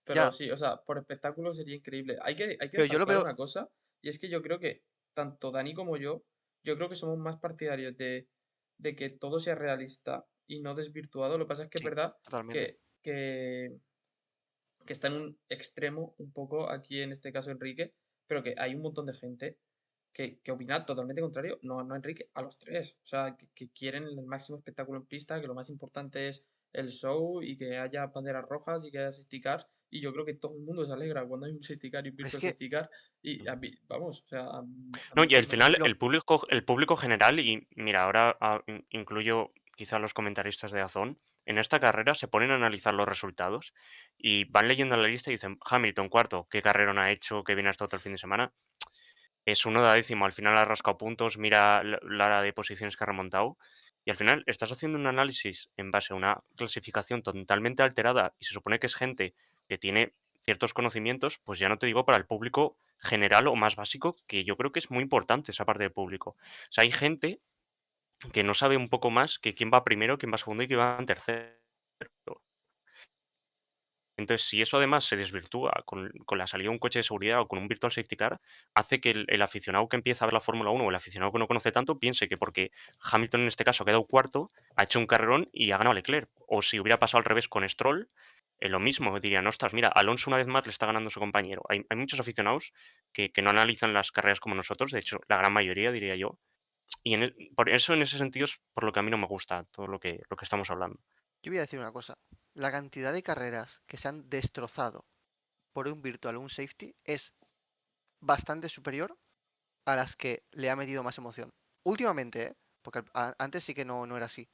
Speaker 1: Ya.
Speaker 2: sí, o sea, por espectáculo sería increíble. Hay que
Speaker 1: Pero yo
Speaker 2: dejar
Speaker 1: lo
Speaker 2: claro
Speaker 1: veo.
Speaker 2: una cosa, y es que yo creo que tanto Dani como yo creo que somos más partidarios de que todo sea realista y no desvirtuado. Lo que pasa es que es
Speaker 1: Sí,
Speaker 2: verdad
Speaker 1: totalmente.
Speaker 2: que que está en un extremo un poco aquí en este caso Enrique, pero que hay un montón de gente que opina totalmente contrario, no a Enrique, a los tres. O sea, que quieren el máximo espectáculo en pista, que lo más importante es el show y que haya banderas rojas y que haya safety cars. Y yo creo que todo el mundo se alegra cuando hay un safety car y un
Speaker 1: Pero es
Speaker 2: virtual
Speaker 1: que,
Speaker 2: safety car. Y vamos, o sea, a
Speaker 3: No,
Speaker 2: mí
Speaker 3: y al
Speaker 2: me
Speaker 3: final
Speaker 2: parece.
Speaker 3: el público general, y mira, ahora incluyo quizá a los comentaristas de Dazón, en esta carrera se ponen a analizar los resultados y van leyendo la lista y dicen, Hamilton cuarto, qué carrerón ha hecho, qué bien ha estado todo el fin de semana. Es uno de décimo, al final ha rascado puntos, mira la de posiciones que ha remontado. Y al final estás haciendo un análisis en base a una clasificación totalmente alterada y se supone que es gente que tiene ciertos conocimientos, pues ya no te digo para el público general o más básico, que yo creo que es muy importante esa parte del público. O sea, hay gente que no sabe un poco más que quién va primero, quién va segundo y quién va en tercero. Entonces, si eso además se desvirtúa con la salida de un coche de seguridad o con un virtual safety car, hace que el aficionado que empieza a ver la Fórmula 1 o el aficionado que no conoce tanto piense que porque Hamilton en este caso ha quedado cuarto, ha hecho un carrerón y ha ganado a Leclerc. O si hubiera pasado al revés con Stroll, lo mismo, dirían, ostras, mira, Alonso una vez más le está ganando a su compañero. Hay muchos aficionados que no analizan las carreras como nosotros, de hecho, la gran mayoría, diría yo. Y por eso, en ese sentido, es por lo que a mí no me gusta todo lo que estamos hablando.
Speaker 1: yo voy a decir una cosa. La cantidad de carreras que se han destrozado por un virtual o un safety es bastante superior a las que le ha metido más emoción. Últimamente, ¿eh? Porque antes sí que no era así.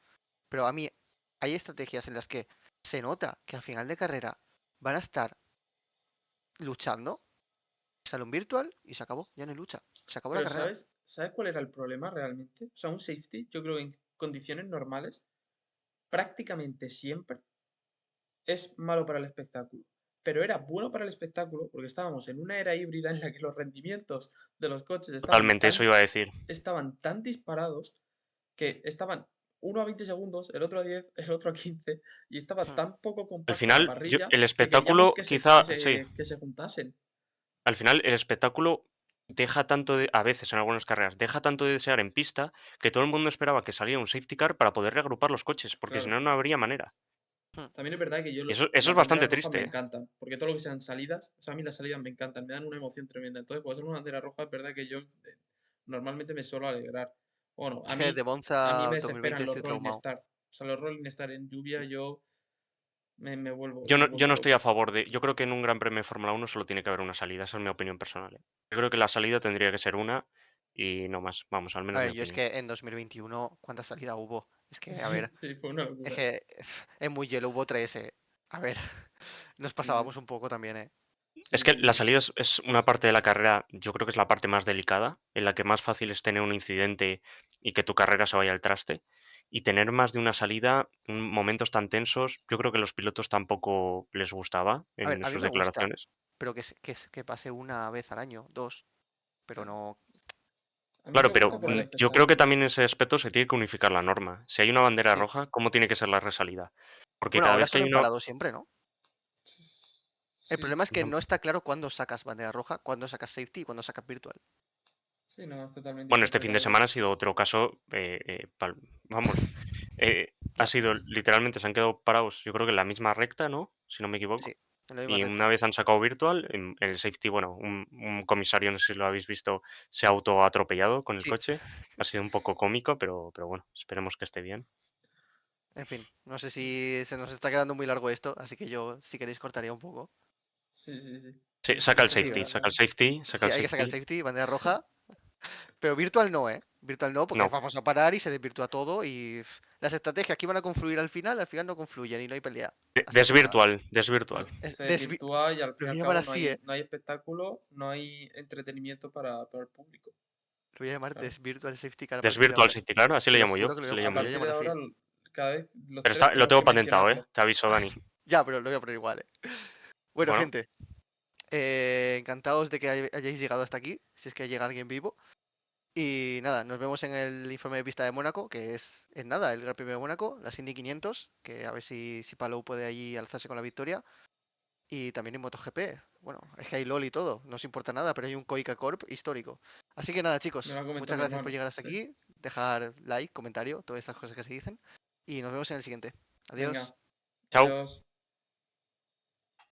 Speaker 1: Pero a mí hay estrategias en las que se nota que al final de carrera van a estar luchando, sale un virtual y se acabó, ya no hay lucha. Se acabó la
Speaker 2: Pero
Speaker 1: carrera.
Speaker 2: ¿sabes cuál era el problema realmente? O sea, un safety, yo creo que en condiciones normales, prácticamente siempre es malo para el espectáculo. Pero era bueno para el espectáculo porque estábamos en una era híbrida en la que los rendimientos de los coches
Speaker 3: Totalmente, eso iba a decir.
Speaker 2: estaban tan disparados que estaban uno a 20 segundos, el otro a 10, el otro a 15, y estaba
Speaker 1: Hmm.
Speaker 2: tan poco
Speaker 3: Al
Speaker 2: compacta la
Speaker 3: final,
Speaker 2: parrilla
Speaker 3: el
Speaker 2: que queríamos
Speaker 3: espectáculo, quizá, sí,
Speaker 2: que se juntasen.
Speaker 3: al final el espectáculo deja tanto de, a veces en algunas carreras, deja tanto de desear en pista que todo el mundo esperaba que saliera un safety car para poder reagrupar los coches, porque si
Speaker 2: Claro.
Speaker 3: no, no habría manera.
Speaker 1: Hmm.
Speaker 2: También es verdad que
Speaker 3: Y eso es
Speaker 2: las banderas
Speaker 3: bastante
Speaker 2: rojas me
Speaker 3: triste, ¿eh?
Speaker 2: encantan, porque todo lo que sean salidas, o sea, a mí las salidas me encantan, me dan una emoción tremenda. Entonces, cuando es una bandera roja, es verdad que yo normalmente me suelo alegrar. Bueno,
Speaker 1: De
Speaker 2: a mí
Speaker 1: Monza
Speaker 2: me
Speaker 1: 2020
Speaker 2: desesperan los
Speaker 1: estoy
Speaker 2: Rolling
Speaker 1: traumado.
Speaker 2: Star. O sea, los Rolling Star en lluvia yo me
Speaker 3: Yo
Speaker 2: vuelvo
Speaker 3: no estoy a
Speaker 2: loco.
Speaker 3: favor de. Yo creo que en un Gran Premio de Fórmula 1 solo tiene que haber una salida, esa es mi opinión personal, ¿eh? Yo creo que la salida tendría que ser una y no más, vamos, al
Speaker 1: A
Speaker 3: menos mi
Speaker 1: ver, yo es
Speaker 3: opinión.
Speaker 1: que en 2021, ¿cuánta salida hubo? Es que, a
Speaker 2: Sí,
Speaker 1: ver,
Speaker 2: sí, fue una
Speaker 1: es
Speaker 2: locura.
Speaker 1: que en Mugello hubo 3, eh. A ver, nos
Speaker 2: Sí, sí,
Speaker 1: pasábamos un poco también, eh.
Speaker 3: Es
Speaker 2: sí,
Speaker 3: que
Speaker 2: sí,
Speaker 3: la
Speaker 2: sí.
Speaker 3: salida es una parte de la carrera, yo creo que es la parte más delicada, en la que más fácil es tener un incidente y que tu carrera se vaya al traste. Y tener más de una salida, momentos tan tensos, yo creo que a los pilotos tampoco les gustaba
Speaker 1: A ver,
Speaker 3: en
Speaker 1: a mí
Speaker 3: sus
Speaker 1: me gusta,
Speaker 3: declaraciones.
Speaker 1: pero que pase una vez al año, dos, pero
Speaker 2: Claro.
Speaker 1: no.
Speaker 2: A mí
Speaker 3: Claro,
Speaker 2: me
Speaker 3: pero
Speaker 2: gusta por el
Speaker 3: yo creo que
Speaker 2: espectáculo.
Speaker 3: también en ese aspecto se tiene que unificar la norma. Si hay una bandera
Speaker 1: Sí.
Speaker 3: roja, ¿cómo tiene que ser la resalida? Porque
Speaker 1: Bueno,
Speaker 3: cada
Speaker 1: ahora
Speaker 3: vez que
Speaker 1: solo
Speaker 3: hay
Speaker 1: en
Speaker 3: una.
Speaker 1: parado siempre, ¿no? El
Speaker 2: Sí,
Speaker 1: problema es que
Speaker 3: No.
Speaker 1: no está claro cuándo sacas bandera roja, cuándo sacas safety y cuándo sacas virtual.
Speaker 2: sí, no, es totalmente
Speaker 3: Bueno, este fin de
Speaker 2: interpretable.
Speaker 3: semana ha sido otro caso, vamos, ha
Speaker 1: Ya,
Speaker 3: sido literalmente se han quedado parados, yo creo que en la misma recta, ¿no? Si no me
Speaker 1: sí,
Speaker 3: equivoco.
Speaker 1: en la misma
Speaker 3: Y una
Speaker 1: recta.
Speaker 3: vez han sacado virtual, en el safety, bueno, un comisario, no sé si lo habéis visto, se ha autoatropellado con el
Speaker 1: Sí,
Speaker 3: coche. Ha sido un poco cómico, pero bueno, esperemos que esté bien.
Speaker 1: en fin, no sé si se nos está quedando muy largo esto, así que yo, si queréis, cortaría un poco.
Speaker 2: Sí, sí, sí.
Speaker 3: Sí,
Speaker 2: Sí,
Speaker 3: saca el
Speaker 2: esto ha
Speaker 1: Sí,
Speaker 2: sido
Speaker 3: safety,
Speaker 2: largo,
Speaker 3: saca el
Speaker 2: ¿eh?
Speaker 3: safety, saca
Speaker 1: sí,
Speaker 3: el
Speaker 1: hay que sacar el
Speaker 3: safety.
Speaker 1: safety, bandera roja, pero virtual no, ¿eh? Virtual no, porque
Speaker 3: No,
Speaker 1: vamos a parar y se desvirtúa todo y las estrategias que iban a confluir al final no confluyen y no hay pelea. Así que nada,
Speaker 3: desvirtual, desvirtual.
Speaker 2: Se desvirtúa y al
Speaker 1: lo
Speaker 2: fin y
Speaker 1: voy a
Speaker 2: al
Speaker 1: llamar
Speaker 2: cabo
Speaker 1: así, ¿eh?
Speaker 2: no hay espectáculo, no hay entretenimiento para el público.
Speaker 1: Lo voy a llamar
Speaker 2: Claro.
Speaker 1: Desvirtual Safety Car a partir de
Speaker 3: Desvirtual
Speaker 1: ahora.
Speaker 3: safety, claro, así le
Speaker 1: Te lo
Speaker 3: llamo
Speaker 1: juro
Speaker 3: yo,
Speaker 1: que
Speaker 3: así le
Speaker 2: A
Speaker 3: llamo
Speaker 1: lo voy a
Speaker 3: yo.
Speaker 2: partir
Speaker 1: llamar
Speaker 2: de
Speaker 1: así.
Speaker 2: ahora, cada vez los
Speaker 3: Pero
Speaker 2: tres
Speaker 3: lo
Speaker 2: tenemos
Speaker 3: tengo
Speaker 2: que
Speaker 3: patentado, ¿eh?
Speaker 2: mencionarlo.
Speaker 3: Te aviso, Dani.
Speaker 1: Ya, pero lo voy a poner igual, ¿eh? Bueno,
Speaker 3: Bueno,
Speaker 1: gente, encantados de que hayáis llegado hasta aquí, si es que llega alguien vivo. Y nada, nos vemos en el informe de pista de Mónaco, que es nada, el Gran Premio de Mónaco, la Indy 500, que a ver si Palou puede allí alzarse con la victoria. Y también en MotoGP. Bueno, es que hay LOL y todo, no os importa nada, pero hay un Koika Corp histórico. Así que nada,
Speaker 2: Me
Speaker 1: chicos,
Speaker 2: lo ha comentado
Speaker 1: muchas
Speaker 2: mi
Speaker 1: gracias por
Speaker 2: hermano.
Speaker 1: llegar hasta
Speaker 2: Sí.
Speaker 1: aquí, dejar like, comentario, todas estas cosas que se dicen. Y nos vemos en el siguiente. Adiós.
Speaker 2: Venga,
Speaker 3: chao.
Speaker 2: adiós.